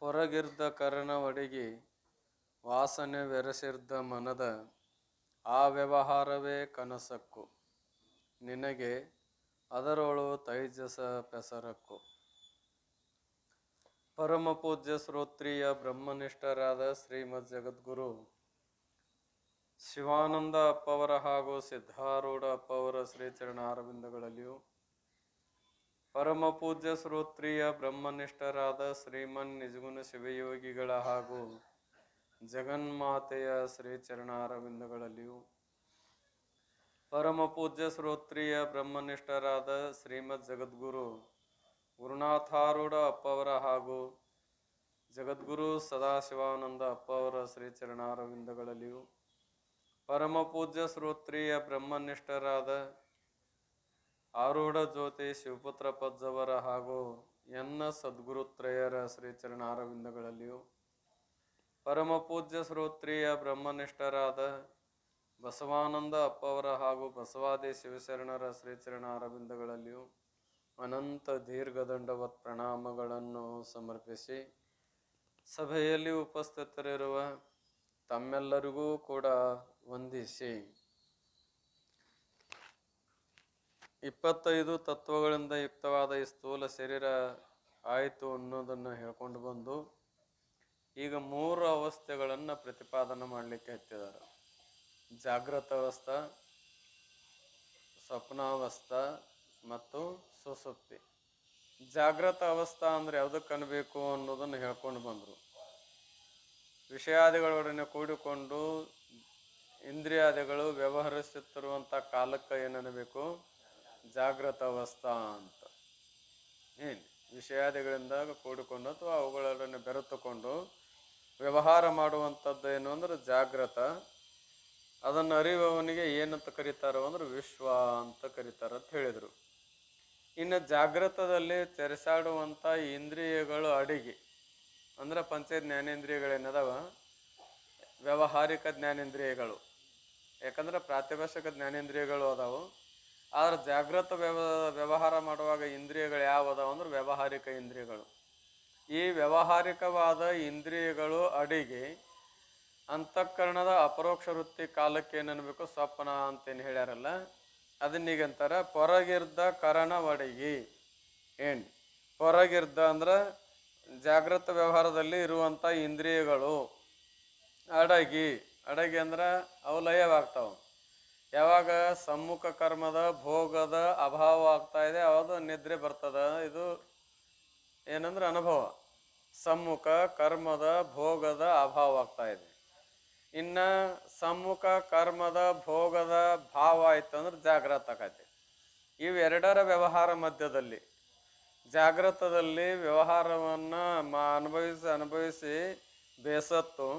ಹೊರಗಿರ್ದ ಕರ್ಣ ಒಡಗಿ ವಾಸನೆ ಬೆರೆಸಿರ್ದ ಮನದ ಆ ವ್ಯವಹಾರವೇ ಕನಸಕ್ಕು ನಿನಗೆ ಅದರೊಳು ತೈಜಸ ಪೆಸರಕ್ಕು. ಪರಮ ಪೂಜ್ಯ ಶ್ರೋತ್ರಿಯ ಬ್ರಹ್ಮನಿಷ್ಠರಾದ ಶ್ರೀಮದ್ ಜಗದ್ಗುರು ಶಿವಾನಂದ ಅಪ್ಪವರ ಹಾಗೂ ಸಿದ್ಧಾರೂಢ ಅಪ್ಪವರ ಶ್ರೀಚರಣ ಅರವಿಂದಗಳಲ್ಲಿಯೂ, ಪರಮ ಪೂಜ್ಯ ಶ್ರೋತ್ರಿಯ ಬ್ರಹ್ಮನಿಷ್ಠರಾದ ಶ್ರೀಮನ್ ನಿಜಗುಣ ಶಿವಯೋಗಿಗಳ ಹಾಗೂ ಜಗನ್ಮಾತೆಯ ಶ್ರೀಚರಣ ಅರವಿಂದಗಳಲ್ಲಿಯೂ, ಪರಮ ಪೂಜ್ಯ ಶ್ರೋತ್ರಿಯ ಬ್ರಹ್ಮನಿಷ್ಠರಾದ ಶ್ರೀಮದ್ ಜಗದ್ಗುರು ಗುರುನಾಥಾರೂಢ ಅಪ್ಪವರ ಹಾಗೂ ಜಗದ್ಗುರು ಸದಾಶಿವಾನಂದ ಅಪ್ಪವರ ಶ್ರೀಚರಣ ಅರವಿಂದಗಳಲ್ಲಿಯೂ, ಪರಮ ಪೂಜ್ಯ ಶ್ರೋತ್ರಿಯ ಬ್ರಹ್ಮನಿಷ್ಠರಾದ ಆರೂಢ ಜ್ಯೋತಿ ಶಿವಪುತ್ರ ಪಜ್ಜವರ ಹಾಗೂ ಎನ್ನ ಸದ್ಗುರುತ್ರಯರ ಶ್ರೀಚರಣ ಅರವಿಂದಗಳಲ್ಲಿಯೂ, ಪರಮ ಪೂಜ್ಯ ಶ್ರೋತ್ರಿಯ ಬ್ರಹ್ಮನಿಷ್ಠರಾದ ಬಸವಾನಂದ ಅಪ್ಪವರ ಹಾಗೂ ಬಸವಾದಿ ಶಿವಶರಣರ ಶ್ರೀಚರಣ ಅರವಿಂದಗಳಲ್ಲಿಯೂ ಅನಂತ ದೀರ್ಘದಂಡವತ್ ಪ್ರಣಾಮಗಳನ್ನು ಸಮರ್ಪಿಸಿ, ಸಭೆಯಲ್ಲಿ ಉಪಸ್ಥಿತರಿರುವ ತಮ್ಮೆಲ್ಲರಿಗೂ ಕೂಡ ವಂದಿಸಿ, 25 ತತ್ವಗಳಿಂದ ಯುಕ್ತವಾದ ಈ ಸ್ಥೂಲ ಶರೀರ ಆಯಿತು ಅನ್ನೋದನ್ನು ಹೇಳ್ಕೊಂಡು ಬಂದು ಈಗ 3 ಅವಸ್ಥೆಗಳನ್ನು ಪ್ರತಿಪಾದನೆ ಮಾಡಲಿಕ್ಕೆ ಹತ್ತಿದ್ದಾರೆ. ಜಾಗೃತ ಅವಸ್ಥಾ, ಸ್ವಪ್ನಾವಸ್ಥಾ ಮತ್ತು ಸುಸುಪ್ತಿ. ಜಾಗೃತ ಅವಸ್ಥಾ ಅಂದರೆ ಯಾವುದಕ್ಕೆ ಅನ್ಬೇಕು ಅನ್ನೋದನ್ನು ಹೇಳ್ಕೊಂಡು ಬಂದರು. ವಿಷಯಾದಿಗಳೊಡನೆ ಕೂಡಿಕೊಂಡು ಇಂದ್ರಿಯಾದಿಗಳು ವ್ಯವಹರಿಸುತ್ತಿರುವಂಥ ಕಾಲಕ್ಕೆ ಏನನ್ನಬೇಕು? ಜಾಗೃತ ಅವಸ್ಥಾ ಅಂತ. ವಿಷಯಾದಿಗಳಿಂದ ಕೂಡಿಕೊಂಡು ಅಥವಾ ಅವುಗಳೊಡನೆ ಬೆರೆತುಕೊಂಡು ವ್ಯವಹಾರ ಮಾಡುವಂಥದ್ದು ಏನು ಅಂದ್ರೆ ಜಾಗೃತ. ಅದನ್ನು ಅರಿಯುವವನಿಗೆ ಏನಂತ ಕರೀತಾರೋ ಅಂದ್ರೆ ವಿಶ್ವ ಅಂತ ಕರೀತಾರ ಅಂತ ಹೇಳಿದರು. ಇನ್ನು ಜಾಗೃತದಲ್ಲಿ ತೆರೆಸಾಡುವಂಥ ಇಂದ್ರಿಯಗಳು ಅಡಿಗೆ ಅಂದ್ರೆ ಪಂಚ ಜ್ಞಾನೇಂದ್ರಿಯಗಳೇನದಾವ, ವ್ಯಾವಹಾರಿಕ ಜ್ಞಾನೇಂದ್ರಿಯಗಳು. ಯಾಕಂದ್ರೆ ಪ್ರಾತಿಭಾಷಿಕ ಜ್ಞಾನೇಂದ್ರಿಯಗಳು ಅದಾವು. ಆದ್ರೆ ಜಾಗೃತ ವ್ಯವಹಾರ ಮಾಡುವಾಗ ಇಂದ್ರಿಯಗಳು ಯಾವ ಅದಾವ ಅಂದ್ರೆ ವ್ಯಾವಹಾರಿಕ ಇಂದ್ರಿಯಗಳು. ಈ ವ್ಯಾವಹಾರಿಕವಾದ ಇಂದ್ರಿಯಗಳು ಅಡಿಗೆ ಅಂತಃಕರಣದ ಅಪರೋಕ್ಷ ವೃತ್ತಿ ಕಾಲಕ್ಕೆ ಏನನ್ಬೇಕು? ಸ್ವಪ್ನ ಅಂತೇನು ಹೇಳ್ಯಾರಲ್ಲ, ಅದನ್ನೀಗಂತಾರ ಹೊರಗಿರ್ದ ಕರಣ ಒಡಗಿ. ಹೊರಗಿರ್ದ ಅಂದ್ರೆ ಜಾಗೃತ ವ್ಯವಹಾರದಲ್ಲಿ ಇರುವಂಥ ಇಂದ್ರಿಯಗಳು ಅಡಗಿ ಅಂದ್ರೆ ಅವು ಲಯವಾಗ್ತಾವ. ಯಾವಾಗ ಸಮ್ಮುಖ ಕರ್ಮದ ಭೋಗದ ಅಭಾವ ಆಗ್ತಾ ಇದೆ ಅವಾಗ ನಿದ್ರೆ ಬರ್ತದ. ಇದು ಏನಂದ್ರೆ ಅನುಭವ. ಸಮ್ಮುಖ ಕರ್ಮದ ಭೋಗದ ಅಭಾವ ಆಗ್ತಾ ಇದೆ. ಇನ್ನು ಸಮ್ಮುಖ ಕರ್ಮದ ಭೋಗದ ಭಾವ ಆಯ್ತು ಅಂದ್ರೆ ಜಾಗೃತ ಆಕೈತಿ. ಇವೆರಡರ ವ್ಯವಹಾರ ಮಧ್ಯದಲ್ಲಿ ಜಾಗೃತದಲ್ಲಿ ವ್ಯವಹಾರವನ್ನು ಅನುಭವಿಸಿ ಬೇಸತ್ತು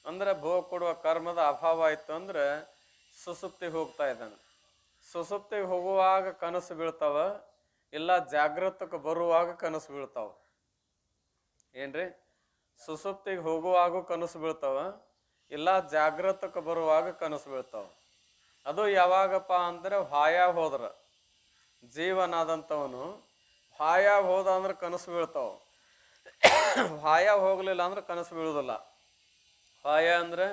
ಅಂದ್ರೆ ಭೋಗ ಕೊಡುವ ಕರ್ಮದ ಅಭಾವ ಆಯ್ತು ಅಂದ್ರೆ ಸುಸುಪ್ತಿಗೆ ಹೋಗ್ತಾ ಇದ್ದಾನೆ. ಸುಸುಪ್ತಿಗೆ ಹೋಗುವಾಗ ಕನಸು ಬೀಳ್ತಾವ, ಇಲ್ಲ ಜಾಗೃತಕ್ಕೆ ಬರುವಾಗ ಕನಸು ಬೀಳ್ತಾವ. ಏನ್ರಿ? ಸುಸುಪ್ತಿಗೆ ಹೋಗುವಾಗ ಕನಸು ಬೀಳ್ತಾವ, ಇಲ್ಲ ಜಾಗೃತಕ್ಕೆ ಬರುವಾಗ ಕನಸು ಬೀಳ್ತಾವ. ಅದು ಯಾವಾಗಪ್ಪ ಅಂದ್ರೆ ಹಾಯ ಹೋದ್ರ, ಜೀವನಾದಂಥವನು ಹಾಯ ಹೋದ ಅಂದ್ರೆ ಕನಸು ಬೀಳ್ತಾವ. ಹಾಯ ಹೋಗ್ಲಿಲ್ಲ ಅಂದ್ರೆ ಕನಸು ಬೀಳುವುದಿಲ್ಲ. ಹಾಯ ಅಂದ್ರೆ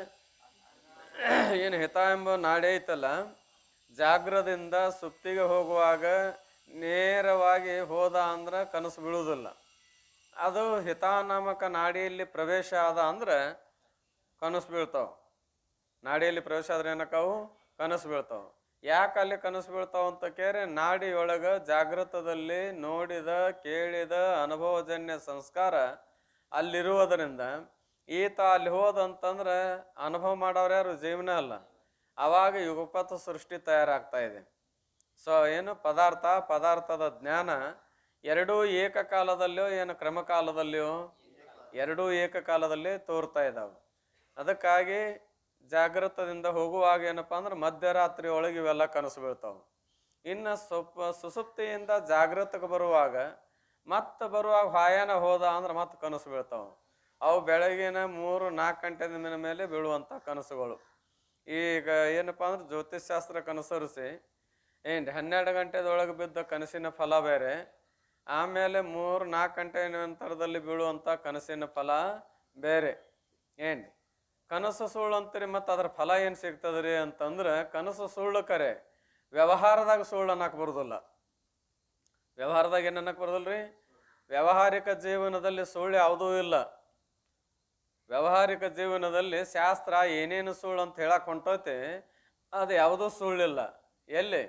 ಏನು ಹಿತ ಎಂಬ ನಾಡಿ ಐತಲ್ಲ, ಜಾಗ್ರದಿಂದ ಸುಪ್ತಿಗೆ ಹೋಗುವಾಗ ನೇರವಾಗಿ ಹೋದ ಅಂದ್ರೆ ಕನಸು ಬೀಳುವುದಿಲ್ಲ. ಅದು ಹಿತಾನಾಮಕ ನಾಡಿಯಲ್ಲಿ ಪ್ರವೇಶ ಆದ ಅಂದ್ರೆ ಕನಸು ಬೀಳ್ತಾವ. ನಾಡಿಯಲ್ಲಿ ಪ್ರವೇಶ ಆದ್ರೆ ಏನಕ್ಕಾವು? ಕನಸು ಬೀಳ್ತಾವ. ಯಾಕೆ ಅಲ್ಲಿ ಕನಸು ಬೀಳ್ತಾವ ಅಂತ ಕೇಳಿ, ನಾಡಿಯೊಳಗೆ ಜಾಗೃತದಲ್ಲಿ ನೋಡಿದ ಕೇಳಿದ ಅನುಭವಜನ್ಯ ಸಂಸ್ಕಾರ ಅಲ್ಲಿರುವುದರಿಂದ ಈತ ಅಲ್ಲಿ ಹೋದಂತಂದ್ರೆ ಅನುಭವ ಮಾಡೋರು ಯಾರು? ಜೀವನ ಅಲ್ಲ. ಆವಾಗ ಯುಗಪಥ ಸೃಷ್ಟಿ ತಯಾರಾಗ್ತಾ ಇದೆ. ಸೊ ಏನು ಪದಾರ್ಥದ ಜ್ಞಾನ ಎರಡೂ ಏಕಕಾಲದಲ್ಲಿಯೋ ಏನು ಕ್ರಮಕಾಲದಲ್ಲಿಯೋ? ಎರಡೂ ಏಕಕಾಲದಲ್ಲಿ ತೋರ್ತಾ ಇದ್ದಾವೆ. ಅದಕ್ಕಾಗಿ ಜಾಗೃತದಿಂದ ಹೋಗುವಾಗ ಏನಪ್ಪ ಅಂದ್ರೆ ಮಧ್ಯರಾತ್ರಿ ಒಳಗೆ ಇವೆಲ್ಲ ಕನಸು ಬೀಳ್ತಾವೆ. ಇನ್ನು ಸುಸುಪ್ತಿಯಿಂದ ಜಾಗೃತಕ್ಕೆ ಬರುವಾಗ ಬರುವಾಗ ಹಾಯನ ಹೋದ ಅಂದ್ರೆ ಮತ್ತೆ ಕನಸು ಬೀಳ್ತಾವೆ. ಅವು ಬೆಳಗಿನ 3-4 ಗಂಟೆ ಮೇಲೆ ಬೀಳುವಂಥ ಕನಸುಗಳು. ಈಗ ಏನಪ್ಪ ಅಂದ್ರೆ ಜ್ಯೋತಿಷ್ಶಾಸ್ತ್ರಕ್ಕೆ ಅನುಸರಿಸಿ 12 ಗಂಟೆದೊಳಗೆ ಬಿದ್ದ ಕನಸಿನ ಫಲ ಬೇರೆ, ಆಮೇಲೆ 3-4 ಗಂಟೆ ನಂತರದಲ್ಲಿ ಬೀಳುವಂಥ ಕನಸಿನ ಫಲ ಬೇರೆ. ಏನು ಕನಸು ಸುಳ್ಳು ಅಂತೀರಿ, ಮತ್ತು ಅದ್ರ ಫಲ ಏನು ಸಿಗ್ತದ್ರಿ ಅಂತಂದ್ರೆ, ಕನಸು ಸುಳ್ಳು ಕರೆ, ವ್ಯವಹಾರದಾಗ ಸುಳ್ಳು ಅನ್ನಕ್ಕೆ ಬರೋದಿಲ್ಲ. ವ್ಯವಹಾರದಾಗ ಏನು ಅನ್ನಕ್ಕೆ ಬರೋದಿಲ್ಲ ರೀ? ವ್ಯಾವಹಾರಿಕ ಜೀವನದಲ್ಲಿ ಸುಳ್ಳು ಯಾವುದೂ ಇಲ್ಲ. ವ್ಯಾವಹಾರಿಕ ಜೀವನದಲ್ಲಿ ಶಾಸ್ತ್ರ ಏನೇನು ಸುಳ್ಳು ಅಂತ ಹೇಳಕ್ಕೆ ಹೊಂಟೈತೆ, ಅದು ಯಾವುದೂ ಸುಳ್ಳಿಲ್ಲ. ಎಲ್ಲಿ?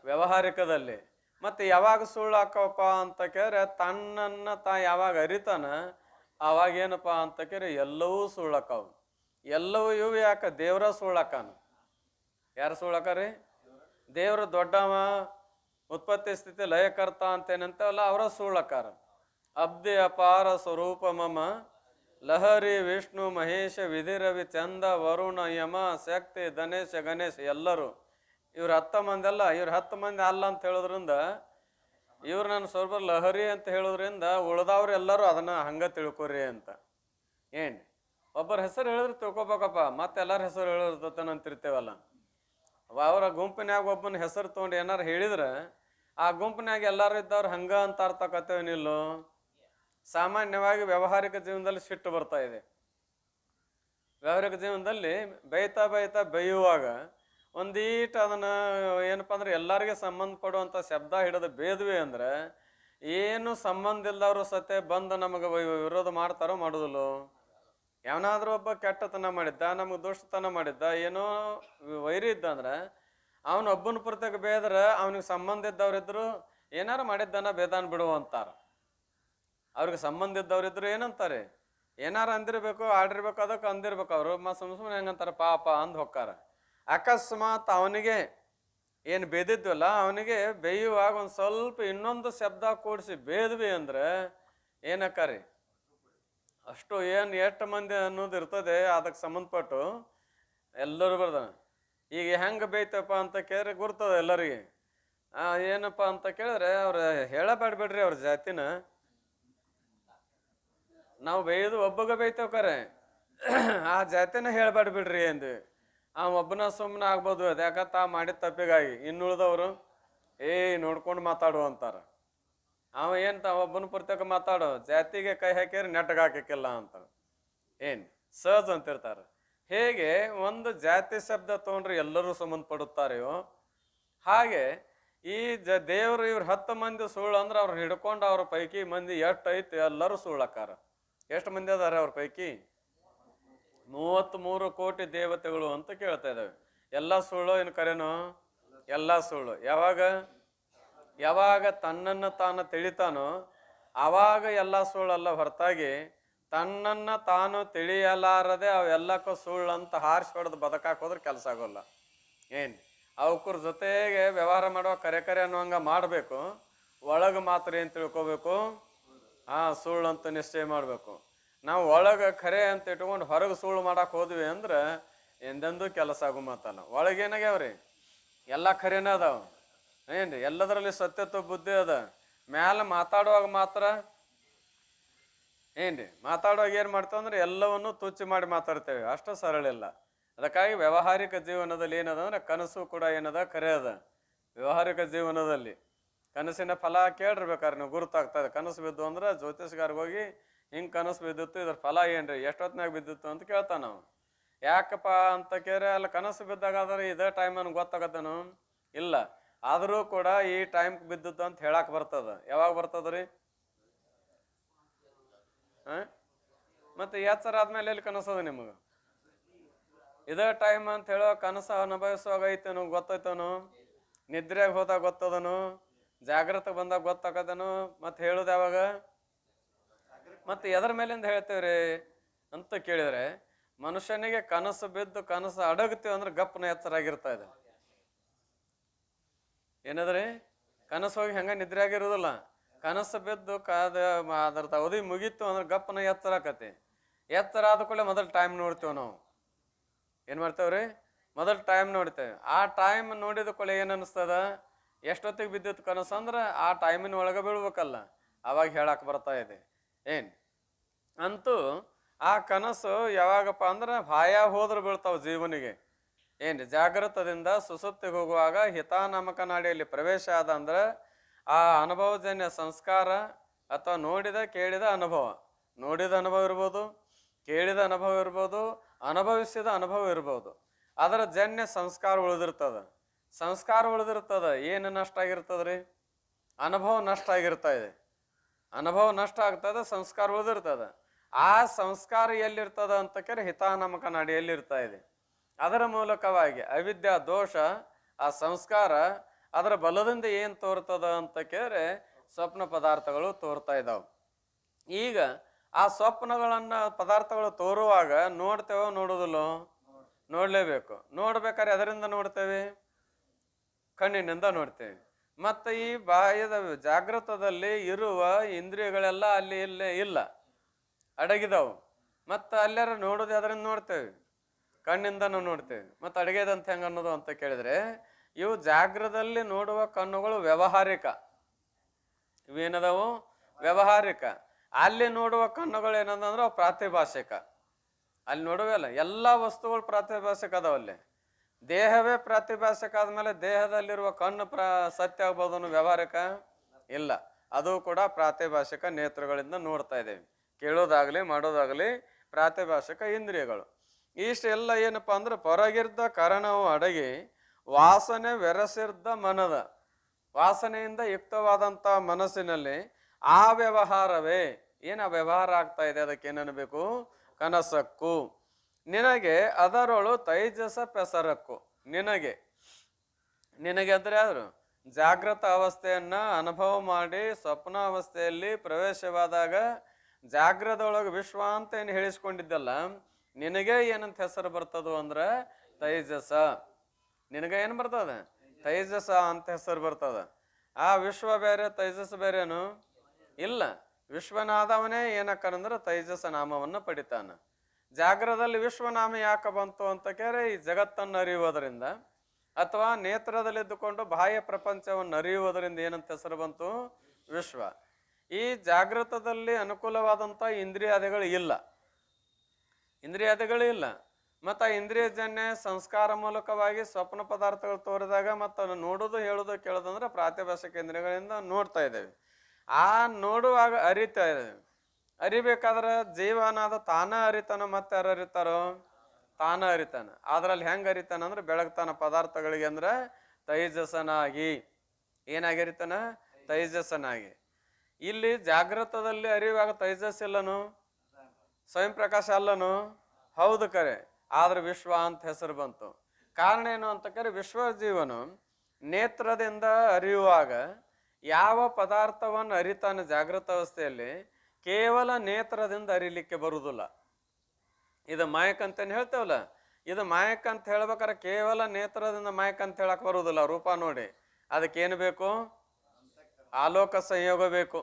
ವ್ಯಾವಹಾರಿಕದಲ್ಲಿ. ಮತ್ತು ಯಾವಾಗ ಸುಳ್ಳು ಹಾಕವಪ್ಪ ಅಂತ ಕೇಳಿದ್ರೆ, ತನ್ನನ್ನು ಯಾವಾಗ ಅರಿತಾನ ಆವಾಗ ಏನಪ್ಪ ಅಂತ ಕೇಳಿ ಎಲ್ಲವೂ ಸುಳ್ಳಾಕವು. ಎಲ್ಲವೂ ಇವು ಯಾಕೆ? ದೇವ್ರ ಸುಳ್ಳಾಕಾನ. ಯಾರು ಸುಳ್ಳಾಕಾರಿ? ದೇವ್ರ ದೊಡ್ಡವ, ಉತ್ಪತ್ತಿ ಸ್ಥಿತಿ ಲಯಕರ್ತ ಅಂತೇನಂತವಲ್ಲ, ಅವರ ಸುಳ್ಳಾಕಾರ. ಅಬ್ದಿ ಅಪಾರ ಸ್ವರೂಪ ಮಮ ಲಹರಿ ವಿಷ್ಣು ಮಹೇಶ ವಿಧಿರವಿ ಚಂದ ವರುಣ ಯಮ ಶಕ್ತಿ ಧನೇಶ ಗಣೇಶ ಎಲ್ಲರೂ ಇವ್ರು 10 ಮಂದಿ ಅಲ್ಲ, ಇವ್ರು 10 ಮಂದಿ ಅಲ್ಲ ಅಂತ ಹೇಳೋದ್ರಿಂದ, ಇವ್ರು ನನ್ನ ಸ್ವಲ್ಪ ಲಹರಿ ಅಂತ ಹೇಳೋದ್ರಿಂದ ಉಳ್ದವ್ರು ಎಲ್ಲರೂ ಅದನ್ನ ಹಂಗ ತಿಳ್ಕೊರಿ ಅಂತ. ಏನು ಒಬ್ಬರ ಹೆಸರು ಹೇಳಿದ್ರೆ ತಿಳ್ಕೊಬೇಕಪ್ಪ, ಮತ್ತೆಲ್ಲರ ಹೆಸರು ಹೇಳಿರ್ತೇನಂತಿರ್ತೇವಲ್ಲ. ಅವರ ಗುಂಪಿನಾಗ ಒಬ್ಬನ ಹೆಸರು ತೊಗೊಂಡು ಏನಾರು ಹೇಳಿದ್ರೆ ಆ ಗುಂಪಿನಾಗ ಎಲ್ಲರೂ ಇದ್ದವ್ರು ಹಂಗ ಅಂತ ಅರ್ಥಕತ್ತೇವನಿಲ್ಲೋ. ಸಾಮಾನ್ಯವಾಗಿ ವ್ಯಾವಹಾರಿಕ ಜೀವನದಲ್ಲಿ ಸಿಟ್ಟು ಬರ್ತಾ ಇದೆ. ವ್ಯಾವಹಾರಿಕ ಜೀವನದಲ್ಲಿ ಬೈತಾ ಬೈಯುವಾಗ ಒಂದೀಟ್ ಅದನ್ನ ಏನಪ್ಪ ಅಂದ್ರೆ ಎಲ್ಲರಿಗೆ ಸಂಬಂಧಪಡುವಂಥ ಶಬ್ದ ಹಿಡಿದು ಬೇದ್ವಿ ಅಂದ್ರೆ, ಏನು ಸಂಬಂಧ ಇಲ್ದವ್ರು ಸತೆ ಬಂದು ನಮಗೆ ವಿರೋಧ ಮಾಡ್ತಾರೋ ಮಾಡೋದಿಲ್ಲೋ. ಯಾವನಾದ್ರೂ ಒಬ್ಬ ಕೆಟ್ಟತನ ಮಾಡಿದ್ದ, ನಮಗೆ ದುಷ್ಟತನ ಮಾಡಿದ್ದ, ಏನೋ ವೈರಿ ಇದ್ದ ಅಂದ್ರೆ ಅವನೊಬ್ಬನ ಪುರ್ತಕ್ಕೆ ಬೇದ್ರೆ ಅವನಿಗೆ ಸಂಬಂಧ ಇದ್ದವ್ರಿದ್ರು ಏನಾರು ಮಾಡಿದ್ದಾನ ಬೇದಾನ್ ಬಿಡು ಅಂತಾರ. ಅವ್ರಿಗೆ ಸಂಬಂಧ ಇದ್ದವ್ರಿದ್ರು ಏನಂತಾರೆ, ಏನಾರು ಅಂದಿರ್ಬೇಕು, ಆಡಿರ್ಬೇಕು, ಅದಕ್ಕೆ ಅಂದಿರ್ಬೇಕು. ಅವರು ಸುಮ್ಮನೆ ಹೆಂಗಂತಾರೆ ಪಾಪ ಅಂದ್ ಹೊಕ್ಕಾರ. ಅಕಸ್ಮಾತ್ ಅವನಿಗೆ ಏನು ಬೇದಿದ್ವಲ್ಲ, ಅವನಿಗೆ ಬೇಯುವಾಗ ಒಂದು ಸ್ವಲ್ಪ ಇನ್ನೊಂದು ಶಬ್ದ ಕೂಡಿಸಿ ಬೇದ್ವಿ ಅಂದ್ರೆ ಏನಕ್ಕಾರಿ ಅಷ್ಟು ಏನು ಎಷ್ಟು ಮಂದಿ ಅನ್ನೋದು ಇರ್ತದೆ ಅದಕ್ಕೆ ಸಂಬಂಧಪಟ್ಟು ಎಲ್ಲರೂ ಬರ್ದಾನ. ಈಗ ಹೆಂಗೆ ಬೇಯ್ತಪ್ಪ ಅಂತ ಕೇಳಿದ್ರೆ ಗುರ್ತದ ಎಲ್ಲರಿಗೆ. ಏನಪ್ಪ ಅಂತ ಕೇಳಿದ್ರೆ ಅವ್ರು ಹೇಳಬೇಡ್ಬೇಡ್ರಿ ಅವ್ರ ಜಾತಿನ. ನಾವು ಬೇಯ್ದು ಒಬ್ಬಗ ಬೇಯ್ತೇವ್ ಕರೆ, ಆ ಜಾತಿನ ಹೇಳಬೇಡ್ಬಿಡ್ರಿ ಅಂದ್ವಿ. ಒಬ್ಬನ ಸುಮ್ಮನೆ ಆಗ್ಬೋದು, ಅದು ಯಾಕ ತಾ ಮಾಡಿದ ತಪ್ಪಿಗಾಗಿ. ಇನ್ನುಳಿದವರು ನೋಡ್ಕೊಂಡು ಮಾತಾಡು ಅಂತಾರ. ಏನು ಒಬ್ಬನ ಪುರ್ತಕ ಮಾತಾಡೋ, ಜಾತಿಗೆ ಕೈ ಹಾಕಿದ್ರೆ ನೆಟ್ಟಗೆ ಹಾಕಿಕ್ಕಿಲ್ಲ ಅಂತ ಏನು ಸಹಜ ಅಂತಿರ್ತಾರೆ. ಹೇಗೆ ಒಂದು ಜಾತಿ ಶಬ್ದ ತೊಗೊಂಡ್ರೆ ಎಲ್ಲರೂ ಸಂಬಂಧಪಡುತ್ತಾರೆಯೋ ಹಾಗೆ ಈ ದೇವರು ಇವ್ರು 10 ಮಂದಿ ಸುಳ್ಳು ಅಂದ್ರೆ ಅವ್ರು ಹಿಡ್ಕೊಂಡು ಅವ್ರ ಪೈಕಿ ಮಂದಿ ಎಷ್ಟು ಐತಿ ಎಲ್ಲರೂ ಸುಳ್ಳಕ್ಕಾರ. ಎಷ್ಟು ಮಂದಿ ಅದಾರೆ ಅವ್ರ ಪೈಕಿ? 33 ಕೋಟಿ ದೇವತೆಗಳು ಅಂತ ಕೇಳ್ತಾ ಇದ್ದಾವೆ. ಎಲ್ಲ ಸುಳ್ಳು ಏನು ಕರೆನೋ? ಎಲ್ಲ ಸುಳ್ಳು. ಯಾವಾಗ ತನ್ನನ್ನು ತಾನು ತಿಳಿತಾನೋ ಆವಾಗ ಎಲ್ಲ ಸುಳ್ಳಲ್ಲ ಹೊರತಾಗಿ ತನ್ನನ್ನು ತಾನು ತಿಳಿಯಲಾರದೆ ಅವೆಲ್ಲಕ್ಕೂ ಸುಳ್ಳು ಅಂತ ಹಾರಿಸಿ ಹೊಡೆದು ಬದುಕಾಕ್ ಹೋದ್ರೆ ಕೆಲಸ ಆಗೋಲ್ಲ. ಏನು ಅವಕ್ಕರ ಜೊತೆಗೆ ವ್ಯವಹಾರ ಮಾಡುವ ಕರೆ ಅನ್ನುವಂಗ ಮಾಡಬೇಕು. ಒಳಗೆ ಮಾತ್ರ ಏನು ತಿಳ್ಕೊಬೇಕು? ಸುಳ್ಳು ಅಂತ ನಿಶ್ಚಯ ಮಾಡಬೇಕು. ನಾವು ಒಳಗೆ ಖರೆ ಅಂತ ಇಟ್ಕೊಂಡು ಹೊರಗೆ ಸುಳ್ಳು ಮಾಡಕ್ಕೆ ಹೋದ್ವಿ ಅಂದ್ರೆ ಎಂದೆಂದೂ ಕೆಲಸ ಆಗೋ ಮಾತಲ್ಲ. ಒಳಗೇನಾಗ್ಯಾವ್ರಿ ಎಲ್ಲ ಖರೇನ ಅದಾವ. ಏನ್ರಿ ಎಲ್ಲದರಲ್ಲಿ ಸತ್ಯತ್ವ ಬುದ್ಧಿ ಅದ. ಮ್ಯಾಲೆ ಮಾತಾಡುವಾಗ ಮಾತ್ರ ಏನ್ರಿ ಮಾತಾಡುವಾಗ ಏನು ಮಾಡ್ತೇವೆ ಅಂದ್ರೆ ಎಲ್ಲವನ್ನು ತುಚ್ಚಿ ಮಾಡಿ ಮಾತಾಡ್ತೇವೆ, ಅಷ್ಟು ಸರಳ ಇಲ್ಲ. ಅದಕ್ಕಾಗಿ ವ್ಯಾವಹಾರಿಕ ಜೀವನದಲ್ಲಿ ಏನದ ಅಂದ್ರೆ ಕನಸು ಕೂಡ ಏನದ ಖರೆ ಅದ. ವ್ಯಾವಹಾರಿಕ ಜೀವನದಲ್ಲಿ ಕನಸಿನ ಫಲ ಕೇಳಿರ್ಬೇಕಾದ್ರೆ ನೀವು ಗುರುತಾಗ್ತದೆ. ಕನಸು ಬಿದ್ದು ಅಂದ್ರೆ ಜ್ಯೋತಿಷ್ಗಾರ್ಗೆ ಹೋಗಿ ಹಿಂಗೆ ಕನಸು ಬಿದ್ದಿತ್ತು, ಇದ್ರ ಫಲ ಏನ್ರಿ ಎಷ್ಟೊತ್ತಿನಾಗ ಬಿದ್ದಿತ್ತು ಅಂತ ಕೇಳ್ತಾನ ನಾವು. ಯಾಕಪ್ಪ ಅಂತ ಕೇಳಿ ಅಲ್ಲಿ ಕನಸು ಬಿದ್ದಾಗ ಆದ್ರೆ ಇದೇ ಟೈಮ್ ನನ್ಗೆ ಗೊತ್ತಾಗತ್ತೇನು? ಇಲ್ಲ. ಆದರೂ ಕೂಡ ಈ ಟೈಮ್ ಬಿದ್ದಿತ್ತು ಅಂತ ಹೇಳಕ್ ಬರ್ತದ. ಯಾವಾಗ ಬರ್ತದ್ರಿ? ಮತ್ತೆ ಎಚ್ಚರ ಆದ್ಮೇಲೆ ಎಲ್ಲಿ ಕನಸದ ನಿಮಗೆ? ಇದೇ ಟೈಮ್ ಅಂತ ಹೇಳೋ ಕನಸ ಅನುಭವಿಸುವಾಗ ಐತೇನು ಗೊತ್ತೈತನು? ನಿದ್ರೆಗೆ ಹೋದಾಗ ಗೊತ್ತದನು? ಜಾಗ್ರತೆ ಬಂದಾಗ ಗೊತ್ತಾಗದನು? ಮತ್ತೆ ಹೇಳುದು ಯಾವಾಗ? ಮತ್ತೆ ಎದರ ಮೇಲಿಂದ ಹೇಳ್ತೇವ್ರಿ ಅಂತ ಕೇಳಿದ್ರೆ, ಮನುಷ್ಯನಿಗೆ ಕನಸು ಬಿದ್ದು ಕನಸು ಅಡಗ್ತೀವಿ ಅಂದ್ರೆ ಗಪ್ಪನ ಎಚ್ಚರ ಆಗಿರ್ತಾ ಇದೆ. ಏನದ್ರಿ ಕನಸು ಹೋಗಿ ಹೆಂಗ ನಿದ್ರೆ ಆಗಿರೋದಿಲ್ಲ. ಕನಸು ಬಿದ್ದು ಅದರ ಅವಧಿ ಮುಗೀತು ಅಂದ್ರೆ ಗಪ್ಪನ ಎಚ್ಚರ ಆಕತಿ. ಎಚ್ಚರ ಆದ ಕೂಡಲೇ ಮೊದಲು ಟೈಮ್ ನೋಡ್ತೇವೆ ನಾವು. ಏನು ಮಾಡ್ತೇವ್ರಿ? ಮೊದಲು ಟೈಮ್ ನೋಡ್ತೇವೆ. ಆ ಟೈಮ್ ನೋಡಿದ ಕೂಡಲೇ ಏನು ಅನಿಸ್ತದ? ಎಷ್ಟೊತ್ತಿಗೆ ಬಿದ್ದಿತ್ತು ಕನಸು ಅಂದ್ರೆ ಆ ಟೈಮಿನ ಒಳಗೆ ಬೀಳ್ಬೇಕಲ್ಲ, ಅವಾಗ ಹೇಳಕ್ಕೆ ಬರ್ತಾ ಇದೆ. ಏನು ಅಂತೂ ಆ ಕನಸು ಯಾವಾಗಪ್ಪ ಅಂದ್ರೆ ಹಾಯ ಹೋದ್ರೆ ಬೀಳ್ತಾವ ಜೀವನಿಗೆ. ಏನು ಜಾಗೃತದಿಂದ ಸುಸುಪ್ತಿಗೆ ಹೋಗುವಾಗ ಹಿತಾನಾಮಕ ನಾಡಿಯಲ್ಲಿ ಪ್ರವೇಶ ಆದ ಅಂದ್ರೆ ಆ ಅನುಭವಜನ್ಯ ಸಂಸ್ಕಾರ ಅಥವಾ ನೋಡಿದ ಕೇಳಿದ ಅನುಭವ, ನೋಡಿದ ಅನುಭವ ಇರ್ಬೋದು, ಕೇಳಿದ ಅನುಭವ ಇರ್ಬೋದು, ಅನುಭವಿಸಿದ ಅನುಭವ ಇರ್ಬೋದು. ಅದರ ಜನ್ಯ ಸಂಸ್ಕಾರ ಉಳಿದಿರ್ತದ. ಸಂಸ್ಕಾರ ಉಳಿದಿರ್ತದ, ಏನು ನಷ್ಟ ಆಗಿರ್ತದ್ರಿ? ಅನುಭವ ನಷ್ಟ ಆಗಿರ್ತಾ ಇದೆ. ಅನುಭವ ನಷ್ಟ ಆಗ್ತದೆ, ಸಂಸ್ಕಾರ ಉಳಿದಿರ್ತದ. ಆ ಸಂಸ್ಕಾರ ಎಲ್ಲಿರ್ತದ ಅಂತ ಕೇಳಿ ಹಿತಾನಮಕ ನಾಡಿಯಲ್ಲಿ ಇರ್ತಾ ಇದೆ. ಅದರ ಮೂಲಕವಾಗಿ ಅವಿದ್ಯಾ ದೋಷ, ಆ ಸಂಸ್ಕಾರ ಅದರ ಬಲದಿಂದ ಏನು ತೋರ್ತದ ಅಂತ ಕೇಳಿ ಸ್ವಪ್ನ ಪದಾರ್ಥಗಳು ತೋರ್ತಾ ಇದ್ದಾವೆ. ಈಗ ಆ ಸ್ವಪ್ನಗಳನ್ನ ಪದಾರ್ಥಗಳು ತೋರುವಾಗ ನೋಡ್ತೇವೋ ನೋಡುದಿಲ್ಲೋ? ನೋಡ್ಲೇಬೇಕು. ನೋಡ್ಬೇಕಾದ್ರೆ ಅದರಿಂದ ನೋಡ್ತೇವೆ, ಕಣ್ಣಿನಿಂದ ನೋಡ್ತೇವೆ. ಮತ್ತೆ ಈ ಬಾಹ್ಯದ ಜಾಗೃತದಲ್ಲಿ ಇರುವ ಇಂದ್ರಿಯಗಳೆಲ್ಲ ಅಲ್ಲಿ ಇಲ್ಲೇ ಇಲ್ಲ, ಅಡಗಿದಾವು. ಮತ್ತೆ ಅಲ್ಲಾರ ನೋಡೋದು ಅದರಿಂದ ನೋಡ್ತೇವೆ, ಕಣ್ಣಿಂದನೂ ನೋಡ್ತೇವೆ. ಮತ್ತೆ ಅಡಗೆದಂತ ಹೆಂಗ ಅನ್ನೋದು ಅಂತ ಕೇಳಿದ್ರೆ, ಇವು ಜಾಗ್ರದಲ್ಲಿ ನೋಡುವ ಕಣ್ಣುಗಳು ವ್ಯಾವಹಾರಿಕ, ಇವೇನದಾವು ವ್ಯಾವಹಾರಿಕ. ಅಲ್ಲಿ ನೋಡುವ ಕಣ್ಣುಗಳು ಏನಂದ್ರೆ ಪ್ರಾತಿಭಾಷಿಕ. ಅಲ್ಲಿ ನೋಡುವಲ್ಲ ಎಲ್ಲ ವಸ್ತುಗಳು ಪ್ರಾತಿಭಾಷಿಕ ಅದಾವಲ್ಲಿ. ದೇಹವೇ ಪ್ರಾತಿಭಾಷಿಕ ಆದ್ಮೇಲೆ ದೇಹದಲ್ಲಿರುವ ಕಣ್ಣು ಸತ್ಯ ಆಗ್ಬೋದು, ವ್ಯಾವಹಾರಿಕ ಇಲ್ಲ. ಅದು ಕೂಡ ಪ್ರಾತಿಭಾಷಿಕ ನೇತ್ರಗಳಿಂದ ನೋಡ್ತಾ ಇದ್ದೇವೆ. ಕೇಳೋದಾಗ್ಲಿ ಮಾಡೋದಾಗ್ಲಿ ಪ್ರಾತಿಭಾಷಿಕ ಇಂದ್ರಿಯಗಳು. ಇಷ್ಟೆಲ್ಲ ಏನಪ್ಪ ಅಂದ್ರೆ ಹೊರಗಿರ್ದ ಕಾರಣವು ಅಡಗಿ ವಾಸನೆ ಬೆರೆಸಿರ್ದ ಮನದ, ವಾಸನೆಯಿಂದ ಯುಕ್ತವಾದಂಥ ಮನಸ್ಸಿನಲ್ಲಿ ಆ ವ್ಯವಹಾರವೇ ಏನು ವ್ಯವಹಾರ ಆಗ್ತಾ ಇದೆ, ಅದಕ್ಕೆ ಏನನ್ನಬೇಕು? ಕನಸಕ್ಕು. ನಿನಗೆ ಅದರೊಳು ತೈಜಸ ಪೆಸರಕ್ಕು. ನಿನಗೆ ಅಂದ್ರೆ ಯಾರು? ಜಾಗೃತ ಅವಸ್ಥೆಯನ್ನ ಅನುಭವ ಮಾಡಿ ಸ್ವಪ್ನ ಅವಸ್ಥೆಯಲ್ಲಿ ಪ್ರವೇಶವಾದಾಗ ಜಾಗ್ರದೊಳಗೆ ವಿಶ್ವ ಅಂತ ಏನು ಹೇಳಿಸ್ಕೊಂಡಿದ್ದಲ್ಲ, ನಿನಗೆ ಏನಂತ ಹೆಸರು ಬರ್ತದೋ ಅಂದ್ರೆ ತೈಜಸ. ನಿನಗೆ ಏನು ಬರ್ತದ? ತೈಜಸ ಅಂತ ಹೆಸರು ಬರ್ತದ. ಆ ವಿಶ್ವ ಬೇರೆ ತೈಜಸ್ ಬೇರೇನು ಇಲ್ಲ. ವಿಶ್ವನಾದವನೇ ಏನಕ್ಕಂದ್ರೆ ತೈಜಸ ನಾಮವನ್ನು ಪಡಿತಾನ. ಜಾಗ್ರದಲ್ಲಿ ವಿಶ್ವನಾಮ ಯಾಕೆ ಬಂತು ಅಂತ ಕೇಳಿ ಈ ಜಗತ್ತನ್ನು ಅರಿಯುವುದರಿಂದ, ಅಥವಾ ನೇತ್ರದಲ್ಲಿದ್ದುಕೊಂಡು ಬಾಹ್ಯ ಪ್ರಪಂಚವನ್ನು ಅರಿಯುವುದರಿಂದ ಏನಂತ ಹೆಸರು ಬಂತು? ವಿಶ್ವ. ಈ ಜಾಗೃತದಲ್ಲಿ ಅನುಕೂಲವಾದಂಥ ಇಂದ್ರಿಯಾದಿಗಳು ಇಲ್ಲ, ಇಂದ್ರಿಯಾದಿಗಳು ಇಲ್ಲ. ಮತ್ತು ಆ ಇಂದ್ರಿಯಜನ್ಯ ಸಂಸ್ಕಾರ ಮೂಲಕವಾಗಿ ಸ್ವಪ್ನ ಪದಾರ್ಥಗಳು ತೋರಿದಾಗ ಮತ್ತು ನೋಡೋದು ಹೇಳೋದು ಕೇಳೋದಂದ್ರೆ ಪ್ರಾತಿಭಾಷಿಕ ಇಂದ್ರಿಯಗಳಿಂದ ನೋಡ್ತಾ ಇದ್ದೇವೆ. ಆ ನೋಡುವಾಗ ಅರಿತಾ ಇದ್ದೇವೆ. ಅರಿಬೇಕಾದ್ರೆ ಜೀವನಾದ ತಾನ ಅರಿತಾನ, ಮತ್ತೆ ಯಾರು ಅರಿತಾರೋ? ತಾನ ಅರಿತಾನ. ಅದ್ರಲ್ಲಿ ಹೆಂಗೆ ಅರಿತಾನ ಅಂದ್ರೆ ಬೆಳಗ್ತಾನ ಪದಾರ್ಥಗಳಿಗೆ ಅಂದ್ರೆ ತೈಜಸನಾಗಿ. ಏನಾಗಿರಿತಾನ? ತೈಜಸ್ಸನಾಗಿ. ಇಲ್ಲಿ ಜಾಗೃತದಲ್ಲಿ ಅರಿಯುವಾಗ ತೈಜಸ್ ಇಲ್ಲನು, ಸ್ವಯಂ ಪ್ರಕಾಶ ಅಲ್ಲನು, ಹೌದು ಕರೆ. ಆದ್ರೆ ವಿಶ್ವ ಅಂತ ಹೆಸರು ಬಂತು. ಕಾರಣ ಏನು ಅಂತ ಕರೆ, ವಿಶ್ವ ಜೀವನು ನೇತ್ರದಿಂದ ಅರಿಯುವಾಗ ಯಾವ ಪದಾರ್ಥವನ್ನು ಅರಿತಾನೆ ಜಾಗೃತ ಅವಸ್ಥೆಯಲ್ಲಿ, ಕೇವಲ ನೇತ್ರದಿಂದ ಅರಿಲಿಕ್ಕೆ ಬರುವುದಿಲ್ಲ. ಇದು ಮಾಯಕ್ ಅಂತೇನು ಹೇಳ್ತೇವಲ್ಲ, ಇದು ಮಾಯಕ್ ಅಂತ ಹೇಳ್ಬೇಕಾರೆ ಕೇವಲ ನೇತ್ರದಿಂದ ಮಾಯಕ್ ಅಂತ ಹೇಳಕ್ ಬರುವುದಿಲ್ಲ. ರೂಪ ನೋಡಿ ಅದಕ್ಕೇನು ಬೇಕು? ಆಲೋಕ ಸಂಯೋಗ ಬೇಕು.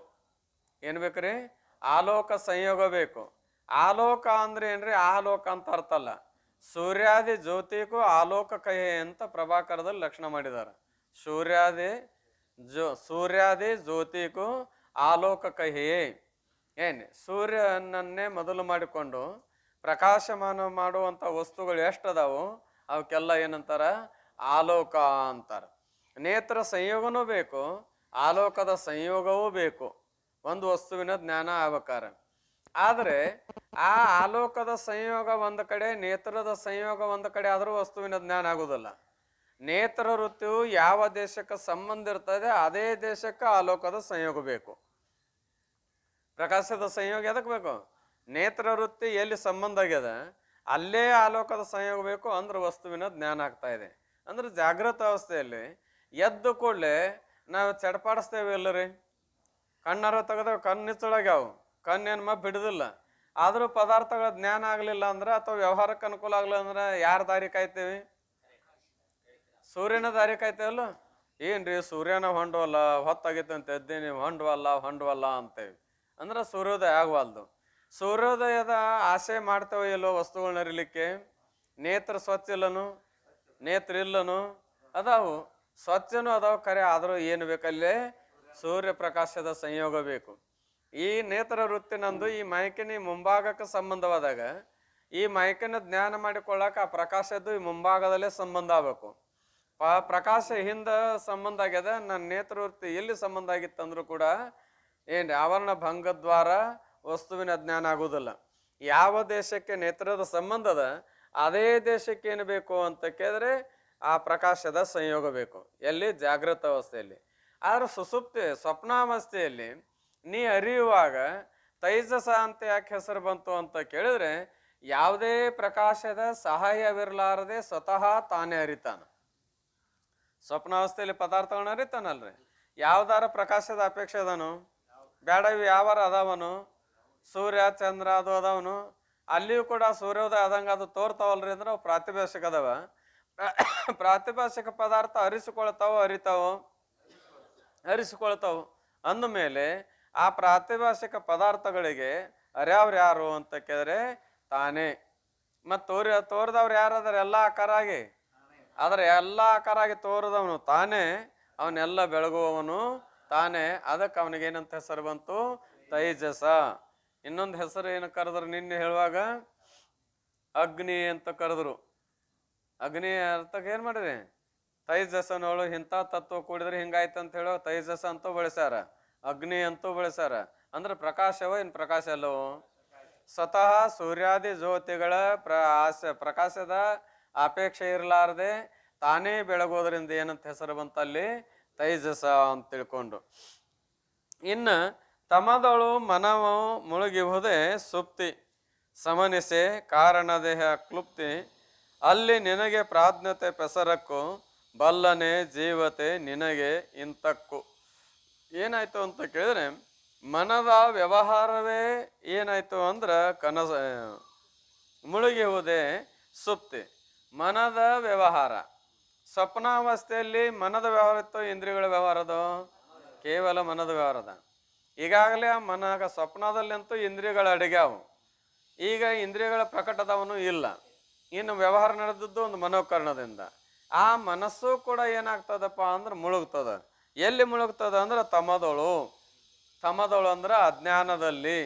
ಏನು ಬೇಕ್ರಿ? ಆಲೋಕ ಸಂಯೋಗ ಬೇಕು. ಆಲೋಕ ಅಂದ್ರೆ ಏನ್ರಿ? ಆಲೋಕ ಅಂತ ಅರ್ಥ ಅಲ್ಲ. ಸೂರ್ಯಾದಿ ಜ್ಯೋತಿಗೂ ಆಲೋಕ ಕಹೆ ಅಂತ ಪ್ರಭಾಕರದಲ್ಲಿ ಲಕ್ಷಣ ಮಾಡಿದ್ದಾರೆ. ಸೂರ್ಯಾದಿ ಜ್ಯೋತಿಗೂ ಆಲೋಕ ಕಹೆಯೇ. ಏನು? ಸೂರ್ಯನನ್ನೇ ಮೊದಲು ಮಾಡಿಕೊಂಡು ಪ್ರಕಾಶಮಾನ ಮಾಡುವಂಥ ವಸ್ತುಗಳು ಎಷ್ಟದಾವು ಅವಕ್ಕೆಲ್ಲ ಏನಂತಾರ? ಆಲೋಕ ಅಂತಾರ. ನೇತ್ರ ಸಂಯೋಗನೂ ಬೇಕು, ಆಲೋಕದ ಸಂಯೋಗವೂ ಬೇಕು ಒಂದು ವಸ್ತುವಿನ ಜ್ಞಾನ ಆಗ್ಬೇಕಾರೆ. ಆದರೆ ಆ ಆಲೋಕದ ಸಂಯೋಗ ಒಂದು ಕಡೆ, ನೇತ್ರದ ಸಂಯೋಗ ಒಂದು ಕಡೆ ಆದರೂ ವಸ್ತುವಿನ ಜ್ಞಾನ ಆಗುವುದಿಲ್ಲ. ನೇತ್ರ ವೃತ್ತಿಯು ಯಾವ ದೇಶಕ್ಕೆ ಸಂಬಂಧ ಇರ್ತದೆ ಅದೇ ದೇಶಕ್ಕೆ ಆಲೋಕದ ಸಂಯೋಗ ಬೇಕು. ಪ್ರಕಾಶದ ಸಂಯೋಗ ಎದಕ್ಕೆ ಬೇಕು? ನೇತ್ರ ವೃತ್ತಿ ಎಲ್ಲಿ ಸಂಬಂಧ ಆಗ್ಯದ ಅಲ್ಲೇ ಆಲೋಕದ ಸಂಯೋಗ ಬೇಕು, ಅಂದ್ರೆ ವಸ್ತುವಿನ ಜ್ಞಾನ ಆಗ್ತಾ ಇದೆ. ಅಂದ್ರೆ ಜಾಗೃತ ಅವಸ್ಥೆಯಲ್ಲಿ ಎದ್ದು ಕೂಡಲೇ ನಾವು ಚಡಪಾಡಿಸ್ತೇವೆ ಎಲ್ಲರಿ. ಕಣ್ಣಾರ ತೆಗೆದೇವು, ಕಣ್ಣಿಚ್ಚೊಳಗ್ಯಾವು, ಕಣ್ಣೇನು ಬಿಡುದಿಲ್ಲ. ಆದರೂ ಪದಾರ್ಥಗಳ ಜ್ಞಾನ ಆಗಲಿಲ್ಲ ಅಂದ್ರೆ ಅಥವಾ ವ್ಯವಹಾರಕ್ಕೆ ಅನುಕೂಲ ಆಗಲಿಲ್ಲ ಅಂದ್ರೆ ಯಾರ ದಾರಿ ಕಾಯ್ತೇವಿ? ಸೂರ್ಯನ ದಾರಿ ಕಾಯ್ತೇವಲ್ಲ. ಏನ್ರಿ ಸೂರ್ಯನ ಹೊಂಡವಲ್ಲ, ಹೊತ್ತಾಗಿತ್ತು ಅಂತ ಎದ್ದೀನಿ, ಹೊಂಡವಲ್ಲ ಅಂತೇವಿ. ಅಂದ್ರೆ ಸೂರ್ಯೋದಯ ಆಗವಲ್ದು. ಸೂರ್ಯೋದಯದ ಆಸೆ ಮಾಡ್ತೇವೆ ಇಲ್ಲೋ ವಸ್ತುಗಳನ್ನ ಅರಿಲಿಕ್ಕೆ? ನೇತ್ರ ಸ್ವಚ್ಛ ಇಲ್ಲನು, ನೇತ್ರ ಇಲ್ಲನು, ಅದಾವು ಸ್ವಚ್ಛನೂ ಅದಾವು ಖರೆ. ಆದರೂ ಏನು ಬೇಕಲ್ಲೇ? ಸೂರ್ಯ ಪ್ರಕಾಶದ ಸಂಯೋಗ ಬೇಕು. ಈ ನೇತ್ರ ವೃತ್ತಿ ನಂದು ಈ ಮೈಕಿನ ಮುಂಭಾಗಕ್ಕೆ ಸಂಬಂಧವಾದಾಗ ಈ ಮೈಕಿನ ಜ್ಞಾನ ಮಾಡಿಕೊಳ್ಳಾಕ ಆ ಪ್ರಕಾಶದ್ದು ಈ ಮುಂಭಾಗದಲ್ಲೇ ಸಂಬಂಧ ಆಗಬೇಕು. ಪ್ರಕಾಶ ಹಿಂದ ಸಂಬಂಧ ಆಗ್ಯದ, ನನ್ನ ನೇತ್ರವೃತ್ತಿ ಎಲ್ಲಿ ಸಂಬಂಧ ಆಗಿತ್ತಂದ್ರೂ ಕೂಡ ಏನ್ರಿ ಆವರಣ ಭಂಗದ್ವಾರ ವಸ್ತುವಿನ ಜ್ಞಾನ ಆಗುವುದಿಲ್ಲ. ಯಾವ ದೇಶಕ್ಕೆ ನೇತ್ರದ ಸಂಬಂಧ ಅದ ಅದೇ ದೇಶಕ್ಕೆ ಏನು ಬೇಕು ಅಂತ ಕೇಳಿದ್ರೆ ಆ ಪ್ರಕಾಶದ ಸಂಯೋಗ ಬೇಕು. ಎಲ್ಲಿ? ಜಾಗೃತ ಅವಸ್ಥೆಯಲ್ಲಿ. ಆದ್ರೆ ಸುಸುಪ್ತಿ ಸ್ವಪ್ನಾವಸ್ಥೆಯಲ್ಲಿ ನೀ ಅರಿಯುವಾಗ ತೈಜಸ ಅಂತ ಯಾಕೆ ಹೆಸರು ಬಂತು ಅಂತ ಕೇಳಿದ್ರೆ ಯಾವುದೇ ಪ್ರಕಾಶದ ಸಹಾಯವಿರಲಾರದೆ ಸ್ವತಃ ತಾನೇ ಅರಿತಾನ. ಸ್ವಪ್ನಾವಸ್ಥೆಯಲ್ಲಿ ಪದಾರ್ಥಗಳನ್ನ ಅರಿತಾನಲ್ರಿ. ಯಾವ್ದಾರ ಪ್ರಕಾಶದ ಅಪೇಕ್ಷೆ ಅದಾನು? ಬೇಡ. ಇವು ಯಾವಾರ ಅದಾವನು? ಸೂರ್ಯ ಚಂದ್ರ ಅದು ಅದಾವನು? ಅಲ್ಲಿಯೂ ಕೂಡ ಸೂರ್ಯೋದಯ ಆದಂಗೆ ಅದು ತೋರ್ತಾವಲ್ರಿ ಅಂದ್ರೆ ಅವು ಪ್ರಾತಿಭಾಷಿಕ ಅದಾವ. ಪ್ರಾತಿಭಾಷಿಕ ಪದಾರ್ಥ ಅರಿಸಿಕೊಳ್ತಾವ, ಅರಿಸಿಕೊಳ್ತಾವು ಅಂದಮೇಲೆ ಆ ಪ್ರಾತಿಭಾಷಿಕ ಪದಾರ್ಥಗಳಿಗೆ ಅರ್ಯಾವ್ರು ಯಾರು ಅಂತ ಕೇಳಿದ್ರೆ ತಾನೇ. ಮತ್ತು ತೋರಿದವ್ರು ಯಾರಾದ್ರೆ ಎಲ್ಲ ಆಕಾರಾಗಿ, ಆದರೆ ಎಲ್ಲ ಆಕಾರಾಗಿ ತೋರಿದವನು ತಾನೇ, ಅವನ್ನೆಲ್ಲ ಬೆಳಗುವವನು ತಾನೇ. ಅದಕ್ಕೆ ಅವನಿಗೇನಂತ ಹೆಸರು ಬಂತು? ತೈಜಸ. ಇನ್ನೊಂದು ಹೆಸರು ಏನು ಕರೆದ್ರು ನಿನ್ನೆ ಹೇಳುವಾಗ? ಅಗ್ನಿ ಅಂತ ಕರೆದ್ರು. ಅಗ್ನಿ ಅರ್ಥಕ್ಕೆ ಏನ್ ಮಾಡಿರಿ? ತೈಜಸನೋಳು ಇಂಥ ತತ್ವ ಕೂಡಿದ್ರೆ ಹಿಂಗಾಯ್ತು ಅಂತ ಹೇಳೋ ತೈಜಸ ಅಂತೂ ಬಳಸ್ಯಾರ, ಅಗ್ನಿ ಅಂತೂ ಬಳಸ್ಯಾರ. ಅಂದ್ರೆ ಪ್ರಕಾಶವೋ ಏನು ಪ್ರಕಾಶ ಅಲ್ಲವೋ? ಸ್ವತಃ ಸೂರ್ಯಾದಿ ಜ್ಯೋತಿಗಳ ಪ್ರಕಾಶದ ಅಪೇಕ್ಷೆ ಇರಲಾರದೆ ತಾನೇ ಬೆಳಗೋದ್ರಿಂದ ಏನಂತ ಹೆಸರು ಬಂತಲ್ಲಿ? ತೈಜಸ ಅಂತ ತಿಳ್ಕೊಂಡು. ಇನ್ನು ತಮದಳು ಮನವು ಮುಳುಗಿಹುದೇ ಸುಪ್ತಿ, ಸಮನಿಸೆ ಕಾರಣ ದೇಹ ಕ್ಲುಪ್ತಿ, ಅಲ್ಲಿ ನಿನಗೆ ಪ್ರಾಜ್ಞತೆ ಪೆಸರಕ್ಕು, ಬಲ್ಲನೆ ಜೀವತೆ ನಿನಗೆ ಇಂತಕ್ಕು. ಏನಾಯ್ತು ಅಂತ ಕೇಳಿದ್ರೆ ಮನದ ವ್ಯವಹಾರವೇ ಏನಾಯ್ತು ಅಂದ್ರೆ ಮುಳುಗಿಹುದೇ ಸುಪ್ತಿ. ಮನದ ವ್ಯವಹಾರ ಸ್ವಪ್ನಾವಸ್ಥೆಯಲ್ಲಿ ಮನದ ವ್ಯವಹಾರ ಇತ್ತು, ಇಂದ್ರಿಯಗಳ ವ್ಯವಹಾರದು ಕೇವಲ ಮನದ ವ್ಯವಹಾರದ. ಈಗಾಗಲೇ ಆ ಮನಗ ಸ್ವಪ್ನದಲ್ಲಂತೂ ಇಂದ್ರಿಯಗಳ ಅಡಿಗ್ಯಾವು, ಈಗ ಇಂದ್ರಿಯಗಳ ಪ್ರಕಟದವನು ಇಲ್ಲ. ಇನ್ನು ವ್ಯವಹಾರ ನಡೆದದ್ದು ಒಂದು ಮನೋಕರಣದಿಂದ. ಆ ಮನಸ್ಸು ಕೂಡ ಏನಾಗ್ತದಪ್ಪ ಅಂದ್ರೆ ಮುಳುಗ್ತದ. ಎಲ್ಲಿ ಮುಳುಗ್ತದ ಅಂದ್ರೆ ತಮದಳು. ತಮದಳು ಅಂದ್ರೆ ಅಜ್ಞಾನದಲ್ಲಿ,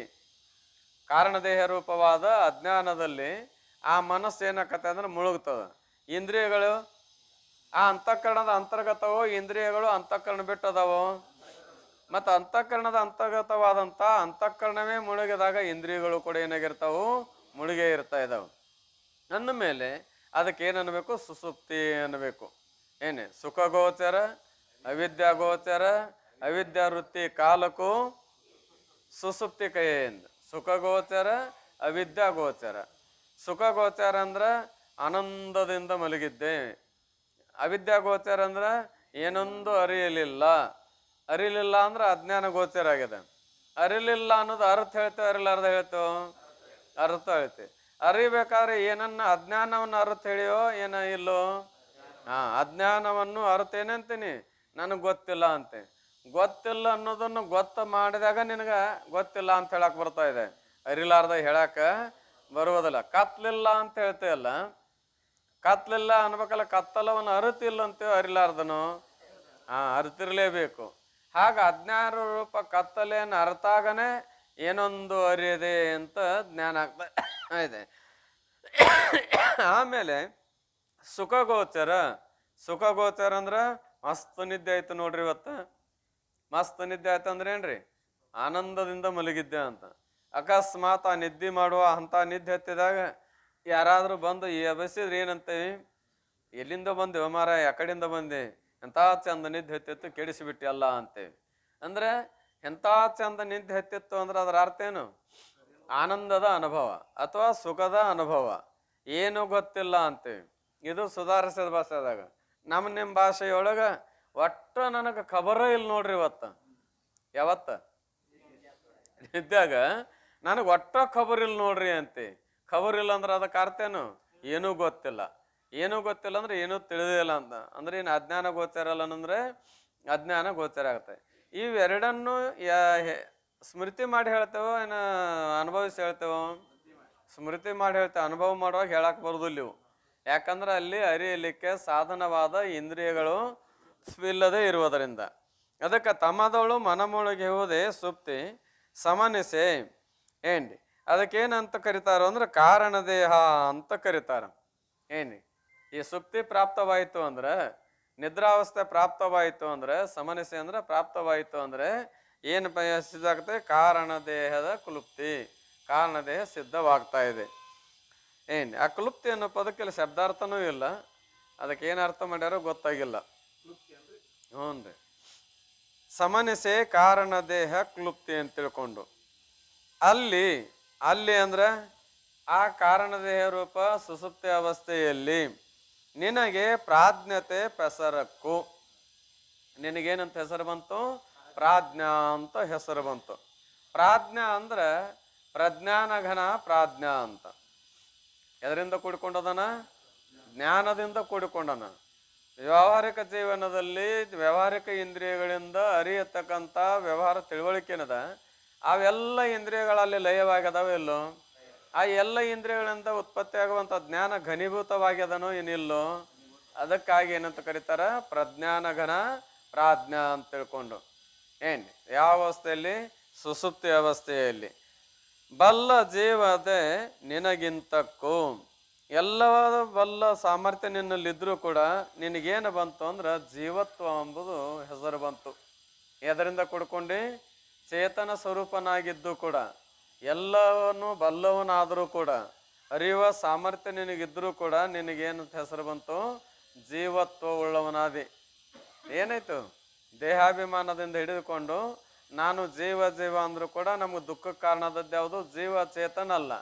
ಕಾರಣದೇಹ ರೂಪವಾದ ಅಜ್ಞಾನದಲ್ಲಿ ಆ ಮನಸ್ಸು ಏನಾಕತ್ತೆ ಅಂದ್ರೆ ಮುಳುಗ್ತದ. ಇಂದ್ರಿಯಗಳು ಆ ಅಂತಃಕರಣದ ಅಂತರ್ಗತವೋ, ಇಂದ್ರಿಯಗಳು ಅಂತಃಕರಣ ಬಿಟ್ಟದವೋ? ಮತ್ತು ಅಂತಃಕರಣದ ಅಂತರ್ಗತವಾದಂಥ ಅಂತಃಕರಣವೇ ಮುಳುಗಿದಾಗ ಇಂದ್ರಿಯಗಳು ಕೂಡ ಏನಾಗಿರ್ತಾವು? ಮುಳುಗೇ ಇರ್ತಾ ಇದ್ದಾವೆ. ಅಂದ ಮೇಲೆ ಅದಕ್ಕೆ ಏನು ಅನ್ಬೇಕು? ಸುಸುಪ್ತಿ ಅನ್ನಬೇಕು. ಏನೇ? ಸುಖಗೋಚರ ಅವಿದ್ಯಾಗೋಚರ ಅವಿದ್ಯಾವೃತ್ತಿ ಕಾಲಕ್ಕೂ ಸುಸುಪ್ತಿ ಕೈಯಿಂದ. ಸುಖಗೋಚರ ಅವಿದ್ಯಾಗೋಚರ. ಸುಖಗೋಚರ ಅಂದ್ರೆ ಆನಂದದಿಂದ ಮಲಗಿದ್ದೆ. ಅವಿದ್ಯಾಗೋಚರ ಅಂದ್ರೆ ಏನೊಂದು ಅರಿಯಲಿಲ್ಲ. ಅರಿಲಿಲ್ಲ ಅಂದ್ರೆ ಅಜ್ಞಾನ ಗೋಚರ ಆಗಿದೆ. ಅರಿಲಿಲ್ಲ ಅನ್ನೋದು ಅರ್ಥ ಹೇಳ್ತೇವೆ, ಅರಿಲಾರ್ದ ಹೇಳ್ತೇವೆ? ಅರ್ಥ ಹೇಳ್ತೇವೆ. ಅರಿಬೇಕಾದ್ರೆ ಏನನ್ನ ಅಜ್ಞಾನವನ್ನು ಅರ್ಥ ಹೇಳಿಯೋ ಏನ ಇಲ್ಲೋ? ಅಜ್ಞಾನವನ್ನು ಅರ್ಥ ಏನಂತೀನಿ? ನನಗೆ ಗೊತ್ತಿಲ್ಲ ಅಂತೆ. ಗೊತ್ತಿಲ್ಲ ಅನ್ನೋದನ್ನು ಗೊತ್ತ ಮಾಡಿದಾಗ ನಿನಗೆ ಗೊತ್ತಿಲ್ಲ ಅಂತ ಹೇಳಕ್ ಬರ್ತಾ ಇದೆ, ಅರಿಲಾರ್ದ ಹೇಳಕ ಬರುವುದಿಲ್ಲ. ಕತ್ಲಿಲ್ಲ ಅಂತ ಹೇಳ್ತೇವಲ್ಲ, ಕತ್ಲಿಲ್ಲ ಅನ್ಬೇಕಲ್ಲ, ಕತ್ತಲವನ್ನು ಅರಿತಿಲ್ಲ ಅಂತೇವೆ, ಅರಿಲಾರ್ದನು ಅರಿತಿರ್ಲೇಬೇಕು. ಹಾಗ ಅಜ್ಞಾನ ರೂಪ ಕತ್ತಲೆಯನ್ನು ಅರ್ಥಾಗನೆ ಏನೊಂದು ಅರಿಯದೆ ಅಂತ ಜ್ಞಾನ ಆಗ್ತಾ ಇದೆ. ಆಮೇಲೆ ಸುಖಗೋಚರ. ಸುಖಗೋಚರ ಅಂದ್ರೆ ಮಸ್ತ್ ನಿದ್ದೆ ಆಯ್ತು ನೋಡ್ರಿ. ಇವತ್ತು ಮಸ್ತ್ ನಿದ್ದೆ ಆಯ್ತು ಅಂದ್ರೆ ಏನ್ರಿ? ಆನಂದದಿಂದ ಮಲಗಿದ್ದೆ ಅಂತ. ಅಕಸ್ಮಾತ್ ಆ ನಿದ್ದೆ ಮಾಡುವ ಅಂತ ನಿದ್ದೆ ಹತ್ತಿದಾಗ ಯಾರಾದ್ರೂ ಬಂದು ಎಬಸಿದ್ರೆ ಏನಂತೇವಿ? ಎಲ್ಲಿಂದ ಬಂದೇವ ಮಾರ, ಯಾಕಡಿಂದ ಬಂದೆ, ಎಂಥ ಚಂದ ನಿದ್ದೆ ಹತ್ತಿತ್ತು, ಕೆಡಿಸಿಬಿಟ್ಟು ಅಲ್ಲ ಅಂತೇವಿ. ಅಂದ್ರೆ ಎಂಥ ಚಂದ ನಿದ್ದೆ ಹತ್ತಿತ್ತು ಅಂದ್ರೆ ಅದರ ಅರ್ಥ ಏನು? ಆನಂದದ ಅನುಭವ ಅಥವಾ ಸುಖದ ಅನುಭವ. ಏನು ಗೊತ್ತಿಲ್ಲ ಅಂತೇವಿ. ಇದು ಸುಧಾರಿಸಿದ ಭಾಷೆದಾಗ. ನಿಮ್ಮ ಭಾಷೆಯೊಳಗ ಒಟ್ಟು ನನಗೆ ಖಬರೇ ಇಲ್ಲ ನೋಡ್ರಿ ಇವತ್ತು. ಯಾವತ್ತ ಇದ್ದಾಗ ನನಗೆ ಒಟ್ಟ ಖಬರಿಲ್ಲ ನೋಡ್ರಿ ಅಂತೆ. ಖಬರಿಲ್ಲ ಅಂದ್ರೆ ಅದಕ್ಕೆ ಅರ್ಥ ಏನು? ಏನೂ ಗೊತ್ತಿಲ್ಲ. ಏನೂ ಗೊತ್ತಿಲ್ಲ ಅಂದ್ರೆ ಏನೂ ತಿಳಿದಿಲ್ಲ ಅಂತ ಅಂದ್ರೆ ಏನು? ಅಜ್ಞಾನ ಗೋಚರ ಅಲ್ಲ ಅಂದ್ರೆ ಅಜ್ಞಾನ ಗೋಚರ ಆಗುತ್ತೆ. ಇವೆರಡನ್ನು ಸ್ಮೃತಿ ಮಾಡಿ ಹೇಳ್ತೇವೋ ಏನು ಅನುಭವಿಸಿ ಹೇಳ್ತೇವೋ? ಸ್ಮೃತಿ ಮಾಡಿ ಹೇಳ್ತೇವೆ. ಅನುಭವ ಮಾಡುವಾಗ ಹೇಳಕ್ ಬರುದಿಲ್ಲ ಇವು. ಯಾಕಂದ್ರೆ ಅಲ್ಲಿ ಅರಿಯಲಿಕ್ಕೆ ಸಾಧನವಾದ ಇಂದ್ರಿಯಗಳು ಇಲ್ಲದೆ ಇರುವುದರಿಂದ. ಅದಕ್ಕೆ ತಮದಳು ಮನಮೊಳಗಿಹುದೇ ಸುಪ್ತಿ, ಸಮನಿಸೆ ಏನ್ರಿ? ಅದಕ್ಕೇನಂತ ಕರೀತಾರೋ ಅಂದ್ರೆ ಕಾರಣ ದೇಹ ಅಂತ ಕರೀತಾರ. ಏನಿ? ಈ ಸುಪ್ತಿ ಪ್ರಾಪ್ತವಾಯಿತು ಅಂದ್ರೆ ನಿದ್ರಾವಸ್ಥೆ ಪ್ರಾಪ್ತವಾಯಿತು ಅಂದರೆ ಸಮನಿಸೆ ಅಂದ್ರೆ ಪ್ರಾಪ್ತವಾಯಿತು ಅಂದರೆ ಏನು ಸಿದ್ಧಾಗುತ್ತೆ? ಕಾರಣ ದೇಹದ ಕ್ಲುಪ್ತಿ, ಕಾರಣ ದೇಹ ಸಿದ್ಧವಾಗ್ತಾ ಇದೆ. ಏನು ಆ ಕ್ಲುಪ್ತಿ ಅನ್ನೋ ಪದಕ್ಕೆಲ್ಲ ಶಬ್ದಾರ್ಥನೂ ಇಲ್ಲ, ಅದಕ್ಕೆ ಏನು ಅರ್ಥ ಮಾಡ್ಯಾರೋ ಗೊತ್ತಾಗಿಲ್ಲ. ಹ್ಞೂ ರೀ, ಸಮನಿಸೆ ಕಾರಣ ದೇಹ ಕ್ಲುಪ್ತಿ ಅಂತ ತಿಳ್ಕೊಂಡು ಅಲ್ಲಿ ಅಲ್ಲಿ ಅಂದ್ರೆ ಆ ಕಾರಣ ದೇಹ ರೂಪ ಸುಸುಪ್ತಿ ಅವಸ್ಥೆಯಲ್ಲಿ ನಿನಗೆ ಪ್ರಾಜ್ಞತೆ ಪೆಸರಕ್ಕು. ನಿನಗೇನಂತ ಹೆಸರು ಬಂತು? ಪ್ರಾಜ್ಞಾ ಅಂತ ಹೆಸರು ಬಂತು. ಪ್ರಾಜ್ಞಾ ಅಂದ್ರೆ ಪ್ರಜ್ಞಾನ ಘನ ಪ್ರಾಜ್ಞಾ ಅಂತ. ಎದರಿಂದ ಕೂಡಿಕೊಂಡದನ? ಜ್ಞಾನದಿಂದ ಕೂಡಿಕೊಂಡನ. ವ್ಯಾವಹಾರಿಕ ಜೀವನದಲ್ಲಿ ವ್ಯಾವಹಾರಿಕ ಇಂದ್ರಿಯಗಳಿಂದ ಅರಿಯತಕ್ಕಂಥ ವ್ಯವಹಾರ ತಿಳುವಳಿಕೆನದ, ಅವೆಲ್ಲ ಇಂದ್ರಿಯಗಳಲ್ಲಿ ಲಯವಾಗ್ಯದಾವ ಇಲ್ಲೋ? ಆ ಎಲ್ಲ ಇಂದ್ರಿಯಗಳಿಂದ ಉತ್ಪತ್ತಿ ಆಗುವಂಥ ಜ್ಞಾನ ಘನೀಭೂತವಾಗ್ಯದನೋ ಏನಿಲ್ಲೋ? ಅದಕ್ಕಾಗಿ ಏನಂತ ಕರೀತಾರ? ಪ್ರಜ್ಞಾನ ಘನ ಪ್ರಾಜ್ಞಾ ಅಂತ ತಿಳ್ಕೊಂಡು. ಏನು ಯಾವ ಅವಸ್ಥೆಯಲ್ಲಿ? ಸುಸುಪ್ತಿ ಅವಸ್ಥೆಯಲ್ಲಿ. ಬಲ್ಲ ಜೀವದೆ ನಿನಗಿಂತಕ್ಕೂ ಎಲ್ಲವಾದ ಬಲ್ಲ ಸಾಮರ್ಥ್ಯ ನಿನ್ನಲ್ಲಿದ್ರೂ ಕೂಡ ನಿನಗೇನು ಬಂತು ಅಂದ್ರೆ ಜೀವತ್ವ ಎಂಬುದು ಹೆಸರು ಬಂತು. ಎದರಿಂದ ಕೂಡ್ಕೊಂಡು? ಚೇತನ ಸ್ವರೂಪನಾಗಿದ್ದು ಕೂಡ ಎಲ್ಲವನ್ನು ಬಲ್ಲವನಾದರೂ ಕೂಡ ಅರಿಯುವ ಸಾಮರ್ಥ್ಯ ನಿನಗಿದ್ರೂ ಕೂಡ ನಿನಗೇನಂತ ಹೆಸರು ಬಂತು? ಜೀವತ್ವ ಉಳ್ಳವನಾದಿ. ಏನಾಯ್ತು? ದೇಹಾಭಿಮಾನದಿಂದ ಹಿಡಿದುಕೊಂಡು ನಾನು ಜೀವ ಜೀವ ಅಂದ್ರೂ ಕೂಡ ನಮ್ಗೆ ದುಃಖಕ್ಕೆ ಕಾರಣದದ್ದು ಯಾವುದು? ಜೀವ ಚೇತನ ಅಲ್ಲ,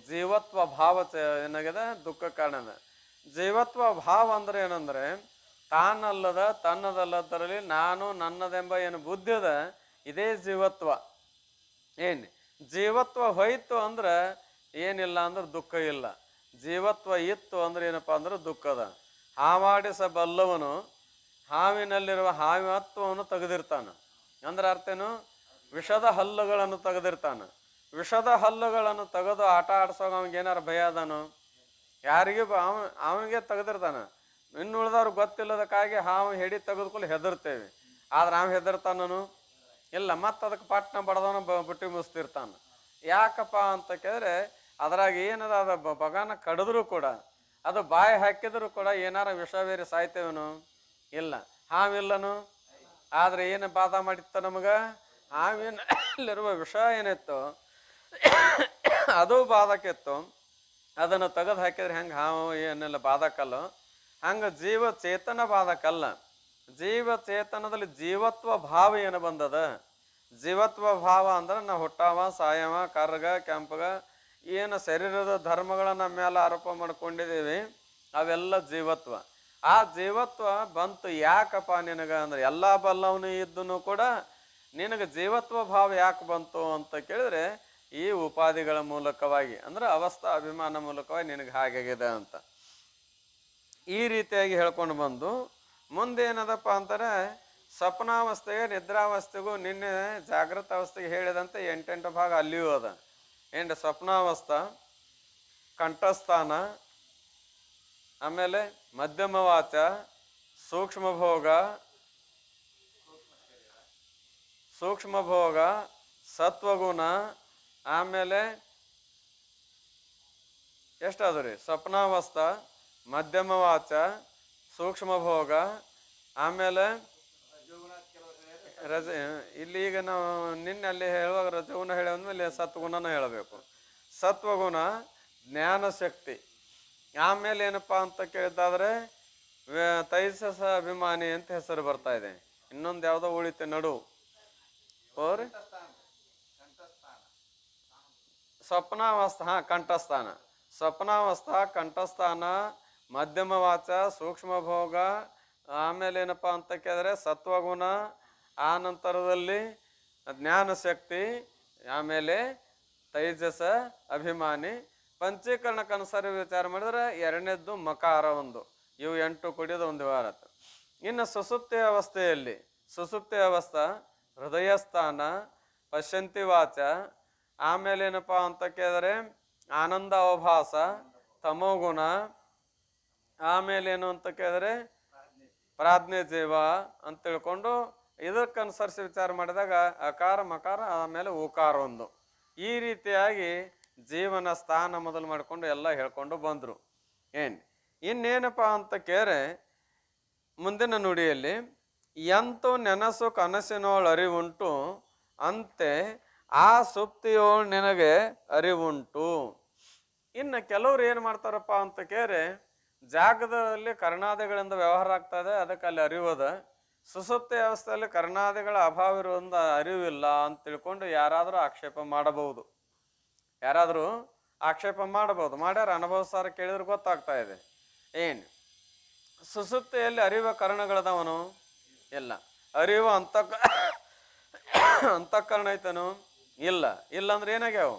ಜೀವತ್ವ ಭಾವ ಏನಾಗಿದೆ? ದುಃಖ ಕಾರಣದ. ಜೀವತ್ವ ಭಾವ ಅಂದ್ರೆ ಏನಂದ್ರೆ ತಾನಲ್ಲದ ತನ್ನದಲ್ಲದರಲ್ಲಿ ನಾನು ನನ್ನದೆಂಬ ಏನು ಬುದ್ಧಿ ಅದ, ಇದೇ ಜೀವತ್ವ. ಏನು ಜೀವತ್ವ ಹೋಯ್ತು ಅಂದ್ರೆ ಏನಿಲ್ಲ ಅಂದ್ರೆ ದುಃಖ ಇಲ್ಲ. ಜೀವತ್ವ ಇತ್ತು ಅಂದ್ರೆ ಏನಪ್ಪಾ ಅಂದ್ರೆ ದುಃಖದ. ಹಾವಾಡಿಸಬಲ್ಲವನು ಹಾವಿನಲ್ಲಿರುವ ಹಾವಿತ್ವವನ್ನು ತೆಗೆದಿರ್ತಾನ. ಅಂದ್ರೆ ಅರ್ಥೇನು? ವಿಷದ ಹಲ್ಲುಗಳನ್ನು ತೆಗೆದಿರ್ತಾನ. ವಿಷದ ಹಲ್ಲುಗಳನ್ನು ತೆಗೆದು ಆಟ ಆಡ್ಸೋಗ ಅವ್ನಿಗೆ ಏನಾರು ಭಯ ಅದಾನು? ಯಾರಿಗೂ ಅವನಿಗೆ ತೆಗೆದಿರ್ತಾನ. ಇನ್ನುಳಿದವ್ರು ಗೊತ್ತಿಲ್ಲದಕ್ಕಾಗಿ ಹಾವು ಹೆಡಿ ತೆಗೆದುಕೊಂಡು ಹೆದರ್ತೇವೆ. ಆದ್ರೆ ನಾವು ಹೆದರ್ತಾನನು ಇಲ್ಲ. ಮತ್ತೆ ಅದಕ್ಕೆ ಪಟ್ನ ಬಡದವನು ಬುಟ್ಟಿ ಮುಸ್ತಿರ್ತಾನ. ಯಾಕಪ್ಪ ಅಂತ ಕೇಳಿದ್ರೆ ಅದ್ರಾಗ ಏನದ? ಅದ ಬಗಾನ ಕಡಿದ್ರು ಕೂಡ, ಅದು ಬಾಯಿ ಹಾಕಿದ್ರು ಕೂಡ ಏನಾರ ವಿಷ ಬೇರೆ ಸಾಯ್ತೇವನು? ಇಲ್ಲ. ಹಾವಿಲ್ಲನು? ಆದ್ರೆ ಏನು ಬಾಧ ಮಾಡಿತ್ತ ನಮಗ? ಹಾವಿನಲ್ಲಿರುವ ವಿಷ ಏನಿತ್ತು ಅದು ಬಾಧಕ್ಕಿತ್ತು. ಅದನ್ನು ತೆಗೆದು ಹಾಕಿದ್ರೆ ಹೆಂಗೆ ಹಾವು ಏನೆಲ್ಲ ಬಾಧಕಲ್ಲ, ಹಂಗೆ ಜೀವ ಚೇತನ ಬಾಧಕಲ್ಲ. ಜೀವ ಚೇತನದಲ್ಲಿ ಜೀವತ್ವ ಭಾವ ಏನು ಬಂದದ? ಜೀವತ್ವ ಭಾವ ಅಂದ್ರೆ ನಾವು ಹುಟ್ಟಾವ ಸಾಯವ ಕರ್ಗ ಕೆಂಪಗ ಏನು ಶರೀರದ ಧರ್ಮಗಳನ್ನ ಮೇಲೆ ಆರೋಪ ಮಾಡ್ಕೊಂಡಿದ್ದೀವಿ, ಅವೆಲ್ಲ ಜೀವತ್ವ. ಆ ಜೀವತ್ವ ಬಂತು ಯಾಕಪ್ಪ ನಿನಗ ಅಂದ್ರೆ ಎಲ್ಲ ಬಲ್ಲವನು ಇದ್ದನು ಕೂಡ ನಿನಗೆ ಜೀವತ್ವ ಭಾವ ಯಾಕೆ ಬಂತು ಅಂತ ಕೇಳಿದ್ರೆ ಈ ಉಪಾಧಿಗಳ ಮೂಲಕವಾಗಿ ಅಂದ್ರೆ ಅವಸ್ಥಾ ಅಭಿಮಾನ ಮೂಲಕವಾಗಿ ನಿನಗೆ ಹಾಗಾಗಿದೆ ಅಂತ ಈ ರೀತಿಯಾಗಿ ಹೇಳ್ಕೊಂಡು ಬಂದು ಮುಂದೇನದಪ್ಪ ಅಂತಾರೆ ಸ್ವಪ್ನಾವಸ್ಥೆಗೆ ನಿದ್ರಾವಸ್ಥೆಗೂ ನಿನ್ನೆ ಜಾಗೃತ ಅವಸ್ಥೆಗೆ ಹೇಳಿದಂತೆ 8 ಭಾಗ ಅಲ್ಲಿಯೂ ಅದ. ಏನು ಸ್ವಪ್ನಾವಸ್ಥಾ, ಕಂಠಸ್ಥಾನ, ಆಮೇಲೆ ಮಧ್ಯಮ ವಾಚ, ಸೂಕ್ಷ್ಮ ಭೋಗ, ಸತ್ವಗುಣ, ಆಮೇಲೆ ಎಷ್ಟಾದ್ರು ರೀ? ಸ್ವಪ್ನಾವಸ್ಥಾ, ಮಧ್ಯಮ ವಾಚ, ಸೂಕ್ಷ್ಮ ಭೋಗ, ಆಮೇಲೆ ರಜ. ಇಲ್ಲಿ ಈಗ ನಾವು ನಿನ್ನೆ ಅಲ್ಲಿ ಹೇಳುವಾಗ ರಜಗುಣ ಹೇಳಂದ್ಮೇಲೆ ಸತ್ವಗುಣನ ಹೇಳಬೇಕು. ಸತ್ವಗುಣ ಜ್ಞಾನ ಶಕ್ತಿ. ಆಮೇಲೆ ಏನಪ್ಪ ಅಂತ ಕೇಳಿದಾದ್ರೆ ತೈಜಸ ಅಭಿಮಾನಿ ಅಂತ ಹೆಸರು ಬರ್ತಾ ಇದೆ. ಇನ್ನೊಂದು ಯಾವುದೋ ಉಳಿತೆ ನಡು ಓರಿ ಸ್ವಪ್ನಾವಸ್ಥಾ. ಕಂಠಸ್ಥಾನ, ಸ್ವಪ್ನಾವಸ್ಥಾ, ಕಂಠಸ್ಥಾನ, ಮಧ್ಯಮ ವಾಚ, ಸೂಕ್ಷ್ಮ ಭೋಗ, ಆಮೇಲೆ ಏನಪ್ಪ ಅಂತ ಕೇಳಿದ್ರೆ ಸತ್ವಗುಣ, ಆ ನಂತರದಲ್ಲಿ ಜ್ಞಾನ ಶಕ್ತಿ, ಆಮೇಲೆ ತೈಜಸ ಅಭಿಮಾನಿ. ಪಂಚೀಕರಣಕ್ಕನುಸಾರ ವಿಚಾರ ಮಾಡಿದ್ರೆ ಎರಡನೇದ್ದು ಮಕಾರ ಒಂದು. ಇವು 8 ಕುಡಿಯೋದು ಒಂದು ವಾರ. ಇನ್ನು ಸುಸುಪ್ತಿ ಅವಸ್ಥಾ ಹೃದಯ ಸ್ಥಾನ, ಪಶ್ಯಂತಿ ವಾಚ, ಆಮೇಲೆ ಏನಪ್ಪ ಅಂತ ಕೇಳಿದ್ರೆ ಆನಂದ ಅವಭಾಸ, ತಮೋಗುಣ, ಆಮೇಲೆ ಏನು ಅಂತ ಕೇಳಿದ್ರೆ ಪ್ರಾಜ್ಞೆ ಜೀವ ಅಂತ ತಿಳ್ಕೊಂಡು ಇದಕ್ಕನುಸರಿಸಿ ವಿಚಾರ ಮಾಡಿದಾಗ ಅಕಾರ ಮಕಾರ ಆಮೇಲೆ ಉಕಾರ ಒಂದು. ಈ ರೀತಿಯಾಗಿ ಜೀವನ ಸ್ಥಾನ ಮೊದಲು ಮಾಡಿಕೊಂಡು ಎಲ್ಲ ಹೇಳ್ಕೊಂಡು ಬಂದರು. ಇನ್ನೇನಪ್ಪ ಅಂತ ಕೇಳಿದ್ರೆ ಮುಂದಿನ ನುಡಿಯಲ್ಲಿ ಎಂತು ನೆನಸು ಕನಸಿನೋಳು ಅರಿವುಂಟು ಅಂತೆ ಆ ಸುಪ್ತಿಯೋಳು ನಿನಗೆ ಅರಿವುಂಟು. ಇನ್ನು ಕೆಲವ್ರು ಏನು ಮಾಡ್ತಾರಪ್ಪ ಅಂತ ಕೇಳಿ ಜಾಗದಲ್ಲಿ ಕರ್ಣಾದಿಗಳಿಂದ ವ್ಯವಹಾರ ಆಗ್ತಾ ಇದೆ, ಅದಕ್ಕೆ ಅಲ್ಲಿ ಅರಿವದ. ಸುಸುಪ್ತಿ ಅವಸ್ಥೆಯಲ್ಲಿ ಕರ್ಣಾದಿಗಳ ಅಭಾವ ಇರುವುದರಿಂದ ಅರಿವಿಲ್ಲ ಅಂತ ತಿಳ್ಕೊಂಡು ಯಾರಾದರೂ ಆಕ್ಷೇಪ ಮಾಡಬಹುದು. ಯಾರಾದರೂ ಆಕ್ಷೇಪ ಮಾಡಬಹುದು. ಮಾಡ್ಯಾರ ಅನುಭವಸಾರ ಕೇಳಿದ್ರೆ ಗೊತ್ತಾಗ್ತಾ ಇದೆ. ಏನು ಸುಸುಪ್ತಿಯಲ್ಲಿ ಅರಿವ ಕರ್ಣಗಳದವನು ಇಲ್ಲ. ಅರಿವು ಅಂತಃಕರಣ ಐತನು ಇಲ್ಲ. ಇಲ್ಲಂದ್ರೆ ಏನಾಗ್ಯಾವು?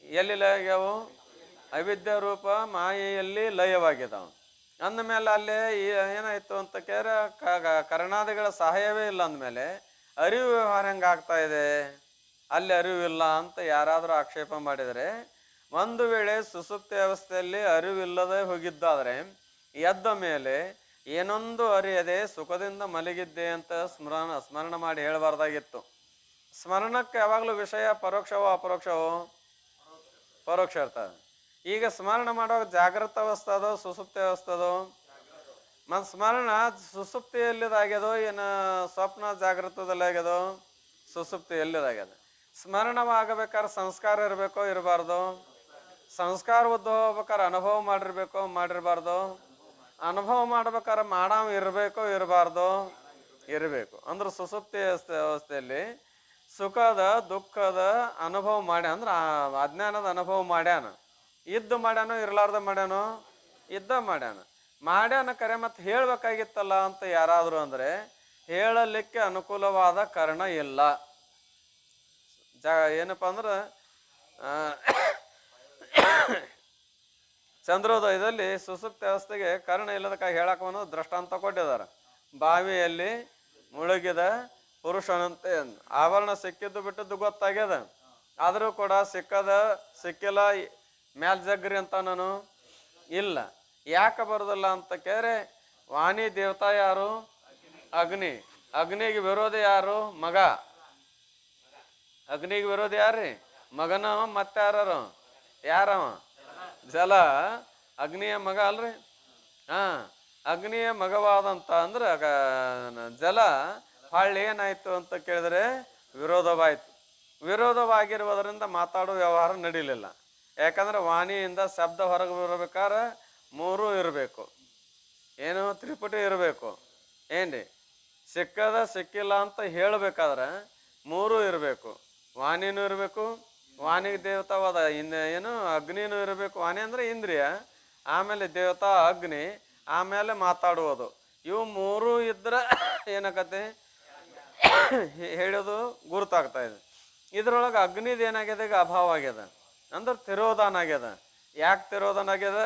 ಎಲ್ಲಿ ಲಯ ಆಗ್ಯಾವು? ಅವಿದ್ಯಾ ರೂಪ ಮಾಯೆಯಲ್ಲಿ ಲಯವಾಗಿದ್ದಾವ. ಅಂದಮೇಲೆ ಅಲ್ಲಿ ಏನಾಯ್ತು ಅಂತ ಕೇರ ಕರ್ಣಾದಿಗಳ ಸಹಾಯವೇ ಇಲ್ಲ ಅಂದಮೇಲೆ ಅರಿವು ವ್ಯವಹಾರ ಹೆಂಗಾಗ್ತಾ ಇದೆ? ಅಲ್ಲಿ ಅರಿವಿಲ್ಲ ಅಂತ ಯಾರಾದರೂ ಆಕ್ಷೇಪ ಮಾಡಿದರೆ, ಒಂದು ವೇಳೆ ಸುಸುಪ್ತಿ ಅವಸ್ಥೆಯಲ್ಲಿ ಅರಿವಿಲ್ಲದೆ ಹೋಗಿದ್ದಾದರೆ ಎದ್ದ ಮೇಲೆ ಏನೊಂದು ಅರಿಯದೆ ಸುಖದಿಂದ ಮಲಗಿದ್ದೆ ಅಂತ ಸ್ಮರಣ ಮಾಡಿ ಹೇಳಬಾರ್ದಾಗಿತ್ತು. ಸ್ಮರಣಕ್ಕೆ ಯಾವಾಗಲೂ ವಿಷಯ ಪರೋಕ್ಷವೋ ಅಪರೋಕ್ಷವೋ? ಪರೋಕ್ಷ ಇರ್ತದೆ. ಈಗ ಸ್ಮರಣ ಮಾಡುವಾಗ ಜಾಗೃತ ಅವಸ್ಥೆ ಅದೋ ಸುಸುಪ್ತಿ ಅವಸ್ಥೆ ಅದೋ? ಮತ್ತು ಸ್ಮರಣ ಸುಸುಪ್ತಿ ಎಲ್ಲಿದಾಗ್ಯದೋ ಏನು ಸ್ವಪ್ನ ಜಾಗೃತದಲ್ಲಿ ಆಗ್ಯದೋ? ಸುಸುಪ್ತಿ ಎಲ್ಲಿದಾಗ್ಯದ. ಸ್ಮರಣವಾಗಬೇಕಾದ್ರೆ ಸಂಸ್ಕಾರ ಇರಬೇಕೋ ಇರಬಾರ್ದು? ಸಂಸ್ಕಾರ ಉದ್ಭವ ಹೋಗ್ಬೇಕಾದ್ರೆ ಅನುಭವ ಮಾಡಿರ್ಬೇಕೋ ಮಾಡಿರಬಾರ್ದು? ಅನುಭವ ಮಾಡ್ಬೇಕಾದ್ರೆ ಮಾಡಾವ ಇರಬೇಕೋ ಇರಬಾರ್ದು? ಇರಬೇಕು. ಅಂದ್ರೆ ಸುಸುಪ್ತಿ ಅವಸ್ಥೆಯಲ್ಲಿ ಸುಖದ ದುಃಖದ ಅನುಭವ ಮಾಡ್ಯಾನ, ಅಂದ್ರೆ ಅಜ್ಞಾನದ ಅನುಭವ ಮಾಡ್ಯಾನ. ಇದ್ದು ಮಾಡ್ಯಾನೋ ಇರಲಾರ್ದ ಮಾಡ್ಯಾನೋ? ಇದ್ದ ಮಾಡ್ಯಾನ ಕರೆ ಮತ್ತೆ ಹೇಳ್ಬೇಕಾಗಿತ್ತಲ್ಲ ಅಂತ ಯಾರಾದರೂ ಅಂದರೆ ಹೇಳಲಿಕ್ಕೆ ಅನುಕೂಲವಾದ ಕಾರಣ ಇಲ್ಲ. ಏನಪ್ಪ ಅಂದ್ರೆ ಚಂದ್ರೋದಯದಲ್ಲಿ ಸುಸುಪ್ತಿ ಅವಸ್ಥೆಗೆ ಕಾರಣ ಇಲ್ಲದಕ್ಕಾಗಿ ಹೇಳಕ್ಕೆ ದೃಷ್ಟಾಂತ ಕೊಟ್ಟಿದ್ದಾರೆ. ಬಾವಿಯಲ್ಲಿ ಮುಳುಗಿದ ಪುರುಷನಂತೆ ಆವರಣ ಸಿಕ್ಕಿದ್ದು ಬಿಟ್ಟದ್ದು ಗೊತ್ತಾಗ್ಯದ, ಆದರೂ ಕೂಡ ಸಿಕ್ಕಿಲ್ಲ ಮ್ಯಾಲ್ ಜಗ್ರಿ ಅಂತ ನಾನು ಇಲ್ಲ. ಯಾಕೆ ಬರೋದಿಲ್ಲ ಅಂತ ಕೇರೆ ವಾಣಿ ದೇವತಾ ಯಾರು? ಅಗ್ನಿ. ಅಗ್ನಿಗೆ ವಿರೋಧ ಯಾರು? ಮಗ. ಅಗ್ನಿಗೆ ವಿರೋಧ ಯಾರ್ರಿ? ಮಗನ. ಮತ್ತೆ ಯಾರವ? ಜಲ. ಅಗ್ನಿಯ ಮಗ ಅಲ್ರಿ? ಅಗ್ನಿಯ ಮಗವಾದಂತ ಅಂದ್ರೆ ಜಲ ಹೊಳ್ಳಿ ಏನಾಯ್ತು ಅಂತ ಕೇಳಿದ್ರೆ ವಿರೋಧವಾಯ್ತು. ವಿರೋಧವಾಗಿರುವುದರಿಂದ ಮಾತಾಡೋ ವ್ಯವಹಾರ ನಡೀಲಿಲ್ಲ. ಯಾಕಂದ್ರೆ ವಾಣಿಯಿಂದ ಶಬ್ದ ಹೊರಗೆ ಬರಬೇಕಾದ್ರೆ ಮೂರೂ ಇರಬೇಕು. ಏನು? ತ್ರಿಪುಟಿ ಇರಬೇಕು. ಏನ್ರಿ? ಸಿಕ್ಕಿಲ್ಲ ಅಂತ ಹೇಳಬೇಕಾದ್ರೆ ಮೂರೂ ಇರಬೇಕು. ವಾಣಿನೂ ಇರಬೇಕು, ವಾಣಿಗೆ ದೇವತಾವಾದ ಏನು ಅಗ್ನಿನೂ ಇರಬೇಕು. ವಾಣಿ ಅಂದ್ರೆ ಇಂದ್ರಿಯ, ಆಮೇಲೆ ದೇವತಾ ಅಗ್ನಿ, ಆಮೇಲೆ ಮಾತಾಡುವುದು. ಇವು ಮೂರೂ ಇದ್ರೆ ಏನಾಗತ್ತೆ ಹೇಳೋದು ಗುರುತಾಗ್ತಾ ಇದೆ. ಇದ್ರೊಳಗೆ ಅಗ್ನಿದು ಏನಾಗ್ಯದ? ಈಗ ಅಭಾವ ಆಗ್ಯದ, ಅಂದ್ರೆ ತಿರೋಧಾನ ಆಗ್ಯದ. ಯಾಕೆ ತಿರೋಧಾನ ಆಗ್ಯದ?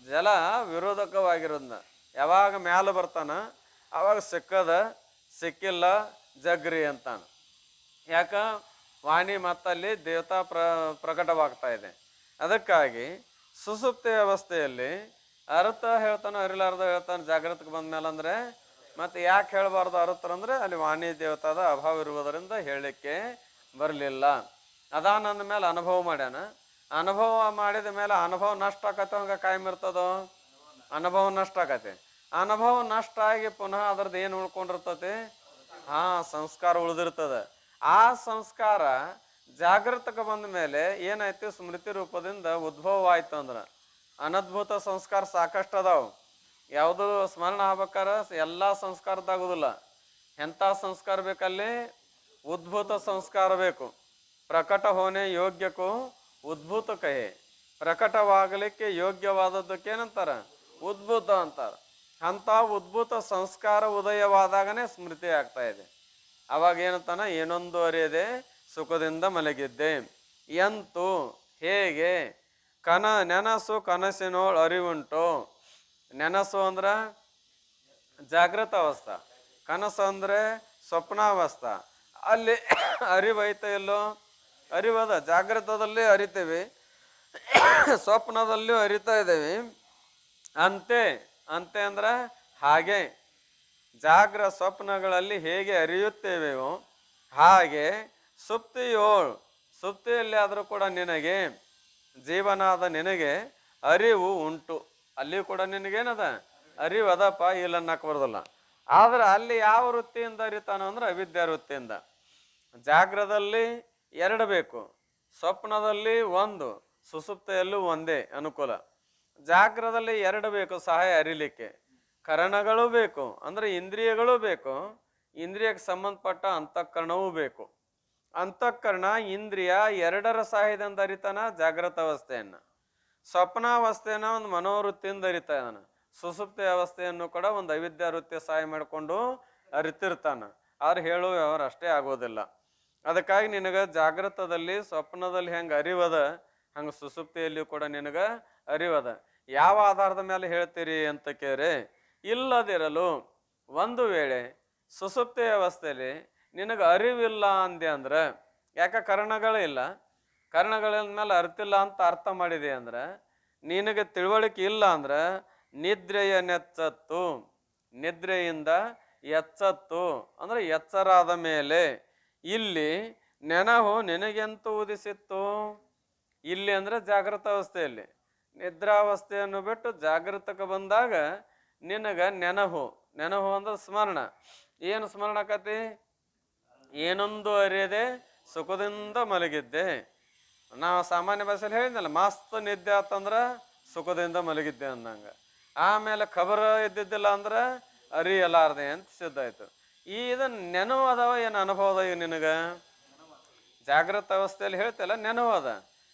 ಜಲ ವಿರೋಧಕವಾಗಿರೋದನ್ನ ಯಾವಾಗ ಮ್ಯಾಲ ಬರ್ತಾನ ಅವಾಗ ಸಿಕ್ಕಿಲ್ಲ ಜಗ್ರಿ ಅಂತಾನ. ಯಾಕ? ವಾಣಿ ಮತ್ತಲ್ಲಿ ದೇವತಾ ಪ್ರಕಟವಾಗ್ತಾ ಇದೆ. ಅದಕ್ಕಾಗಿ ಸುಸುಪ್ತಿ ಅವಸ್ಥೆಯಲ್ಲಿ ಅರ್ಥ ಹೇಳ್ತಾನೋ ಅರಿಲಾರ್ದ ಹೇಳ್ತಾನೆ ಜಾಗೃತಿಗೆ ಬಂದ ಮೇಲೆ ಅಂದ್ರೆ ಮತ್ತೆ ಯಾಕೆ ಹೇಳಬಾರ್ದು ಅರ್ಥರಂದ್ರೆ ಅಲ್ಲಿ ವಾಣಿ ದೇವತಾದ ಅಭಾವ ಇರುವುದರಿಂದ ಹೇಳಲಿಕ್ಕೆ ಬರಲಿಲ್ಲ. ಅದಾನಂದ ಮೇಲೆ ಅನುಭವ ಮಾಡ್ಯಾನ. ಅನುಭವ ಮಾಡಿದ ಮೇಲೆ ಅನುಭವ ನಷ್ಟ ಆಕತ್ತೆ, ಹಂಗೆ ಕಾಯಂ ಇರ್ತದೋ? ಅನುಭವ ನಷ್ಟ ಆಕತೆ. ಅನುಭವ ನಷ್ಟ ಆಗಿ ಪುನಃ ಅದ್ರದ್ದು ಏನು ಉಳ್ಕೊಂಡಿರ್ತತಿ? ಸಂಸ್ಕಾರ ಉಳಿದಿರ್ತದೆ. ಆ ಸಂಸ್ಕಾರ ಜಾಗೃತಕ್ಕೆ ಬಂದ ಮೇಲೆ ಏನಾಯ್ತು? ಸ್ಮೃತಿ ರೂಪದಿಂದ ಉದ್ಭವ ಆಯ್ತು. ಅಂದ್ರೆ ಅನದ್ಭುತ ಸಂಸ್ಕಾರ ಸಾಕಷ್ಟು ಅದಾವು. ಯಾವುದು ಸ್ಮರಣ ಆಗ್ಬೇಕಾರ ಎಲ್ಲ ಸಂಸ್ಕಾರದಾಗುದಿಲ್ಲ. ಎಂಥ ಸಂಸ್ಕಾರ ಬೇಕಲ್ಲಿ? ಉದ್ಭೂತ ಸಂಸ್ಕಾರ ಬೇಕು. ಪ್ರಕಟ ಹೋನೆ ಯೋಗ್ಯಕ್ಕೂ ಉದ್ಭೂತ ಕಹೆ. ಪ್ರಕಟವಾಗಲಿಕ್ಕೆ ಯೋಗ್ಯವಾದದ್ದಕ್ಕೇನಂತಾರ? ಉದ್ಭೂತ ಅಂತಾರ. ಅಂಥ ಉದ್ಭೂತ ಸಂಸ್ಕಾರ ಉದಯವಾದಾಗನೇ ಸ್ಮೃತಿ ಆಗ್ತಾ ಇದೆ. ಅವಾಗ ಏನಂತಾನ? ಏನೊಂದು ಅರಿಯದೆ ಸುಖದಿಂದ ಮಲಗಿದ್ದೆ. ಎಂತು ಹೇಗೆ ನೆನಸು ಕನಸಿನೋಳು ಅರಿವುಂಟು. ನೆನಸು ಅಂದ್ರೆ ಜಾಗೃತ ಅವಸ್ಥಾ, ಕನಸು ಅಂದ್ರೆ ಸ್ವಪ್ನಾವಸ್ಥಾ. ಅಲ್ಲಿ ಅರಿವೈತ ಇಲ್ಲೋ? ಅರಿವದ. ಜಾಗೃತದಲ್ಲಿ ಅರಿತೇವೆ, ಸ್ವಪ್ನದಲ್ಲಿಯೂ ಅರಿತಾ ಇದ್ದೇವೆ. ಅಂತೆ ಅಂದ್ರೆ ಹಾಗೆ ಸ್ವಪ್ನಗಳಲ್ಲಿ ಹೇಗೆ ಅರಿಯುತ್ತೇವೆಯೋ ಹಾಗೆ ಸುಪ್ತಿಯಲ್ಲಿ ಆದರೂ ಕೂಡ ನಿನಗೆ ಜೀವನಾದ ನಿನಗೆ ಅರಿವು ಉಂಟು. ಅಲ್ಲಿಯೂ ಕೂಡ ನಿನಗೇನದ? ಅರಿವದಪ್ಪ ಇಲ್ಲ ಅನ್ನಕ್ಕೆ ಬರೋದಿಲ್ಲ. ಆದ್ರೆ ಅಲ್ಲಿ ಯಾವ ವೃತ್ತಿಯಿಂದ ಅರಿತಾನೋ ಅಂದ್ರೆ ಅವಿದ್ಯಾ ವೃತ್ತಿಯಿಂದ. ಜಾಗ್ರದಲ್ಲಿ ಎರಡು ಬೇಕು, ಸ್ವಪ್ನದಲ್ಲಿ ಒಂದು, ಸುಸುಪ್ತಿಯಲ್ಲೂ ಒಂದೇ ಅನುಕೂಲ. ಜಾಗ್ರದಲ್ಲಿ ಎರಡು ಬೇಕು ಸಹಾಯ ಅರಿಲಿಕ್ಕೆ, ಕರಣಗಳು ಬೇಕು ಅಂದ್ರೆ ಇಂದ್ರಿಯಗಳು ಬೇಕು, ಇಂದ್ರಿಯಕ್ಕೆ ಸಂಬಂಧಪಟ್ಟ ಅಂತಃಕರಣವೂ ಬೇಕು. ಅಂತಃಕರಣ ಇಂದ್ರಿಯ ಎರಡರ ಸಹಾಯದಿಂದ ಅರಿತಾನ ಜಾಗ್ರತ ಅವಸ್ಥೆಯನ್ನ. ಸ್ವಪ್ನಾವಸ್ಥೆಯನ್ನ ಒಂದು ಮನೋವೃತ್ತಿಯಿಂದ ಅರಿತಾ ಇದ್ದಾನ. ಸುಸುಪ್ತಿ ಅವಸ್ಥೆಯನ್ನು ಕೂಡ ಒಂದು ಅವಿದ್ಯಾ ವೃತ್ತಿ ಸಹಾಯ ಮಾಡಿಕೊಂಡು ಅರಿತಿರ್ತಾನ. ಆದ್ರೆ ಹೇಳುವ ವ್ಯವಹಾರ ಅಷ್ಟೇ ಆಗೋದಿಲ್ಲ. ಅದಕ್ಕಾಗಿ ನಿನಗ ಜಾಗೃತದಲ್ಲಿ ಸ್ವಪ್ನದಲ್ಲಿ ಹೆಂಗೆ ಅರಿವದ ಹಂಗೆ ಸುಸುಪ್ತಿಯಲ್ಲಿಯೂ ಕೂಡ ನಿನಗ ಅರಿವದ. ಯಾವ ಆಧಾರದ ಮೇಲೆ ಹೇಳ್ತೀರಿ ಅಂತ ಕೇಳ್ರೆ, ಇಲ್ಲದಿರಲು ಒಂದು ವೇಳೆ ಸುಸುಪ್ತಿ ಅವಸ್ಥೆಯಲ್ಲಿ ನಿನಗೆ ಅರಿವಿಲ್ಲ ಅಂದೆ ಅಂದ್ರೆ, ಯಾಕ ಕರ್ಣಗಳಿಲ್ಲ, ಕರ್ಣಗಳ ಮೇಲೆ ಅರ್ತಿಲ್ಲ ಅಂತ ಅರ್ಥ ಮಾಡಿದೆ ಅಂದ್ರೆ, ನಿನಗೆ ತಿಳುವಳಿಕೆ ಇಲ್ಲ ಅಂದ್ರೆ ನಿದ್ರೆಯ ನೆಚ್ಚತ್ತು, ನಿದ್ರೆಯಿಂದ ಎಚ್ಚತ್ತು ಅಂದ್ರೆ ಎಚ್ಚರಾದ ಮೇಲೆ. ಇಲ್ಲಿ ನೆನಹು ನಿನಗೆಂತೂ ಉದಿಸಿತ್ತು, ಇಲ್ಲಿ ಅಂದ್ರೆ ಜಾಗೃತ ಅವಸ್ಥೆಯಲ್ಲಿ. ನಿದ್ರಾವಸ್ಥೆಯನ್ನು ಬಿಟ್ಟು ಜಾಗೃತಕ್ಕೆ ಬಂದಾಗ ನಿನಗ ನೆನಹು, ನೆನಹು ಅಂದ್ರೆ ಸ್ಮರಣ. ಏನು ಸ್ಮರಣ ಆಕತಿ? ಏನೊಂದು ಅರಿಯದೆ ಸುಖದಿಂದ ಮಲಗಿದ್ದೆ. ನಾವು ಸಾಮಾನ್ಯ ಭಾಷೆಯಲ್ಲಿ ಹೇಳಿದ್ನಲ್ಲ, ಮಸ್ತ್ ನಿದ್ದೆ ಆತಂದ್ರೆ ಸುಖದಿಂದ ಮಲಗಿದ್ದೆ ಅಂದಂಗ. ಆಮೇಲೆ ಖಬರ ಇದ್ದಿದ್ದಿಲ್ಲ ಅಂದ್ರೆ ಅರಿಯಲಾರ್ದೆ ಅಂತ ಸಿದ್ಧ ಆಯ್ತು. ಈ ಇದನ್ನ ನೆನವು ಅದಾವ ಏನು ಅನುಭವ ಅದ ಈಗ ನಿನಗ? ಜಾಗೃತ ಅವಸ್ಥೆಯಲ್ಲಿ ಹೇಳ್ತಲ್ಲ ನೆನವು ಅದ.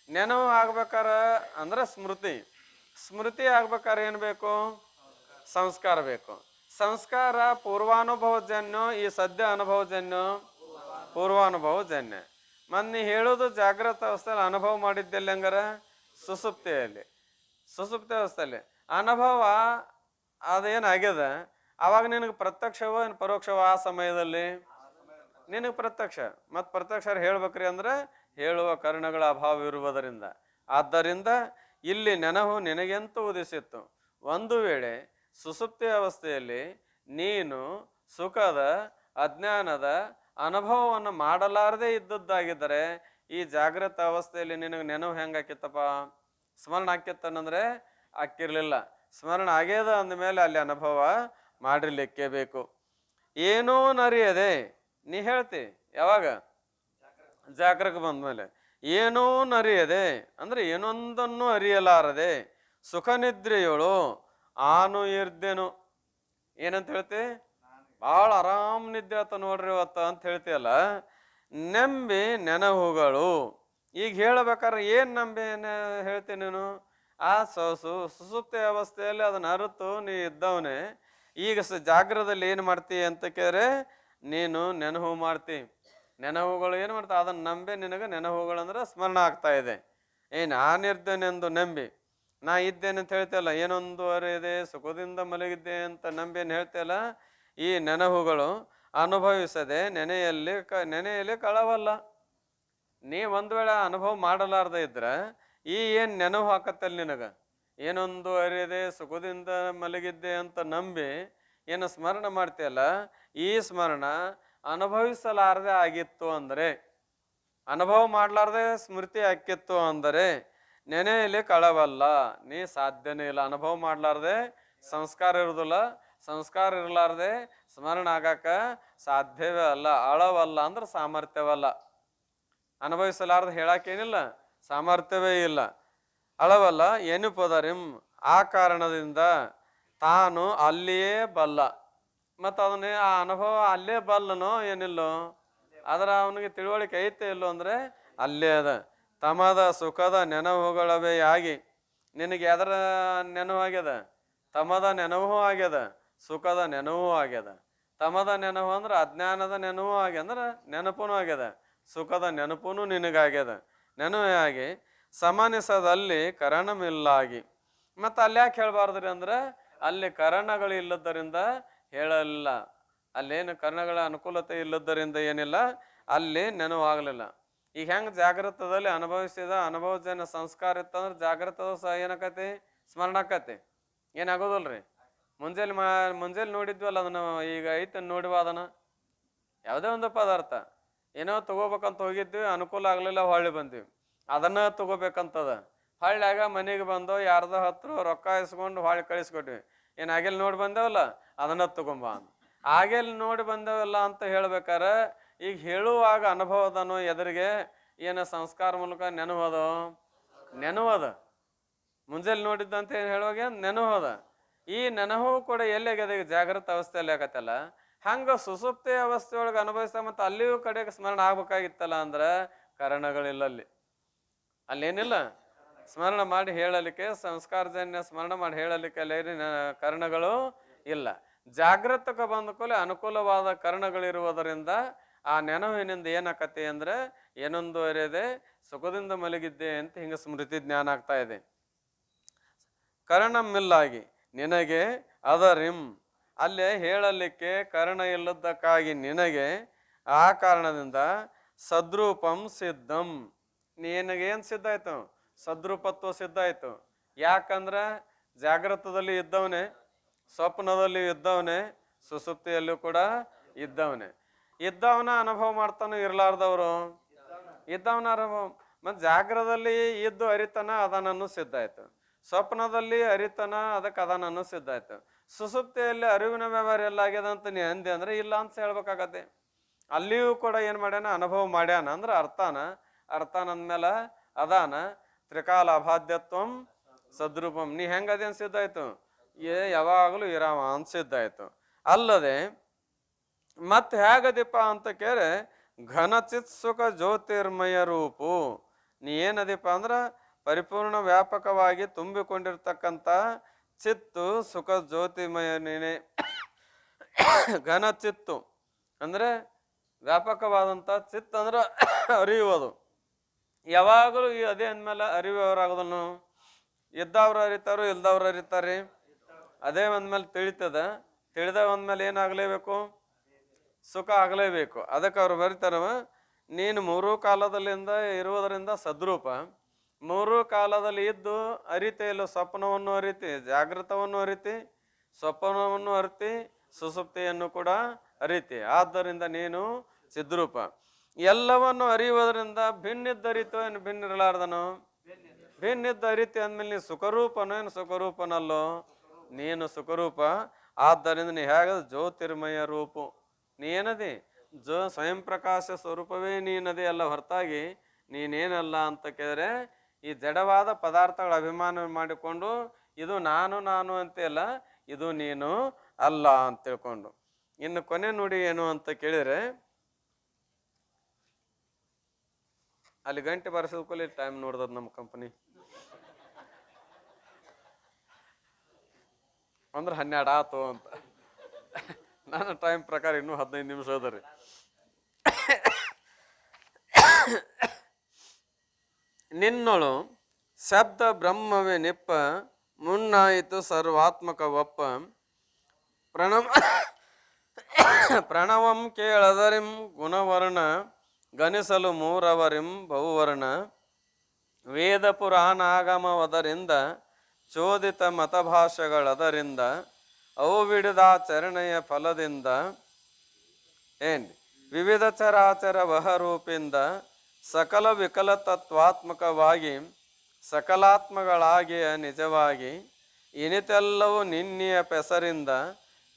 ನೆನವು ಆಗ್ಬೇಕಾರ ಅಂದ್ರೆ ಸ್ಮೃತಿ, ಸ್ಮೃತಿ ಆಗ್ಬೇಕಾದ್ರೆ ಏನು ಬೇಕು? ಸಂಸ್ಕಾರ ಬೇಕು. ಸಂಸ್ಕಾರ ಪೂರ್ವಾನುಭವಜನ್ಯ, ಈ ಸದ್ಯ ಅನುಭವಜನ್ಯ ಪೂರ್ವಾನುಭವಜನ್ಯ. ಮೊನ್ನೆ ಹೇಳೋದು ಜಾಗೃತ ಅವಸ್ಥೆಯಲ್ಲಿ ಅನುಭವ ಮಾಡಿದ್ದೆಲ್ಲ ಹಂಗಾರ ಸುಸುಪ್ತಿಯಲ್ಲಿ. ಸುಸುಪ್ತಿ ಅವಸ್ಥೆಯಲ್ಲಿ ಅನುಭವ ಅದೇನಾಗ್ಯದ, ಅವಾಗ ನಿನಗೆ ಪ್ರತ್ಯಕ್ಷವೋ ಏನು ಪರೋಕ್ಷವೋ? ಆ ಸಮಯದಲ್ಲಿ ನಿನಗೆ ಪ್ರತ್ಯಕ್ಷ. ಮತ್ತು ಪ್ರತ್ಯಕ್ಷ ಹೇಳ್ಬೇಕ್ರಿ ಅಂದ್ರೆ ಹೇಳುವ ಕರ್ಣಗಳ ಅಭಾವ ಇರುವುದರಿಂದ. ಆದ್ದರಿಂದ ಇಲ್ಲಿ ನೆನಹು ನಿನಗೆಂತೂ ಉದಿಸಿತ್ತು. ಒಂದು ವೇಳೆ ಸುಸುಪ್ತಿ ಅವಸ್ಥೆಯಲ್ಲಿ ನೀನು ಸುಖದ ಅಜ್ಞಾನದ ಅನುಭವವನ್ನು ಮಾಡಲಾರದೆ ಇದ್ದದ್ದಾಗಿದ್ದರೆ, ಈ ಜಾಗೃತ ಅವಸ್ಥೆಯಲ್ಲಿ ನಿನಗೆ ನೆನವು ಹೆಂಗೆ ಆಕಿತ್ತಪ್ಪ? ಸ್ಮರಣ ಆಕಿತ್ತನಂದ್ರೆ ಆಕ್ಕಿರ್ಲಿಲ್ಲ. ಸ್ಮರಣ ಆಗ್ಯದ ಅಂದಮೇಲೆ ಅಲ್ಲಿ ಅನುಭವ ಮಾಡಿರ್ಲಿಕ್ಕೆ ಬೇಕು. ಏನೋ ನರಿಯದೆ ನೀ ಹೇಳ್ತಿ ಯಾವಾಗ? ಜಾಗೃತ ಬಂದ್ಮೇಲೆ. ಏನೋ ನರಿಯದೆ ಅಂದ್ರೆ ಏನೊಂದನ್ನು ಅರಿಯಲಾರದೆ ಸುಖ ನಿದ್ರೆಯೋಳು ಆನು ಇರ್ದೆನು. ಏನಂತ ಹೇಳ್ತಿ? ಭಾಳ ಆರಾಮ್ ನಿದ್ದೆ ಆತ ನೋಡ್ರಿ ಇವತ್ತ ಅಂತ ಹೇಳ್ತೀಯಲ್ಲ. ನಂಬಿ ನೆನಹುಗಳು. ಈಗ ಹೇಳ್ಬೇಕಾದ್ರೆ ಏನು ನಂಬಿ ಹೇಳ್ತೀನಿ ನೀನು? ಆ ಸುಸುಪ್ತಿ ಅವಸ್ಥೆಯಲ್ಲಿ ಅದನ್ನ ಅರಿತು ನೀ ಇದ್ದವನೇ. ಈಗ ಜಾಗ್ರದಲ್ಲಿ ಏನು ಮಾಡ್ತೀಯ ಅಂತ ಕೇಳಿದ್ರೆ ನೀನು ನೆನಹು ಮಾಡ್ತಿ. ನೆನಹುಗಳು ಏನು ಮಾಡ್ತಾ? ಅದನ್ನ ನಂಬಿ ನಿನಗೆ ನೆನಹುಗಳು ಅಂದ್ರೆ ಸ್ಮರಣ ಆಗ್ತಾ ಇದೆ. ನಾನಿರ್ತೇನೆಂದು ನಂಬಿ, ನಾ ಇದ್ದೇನೆ ಅಂತ ಹೇಳ್ತೇಲ್ಲ, ಏನೊಂದು ಅರಿದೆ ಸುಖದಿಂದ ಮಲಗಿದ್ದೆ ಅಂತ ನಂಬಿ ಏನು ಹೇಳ್ತೇಲ್ಲ, ಈ ನೆನಹುಗಳು ಅನುಭವಿಸದೆ ನೆನೆಯಲ್ಲಿ ಕಳವಲ್ಲ. ನೀ ಒಂದು ವೇಳೆ ಅನುಭವ ಮಾಡಲಾರ್ದ ಇದ್ರೆ ಈ ಏನು ನೆನಹು ಹಾಕತ್ತಲ್ಲ ನಿನಗ, ಏನೊಂದು ಅರಿದೆ ಸುಖದಿಂದ ಮಲಗಿದ್ದೆ ಅಂತ ನಂಬಿ ಏನು ಸ್ಮರಣ ಮಾಡ್ತೀಯಲ್ಲ, ಈ ಸ್ಮರಣ ಅನುಭವಿಸಲಾರದೆ ಆಗಿತ್ತು ಅಂದರೆ, ಅನುಭವ ಮಾಡಲಾರ್ದೆ ಸ್ಮೃತಿ ಹಾಕಿತ್ತು ಅಂದರೆ ನೆನೆಯಲ್ಲಿ ಕಳವಲ್ಲ. ನೀ ಸಾಧ್ಯನೇ ಇಲ್ಲ. ಅನುಭವ ಮಾಡಲಾರ್ದೆ ಸಂಸ್ಕಾರ ಇರುವುದಿಲ್ಲ, ಸಂಸ್ಕಾರ ಇರಲಾರ್ದೆ ಸ್ಮರಣ ಆಗಾಕ ಸಾಧ್ಯವೇ ಅಲ್ಲ. ಅಳವಲ್ಲ ಅಂದ್ರೆ ಸಾಮರ್ಥ್ಯವಲ್ಲ. ಅನುಭವಿಸಲಾರ್ದೆ ಹೇಳಕ್ಕೇನಿಲ್ಲ, ಸಾಮರ್ಥ್ಯವೇ ಇಲ್ಲ. ಅಳವಲ್ಲ ಎನ್ನುಪದರಿಂ, ಆ ಕಾರಣದಿಂದ ತಾನು ಅಲ್ಲಿಯೇ ಬಲ್ಲ. ಮತ್ತು ಅದನ್ನೇ ಆ ಅನುಭವ ಅಲ್ಲೇ ಬಲ್ಲನೋ ಏನಿಲ್ಲೋ, ಅದರ ಅವನಿಗೆ ತಿಳುವಳಿಕೆ ಐತೆ ಇಲ್ಲೋ ಅಂದರೆ ಅಲ್ಲೇ ಅದ. ತಮದ ಸುಖದ ನೆನಹುಗಳವೇ ಆಗಿ, ನಿನಗೆ ಅದರ ನೆನಹು ಆಗ್ಯದ? ತಮದ ನೆನಹು ಆಗ್ಯದ, ಸುಖದ ನೆನಹು ಆಗ್ಯದ. ತಮದ ನೆನಹು ಅಂದ್ರೆ ಅಜ್ಞಾನದ ನೆನಹು ಆಗ್ಯದ, ಅಂದ್ರೆ ನೆನಪೂ ಆಗ್ಯದ. ಸುಖದ ನೆನಪೂ ನಿನಗಾಗ್ಯದ. ನೆನಹೇ ಆಗಿ ಸಮನಿಸದಲ್ಲಿ ಕರಣಮಿಲ್ಲಾಗಿ. ಮತ್ತು ಅಲ್ಲಿ ಯಾಕೆ ಹೇಳಬಾರ್ದ್ರಿ ಅಂದ್ರೆ ಅಲ್ಲಿ ಕರಣಗಳು ಇಲ್ಲದರಿಂದ ಹೇಳಲಿಲ್ಲ. ಅಲ್ಲೇನು ಕರ್ಣಗಳ ಅನುಕೂಲತೆ ಇಲ್ಲದರಿಂದ ಏನಿಲ್ಲ, ಅಲ್ಲಿ ನೆನವು ಆಗಲಿಲ್ಲ. ಈಗ ಹೆಂಗೆ ಜಾಗೃತದಲ್ಲಿ ಅನುಭವಿಸಿದ ಅನುಭವಜನ್ಯ ಸಂಸ್ಕಾರ ಇತ್ತಂದ್ರೆ ಜಾಗೃತದ ಸಹ ಏನಾಕತಿ? ಸ್ಮರಣ ಆಕತಿ. ಏನಾಗೋದಲ್ರಿ? ಮುಂಜಾನೆ ನೋಡಿದ್ವಲ್ಲ ಅದನ್ನ, ಈಗ ಐತೆ ನೋಡಿವ ಅದನ್ನ. ಯಾವುದೇ ಒಂದು ಪದಾರ್ಥ ಏನೋ ತಗೋಬೇಕಂತ ಹೋಗಿದ್ವಿ, ಅನುಕೂಲ ಆಗಲಿಲ್ಲ, ಹೊಳ್ಳಿ ಬಂದ್ವಿ. ಅದನ್ನ ತಗೋಬೇಕಂತದ. ಹೊಳ್ಳ್ಯಾಗ ಮನೆಗೆ ಬಂದು ಯಾರ್ದೋ ಹತ್ರ ರೊಕ್ಕ ಇಸ್ಕೊಂಡು ಹೊಳ್ಳಿ ಕಳಿಸ್ಕೊಟ್ವಿ. ಏನು ಆಗೇಲಿ ನೋಡಿ ಬಂದೇವಲ್ಲ ಅದನ್ನ ತಗೊಂಬ ಅಂತ. ಆಗೇಲಿ ನೋಡಿ ಬಂದೇವಲ್ಲ ಅಂತ ಹೇಳ್ಬೇಕಾರೆ ಈಗ ಹೇಳುವಾಗ ಅನುಭವದನು ಎದುರಿಗೆ ಏನು ಸಂಸ್ಕಾರ ಮೂಲಕ ನೆನವದ ಮುಂಜಾನೆ ನೋಡಿದ್ದಂತ ಏನು ಹೇಳುವಾಗ ನೆನಹೋದ. ಈ ನೆನಹು ಕೂಡ ಎಲ್ಲಿಯಾಗದ ಈಗ ಜಾಗೃತ ಅವಸ್ಥೆಯಲ್ಲಿ ಆಗತ್ತಲ್ಲ, ಹಂಗ ಸುಸುಪ್ತಿ ಅವಸ್ಥೆಯೊಳಗೆ ಅನುಭವಿಸ್ತಾ ಮತ್ತೆ ಅಲ್ಲಿಯೂ ಕಡೆಗೆ ಸ್ಮರಣ ಆಗ್ಬೇಕಾಗಿತ್ತಲ್ಲ ಅಂದ್ರೆ ಕಾರಣಗಳಿಲ್ಲಲ್ಲಿ. ಅಲ್ಲೇನಿಲ್ಲ ಸ್ಮರಣ ಮಾಡಿ ಹೇಳಲಿಕ್ಕೆ, ಸಂಸ್ಕಾರಜನ್ಯ ಸ್ಮರಣ ಮಾಡಿ ಹೇಳಲಿಕ್ಕೆ ಅಲ್ಲಿ ಕಾರಣಗಳು ಇಲ್ಲ. ಜಾಗೃತಕ್ಕೆ ಬಂದ ಕೂಡಲೇ ಅನುಕೂಲವಾದ ಕಾರಣಗಳಿರುವುದರಿಂದ ಆ ನೆನವಿನಿಂದ ಏನಾಕತಿ ಅಂದ್ರೆ ಏನೊಂದು ಅರಿಯದೆ ಸುಖದಿಂದ ಮಲಗಿದ್ದೆ ಅಂತ ಹಿಂಗ ಸ್ಮೃತಿ ಜ್ಞಾನ ಆಗ್ತಾ ಇದೆ. ಕರ್ಣಮಿಲ್ಲಾಗಿ ನಿನಗೆ ಅದರಿಂ, ಅಲ್ಲೇ ಹೇಳಲಿಕ್ಕೆ ಕರ್ಣ ಇಲ್ಲದಕ್ಕಾಗಿ ನಿನಗೆ ಆ ಕಾರಣದಿಂದ ಸದ್ರೂಪಂ ಸಿದ್ಧಂ, ನಿನಗೇನು ಸಿದ್ಧ ಆಯ್ತು? ಸದ್ರೂಪತ್ವ ಸಿದ್ಧ ಆಯ್ತು. ಯಾಕಂದ್ರ ಜಾಗೃತದಲ್ಲಿ ಇದ್ದವನೇ, ಸ್ವಪ್ನದಲ್ಲಿ ಇದ್ದವನೇ, ಸುಸುಪ್ತಿಯಲ್ಲೂ ಕೂಡ ಇದ್ದವನೇ. ಇದ್ದವನ ಅನುಭವ ಮಾಡ್ತಾನು, ಇರ್ಲಾರ್ದವರು ಇದ್ದವನ ಅನುಭವ. ಮತ್ತು ಜಾಗ್ರದಲ್ಲಿ ಇದ್ದು ಅರಿತನ ಅದನನ್ನು ಸಿದ್ಧ ಆಯ್ತು, ಸ್ವಪ್ನದಲ್ಲಿ ಅರಿತನ ಅದಕ್ಕೆ ಅದನನ್ನು ಸಿದ್ಧ ಆಯ್ತು. ಸುಸುಪ್ತಿಯಲ್ಲಿ ಅರಿವಿನ ವ್ಯವಹಾರ ಎಲ್ಲ ಆಗ್ಯದ ಅಂತ ನೀ ಅಂದೆ ಅಂದ್ರೆ ಇಲ್ಲ ಅಂತ ಹೇಳ್ಬೇಕಾಗತ್ತೆ. ಅಲ್ಲಿಯೂ ಕೂಡ ಏನು ಮಾಡ್ಯಾನ? ಅನುಭವ ಮಾಡ್ಯಾನ ಅಂದ್ರೆ ಅರ್ಥಾನ ಅಂದ್ಮೇಲೆ ಅದಾನ. ತ್ರಿಕಾಲ ಅಬಾಧ್ಯತ್ವಂ ಸದ್ರೂಪಂ, ನೀ ಹೆಂಗದೇನು ಸಿದ್ಧ ಆಯ್ತು? ಯಾವಾಗಲೂ ಇರಾಮ ಅಂತ ಸಿದ್ಧ ಆಯ್ತು. ಅಲ್ಲದೆ ಮತ್ತೆ ಹೇಗದಿಪ್ಪ ಅಂತ ಕೇಳಿ ಘನಚಿತ್ ಸುಖ ಜ್ಯೋತಿರ್ಮಯ ರೂಪು, ನೀ ಏನದಿಪ್ಪ ಅಂದ್ರೆ ಪರಿಪೂರ್ಣ ವ್ಯಾಪಕವಾಗಿ ತುಂಬಿಕೊಂಡಿರ್ತಕ್ಕಂಥ ಚಿತ್ತು ಸುಖ ಜ್ಯೋತಿರ್ಮಯ ನೀನೆ. ಘನ ಚಿತ್ತು ಅಂದ್ರೆ ವ್ಯಾಪಕವಾದಂಥ ಚಿತ್ತ ಅಂದ್ರೆ ಅರಿಯುವುದು. ಯಾವಾಗಲೂ ಈ ಅದೇ ಅಂದಮೇಲೆ ಅರಿವವರಾಗೋದನ್ನು ಇದ್ದವ್ರು ಅರಿತಾರೋ ಇಲ್ದವ್ರು ಅರಿತಾರೆ. ಅದೇ ಅಂದಮೇಲೆ ತಿಳಿತದ, ತಿಳಿದ ಅಂದಮೇಲೆ ಏನಾಗಲೇಬೇಕು? ಸುಖ ಆಗಲೇಬೇಕು. ಅದಕ್ಕೆ ಅವ್ರು ಬರೀತಾರವ, ನೀನು ಮೂರೂ ಕಾಲದಲ್ಲಿಂದ ಇರುವುದರಿಂದ ಸದ್ರೂಪ, ಮೂರೂ ಕಾಲದಲ್ಲಿ ಇದ್ದು ಅರಿತೆ ಇಲ್ಲ. ಸ್ವಪ್ನವನ್ನು ಅರಿತಿ, ಜಾಗೃತವನ್ನು ಅರಿತಿ, ಸ್ವಪ್ನವನ್ನು ಅರಿತಿ, ಸುಸುಪ್ತಿಯನ್ನು ಕೂಡ ಅರಿತಿ. ಆದ್ದರಿಂದ ನೀನು ಸಿದ್ರೂಪ. ಎಲ್ಲವನ್ನು ಅರಿಯುವುದರಿಂದ ಭಿನ್ನಿದ್ದ ಅರಿತು ಏನು ಭಿನ್ನಿರಲಾರ್ದನು? ಭಿನ್ನಿದ್ದ ಅರಿತಿ ಅಂದಮೇಲೆ ನೀನು ಸುಖರೂಪನು ಏನು ಸುಖರೂಪನಲ್ಲೋ? ನೀನು ಸುಖರೂಪ. ಆದ್ದರಿಂದ ನೀ ಹೇಗ ಜ್ಯೋತಿರ್ಮಯ ರೂಪು, ನೀನದಿ ಸ್ವಯಂ ಪ್ರಕಾಶ ಸ್ವರೂಪವೇ ನೀನದೇ ಅಲ್ಲ, ಹೊರತಾಗಿ ನೀನೇನಲ್ಲ ಅಂತ ಕೇಳಿದ್ರೆ ಈ ಜಡವಾದ ಪದಾರ್ಥಗಳ ಅಭಿಮಾನ ಮಾಡಿಕೊಂಡು ಇದು ನಾನು ಅಂತೆಲ್ಲ, ಇದು ನೀನು ಅಲ್ಲ ಅಂತ ತಿಳ್ಕೊಂಡು. ಇನ್ನು ಕೊನೆ ನುಡಿ ಏನು ಅಂತ ಕೇಳಿದ್ರೆ, ಅಲ್ಲಿ ಗಂಟೆ ಬಾರಿಸೋದ್ಕೊಳ್ಳಿ ಟೈಮ್ ನೋಡ್ದದ ನಮ್ಮ ಕಂಪನಿ ಅಂದ್ರೆ 12 ಆತು ಅಂತ. ನನ್ನ ಟೈಮ್ ಪ್ರಕಾರ ಇನ್ನೂ 15 ನಿಮಿಷ ಅದ ರೀ. ನಿನ್ನೊಳು ಶಬ್ದ ಬ್ರಹ್ಮವೇ ನಿಪ್ಪ, ಮುನ್ನಾಯಿತು ಸರ್ವಾತ್ಮಕ ಒಪ್ಪ. ಪ್ರಣವಂ ಕೇಳದರಿಂ ಗುಣವರ್ಣ, ಗಣಿಸಲು ಮೂರವರಿಂ ಬಹುವರ್ಣ. ವೇದ ಪುರಾಣಾಗಮವದರಿಂದ ಚೋದಿತ ಮತಭಾಷೆಗಳದರಿಂದ, ಅವು ವಿಡಿದಾಚರಣೆಯ ಫಲದಿಂದ ವಿವಿಧ ಚರಾಚರ ವಹರೂಪಿಂದ ಸಕಲ ವಿಕಲ ತತ್ವಾತ್ಮಕವಾಗಿ ಸಕಲಾತ್ಮಗಳಾಗಿಯ ನಿಜವಾಗಿ ಇನಿತೆಲ್ಲವೂ ನಿನ್ನೆಯ ಪೆಸರಿಂದ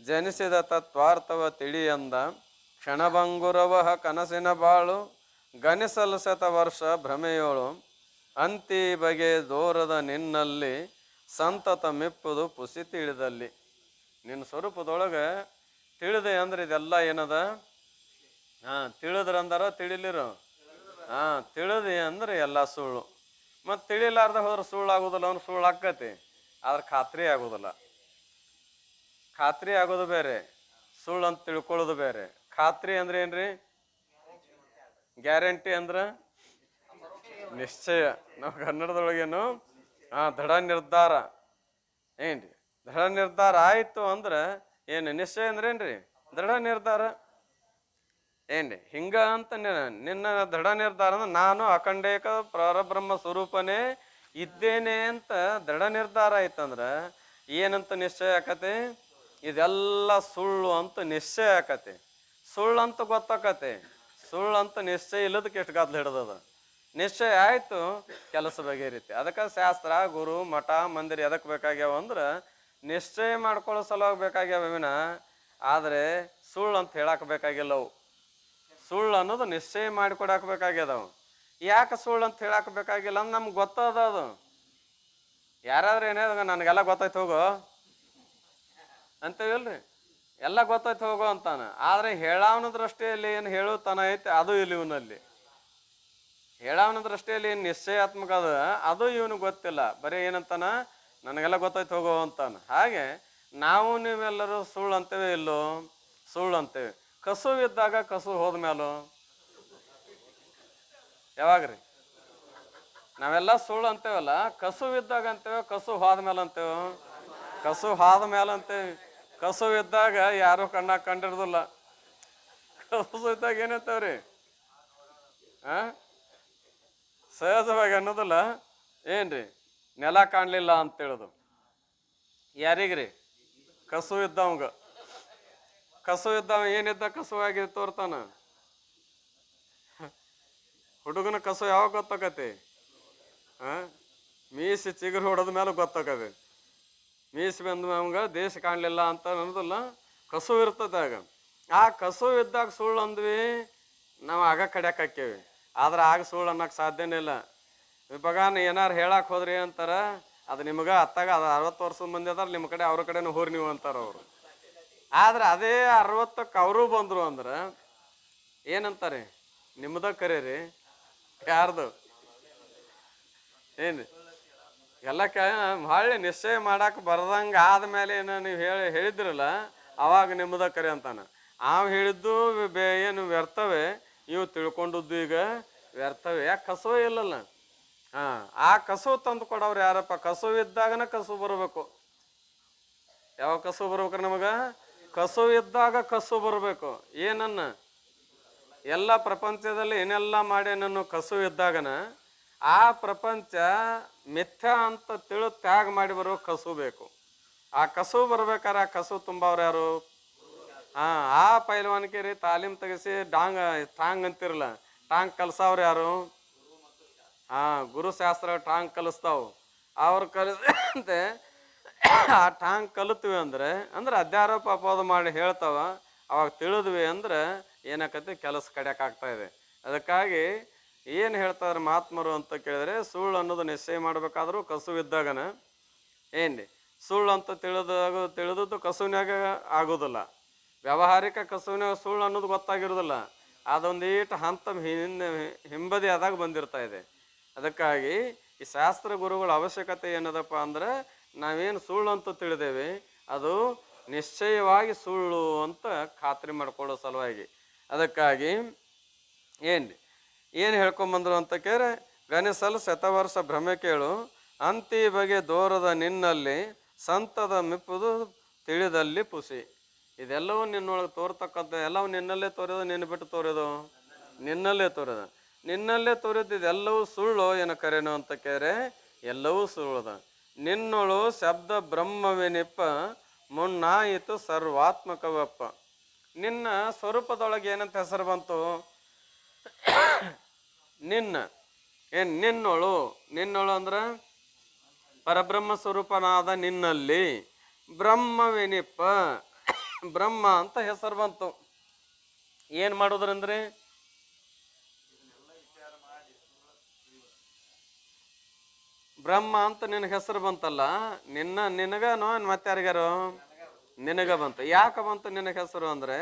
ಜನಿಸಿದ ತತ್ವಾರ್ಥವ ತಿಳಿಯಂದ. ಕ್ಷಣಭಂಗುರವಹ ಕನಸಿನ ಬಾಳು ಗಣಿಸಲು ಶತವರ್ಷ ಭ್ರಮೆಯೋಳು, ಅಂತಿ ಬಗೆ ದೂರದ ನಿನ್ನಲ್ಲಿ ಸಂತತ ಮಿಪ್ಪುದು ಪುಸಿ ತಿಳಿದಲ್ಲಿ. ನಿನ್ನ ಸ್ವರೂಪದೊಳಗೆ ತಿಳಿದೆ ಅಂದ್ರೆ ಇದೆಲ್ಲ ಏನದ? ತಿಳಿದ್ರಂದಾರ ತಿಳಿಲಿರು. ತಿಳಿದಿ ಅಂದ್ರೆ ಎಲ್ಲ ಸುಳ್ಳು. ಮತ್ತು ತಿಳಿಲಾರ್ದ ಹೋದ್ರೆ ಸುಳ್ಳು ಆಗೋದಿಲ್ಲ, ಅವ್ನು ಸುಳ್ಳು ಆಕ್ಕತಿ, ಆದ್ರೆ ಖಾತ್ರಿ ಆಗೋದಿಲ್ಲ. ಖಾತ್ರಿ ಆಗೋದು ಬೇರೆ, ಸುಳ್ಳು ಅಂತ ತಿಳ್ಕೊಳ್ಳೋದು ಬೇರೆ. ಖಾತ್ರಿ ಅಂದ್ರೆ ಏನ್ರಿ? ಗ್ಯಾರಂಟಿ ಅಂದ್ರೆ ನಿಶ್ಚಯ. ನಾವು ಕನ್ನಡದೊಳಗೇನು ದೃಢ ನಿರ್ಧಾರ. ಏನ್ರಿ? ದೃಢ ನಿರ್ಧಾರ ಆಯ್ತು ಅಂದ್ರೆ ಏನು? ನಿಶ್ಚಯ ಅಂದ್ರೆ ಏನ್ರಿ? ದೃಢ ನಿರ್ಧಾರ. ಏನ್ರಿ? ಹಿಂಗ ಅಂತ ನಿನ್ನ ದೃಢ ನಿರ್ಧಾರ ಅಂದ್ರೆ ನಾನು ಅಖಂಡೇಕ ಪರಬ್ರಹ್ಮ ಸ್ವರೂಪನೇ ಇದ್ದೇನೆ ಅಂತ ದೃಢ ನಿರ್ಧಾರ ಆಯ್ತಂದ್ರ ಏನಂತ ನಿಶ್ಚಯ ಆಕತಿ? ಇದೆಲ್ಲ ಸುಳ್ಳು ಅಂತ ನಿಶ್ಚಯ ಆಕತಿ. ಸುಳ್ಳು ಅಂತ ಗೊತ್ತಾಕತಿ. ಸುಳ್ಳು ಅಂತ ನಿಶ್ಚಯ ಇಲ್ಲದಕ್ಕೆ ಎಷ್ಟು ಗದ್ದಲ ಹಿಡ್ದದ. ನಿಶ್ಚಯ ಆಯ್ತು, ಕೆಲಸ ಬಗೆಹರಿತಿ. ಅದಕ್ಕೆ ಶಾಸ್ತ್ರ, ಗುರು, ಮಠ, ಮಂದಿರ ಎದಕ್ಕೆ ಬೇಕಾಗ್ಯಾವ ಅಂದ್ರೆ ನಿಶ್ಚಯ ಮಾಡ್ಕೊಳ್ಳೋ ಸಲುವಾಗಿ ಬೇಕಾಗ್ಯಾವ ವಿನ ಆದರೆ ಸುಳ್ಳು ಅಂತ ಹೇಳಕ್ ಬೇಕಾಗಿಲ್ಲವು. ಸುಳ್ಳು ಅನ್ನೋದು ನಿಶ್ಚಯ ಮಾಡಿಕೊಡಾಕ ಬೇಕಾಗ್ಯದವು. ಯಾಕೆ ಸುಳ್ಳು ಅಂತ ಹೇಳಕ್ ಬೇಕಾಗಿಲ್ಲ ಅಂದ್ರೆ ನಮ್ಗೆ ಗೊತ್ತದ ಅದು. ಯಾರಾದ್ರೂ ಏನೇ ನನಗೆಲ್ಲ ಗೊತ್ತಾಯ್ತು ಹೋಗೋ ಅಂತೇವಿಲ್ರಿ, ಎಲ್ಲ ಗೊತ್ತಾಯ್ತು ಹೋಗೋ ಅಂತಾನ. ಆದ್ರೆ ಹೇಳಾವನ ದೃಷ್ಟಿಯಲ್ಲಿ ಏನು ಹೇಳುತ್ತಾನ ಐತೆ ಅದು ಇಲ್ಲಿ ಇವನಲ್ಲಿ. ಹೇಳಾವನ ದೃಷ್ಟಿಯಲ್ಲಿ ಏನು ನಿಶ್ಚಯಾತ್ಮಕ ಅದ ಅದು ಇವನು ಗೊತ್ತಿಲ್ಲ. ಬರೀ ಏನಂತಾನ ನನಗೆಲ್ಲ ಗೊತ್ತಾಯ್ತು ಹೋಗೋ ಅಂತಾನ. ಹಾಗೆ ನಾವು ನೀವೆಲ್ಲರೂ ಸುಳ್ಳು ಅಂತೇವೆ ಇಲ್ಲೋ? ಸುಳ್ಳು ಅಂತೇವೆ. ಕಸು ಇದ್ದಾಗ ಕಸು ಹೋದ್ಮೇಲೂ ಯಾವಾಗ್ರಿ? ನಾವೆಲ್ಲ ಸುಳ್ಳು ಅಂತೇವಲ್ಲ, ಕಸು ಇದ್ದಾಗ ಅಂತೇವೆ, ಕಸು ಹೋದ್ಮೇಲೆ ಅಂತೇವೆ. ಕಸು ಹಾದ ಮೇಲೆ ಅಂತೇವಿ. ಕಸು ಇದ್ದಾಗ ಯಾರು ಕಣ್ಣಾಗ ಕಂಡಿರೋದಿಲ್ಲ. ಕಸು ಇದ್ದಾಗ ಏನಂತೇವ್ರಿ? ಸಹಜವಾಗಿ ಅನ್ನೋದಿಲ್ಲ ಏನ್ರಿ, ನೆಲ ಕಾಣಲಿಲ್ಲ ಅಂತೇಳೋದು. ಯಾರಿಗ್ರಿ? ಕಸು ಇದ್ದವಂಗ. ಕಸು ಇದ್ದವ ಏನಿದ್ದ ಕಸುವಾಗಿ ತೋರ್ತಾನ. ಹುಡುಗನ ಕಸು ಯಾವಾಗ ಗೊತ್ತಾಕತಿ? ಮೀಸಿ ಚಿಗುರು ಹೊಡೆದ ಮೇಲೆ ಗೊತ್ತಾಗದೆ. ಮೀಸಿ ಬಂದ ಅವಂಗ ದೇಶ ಕಾಣಲಿಲ್ಲ ಅಂತ ಅನ್ನೋದಿಲ್ಲ, ಕಸು ಇರ್ತದೆ ಆಗ. ಆ ಕಸು ಇದ್ದಾಗ ಸುಳ್ಳು ಅಂದ್ವಿ, ನಾವು ಆಗ ಕಡ್ಯಾಕ್ ಹಾಕೇವಿ. ಆದ್ರೆ ಆಗ ಸುಳ್ಳು ಅನ್ನಕ್ಕೆ ಸಾಧ್ಯನೇ ಇಲ್ಲ. ಇವಾಗ ಏನಾರು ಹೇಳಕ್ಕೆ ಹೋದ್ರಿ ಅಂತಾರ, ಅದು ನಿಮ್ಗೆ ಅತ್ತಾಗ ಅದು 60 ವರ್ಷದ ಮಂದಿ ಅದಾರ, ನಿಮ್ಮ ಕಡೆ ಅವ್ರ ಕಡೆನೂ ಹೋರಿ ನೀವು ಅಂತಾರ ಅವರು. ಆದ್ರೆ ಅದೇ 60ಕ್ಕೆ ಅವರು ಬಂದರು ಅಂದ್ರೆ ಏನಂತಾರೆ? ನಿಮ್ದ ಕರೀರಿ, ಯಾರ್ದು? ಏನು ಎಲ್ಲ ಹೊಳ್ಳಿ ನಿಶ್ಚಯ ಮಾಡಕ್ಕೆ ಬರ್ದಂಗೆ ಆದ್ಮೇಲೆ ಏನು ನೀವು ಹೇಳಿದ್ರಲ್ಲ ಅವಾಗ ನಿಮ್ಮದ ಕರೆ ಅಂತಾನ. ಅವ್ ಹೇಳಿದ್ದು ಏನು ವ್ಯರ್ಥವೇ, ಇವು ತಿಳ್ಕೊಂಡದ್ದು ಈಗ ವ್ಯರ್ಥವೇ. ಯಾಕೆ? ಕಸುವೇ ಇಲ್ಲಲ್ಲ. ಆ ಕಸು ತಂದು ಕೊಡವ್ರು ಯಾರಪ್ಪ? ಕಸು ಇದ್ದಾಗನ ಕಸು ಬರಬೇಕು. ಯಾವ ಕಸು ಬರ್ಬೇಕ್ರಿ ನಮಗ? ಕಸು ಇದ್ದಾಗ ಕಸು ಬರಬೇಕು. ಏನನ್ನ ಎಲ್ಲ ಪ್ರಪಂಚದಲ್ಲಿ ಏನೆಲ್ಲ ಮಾಡಿ ನನ್ನ ಕಸು ಇದ್ದಾಗನ ಆ ಪ್ರಪಂಚ ಮಿಥ್ಯ ಅಂತ ತ್ಯಾಗ ಮಾಡಿ ಬರೋ ಕಸು ಬೇಕು. ಆ ಕಸು ಬರ್ಬೇಕಾರೆ ಆ ಕಸು ತುಂಬವ್ರು ಯಾರು? ಆ ಪೈಲ್ವಾನ್ಕೇರಿ ತಾಲೀಮ್ ತೆಗಿಸಿ ಟಾಂಗ್ ಅಂತಿರಲ್ಲ, ಟಾಂಗ್ ಕಲ್ಸವ್ರು ಯಾರು? ಗುರುಶಾಸ್ತ್ರ ಟಾಂಗ್ ಕಲಿಸ್ತಾವು. ಅವ್ರು ಕಲಿಸಂತೆ ಆ ಟಾಂಗ್ ಕಲಿತ್ವಿ ಅಂದ್ರೆ ಅಧ್ಯಾರೋಪ ಅಪವಾದ ಮಾಡಿ ಹೇಳ್ತಾವ. ಅವಾಗ ತಿಳಿದ್ವಿ ಅಂದ್ರೆ ಏನಾಕತಿ? ಕೆಲಸ ಕಡ್ಯಾಕ್ ಆಗ್ತಾ ಇದೆ. ಅದಕ್ಕಾಗಿ ಏನು ಹೇಳ್ತಾರೆ ಮಹಾತ್ಮರು ಅಂತ ಕೇಳಿದ್ರೆ, ಸುಳ್ಳು ಅನ್ನೋದು ನಿಶ್ಚಯ ಮಾಡ್ಬೇಕಾದ್ರೂ ಕಸು ಇದ್ದಾಗನ ಏನ್ರಿ ಸುಳ್ಳು ಅಂತ ತಿಳಿದದ್ದು ಕಸುವಿನಾಗ ಆಗೋದಿಲ್ಲ. ವ್ಯಾವಹಾರಿಕ ಕಸುವಿನಾಗ ಸುಳ್ಳು ಅನ್ನೋದು ಗೊತ್ತಾಗಿರೋದಿಲ್ಲ. ಅದೊಂದೀಟು ಹಂತ ಹಿಂಬದಿ ಆದಾಗ ಬಂದಿರ್ತಾ ಇದೆ. ಅದಕ್ಕಾಗಿ ಈ ಶಾಸ್ತ್ರ ಗುರುಗಳ ಅವಶ್ಯಕತೆ ಏನದಪ್ಪ ಅಂದ್ರೆ, ನಾವೇನು ಸುಳ್ಳು ಅಂತ ತಿಳಿದೇವೆ ಅದು ನಿಶ್ಚಯವಾಗಿ ಸುಳ್ಳು ಅಂತ ಖಾತ್ರಿ ಮಾಡ್ಕೊಳ್ಳೋ ಸಲುವಾಗಿ. ಅದಕ್ಕಾಗಿ ಏನು ಹೇಳ್ಕೊಂಬಂದ್ರು ಅಂತ ಕೇಳಿದ್ರೆ, ಗಣಿಸಲು ಶತವರ್ಷ ಭ್ರಮೆ ಕೇಳು, ಅಂತಿ ಬಗೆ ದೂರದ ನಿನ್ನಲ್ಲಿ ಸಂತದ ಮಿಪ್ಪುದು ತಿಳಿದಲ್ಲಿ ಪುಸಿ. ಇದೆಲ್ಲವೂ ನಿನ್ನೊಳಗೆ ತೋರ್ತಕ್ಕಂಥ ಎಲ್ಲವೂ ನಿನ್ನಲ್ಲೇ ತೋರೋದು, ನಿನ್ನ ಬಿಟ್ಟು ತೋರೋದು ನಿನ್ನಲ್ಲೇ ತೋರೋದು. ನಿನ್ನಲ್ಲೇ ತೋರಿದ್ದೆಲ್ಲವೂ ಸುಳ್ಳು ಏನು ಕರೆನು ಅಂತ ಕೇಳಿದ್ರೆ ಎಲ್ಲವೂ ಸುಳ್ಳದ. ನಿನ್ನೊಳು ಶಬ್ದ ಬ್ರಹ್ಮವೆನಿಪ್ಪ ಮುನ್ನಾಯಿತು ಸರ್ವಾತ್ಮಕವಪ್ಪ. ನಿನ್ನ ಸ್ವರೂಪದೊಳಗೆ ಏನಂತ ಹೆಸರು ಬಂತು? ನಿನ್ನೊಳು ಅಂದ್ರೆ ಪರಬ್ರಹ್ಮ ಸ್ವರೂಪನಾದ ನಿನ್ನಲ್ಲಿ ಬ್ರಹ್ಮವೆನಿಪ್ಪ, ಬ್ರಹ್ಮ ಅಂತ ಹೆಸರು ಬಂತು. ಏನ್ ಮಾಡೋದ್ರಂದ್ರೆ ಬ್ರಹ್ಮ ಅಂತ ನಿನಗೆ ಹೆಸರು ಬಂತಲ್ಲ, ನಿನಗನೋ ಮತ್ತೆ ಯಾರಿಗಾರು? ನಿನಗ ಬಂತು. ಯಾಕೆ ಬಂತು ನಿನಗೆ ಹೆಸರು ಅಂದ್ರೆ,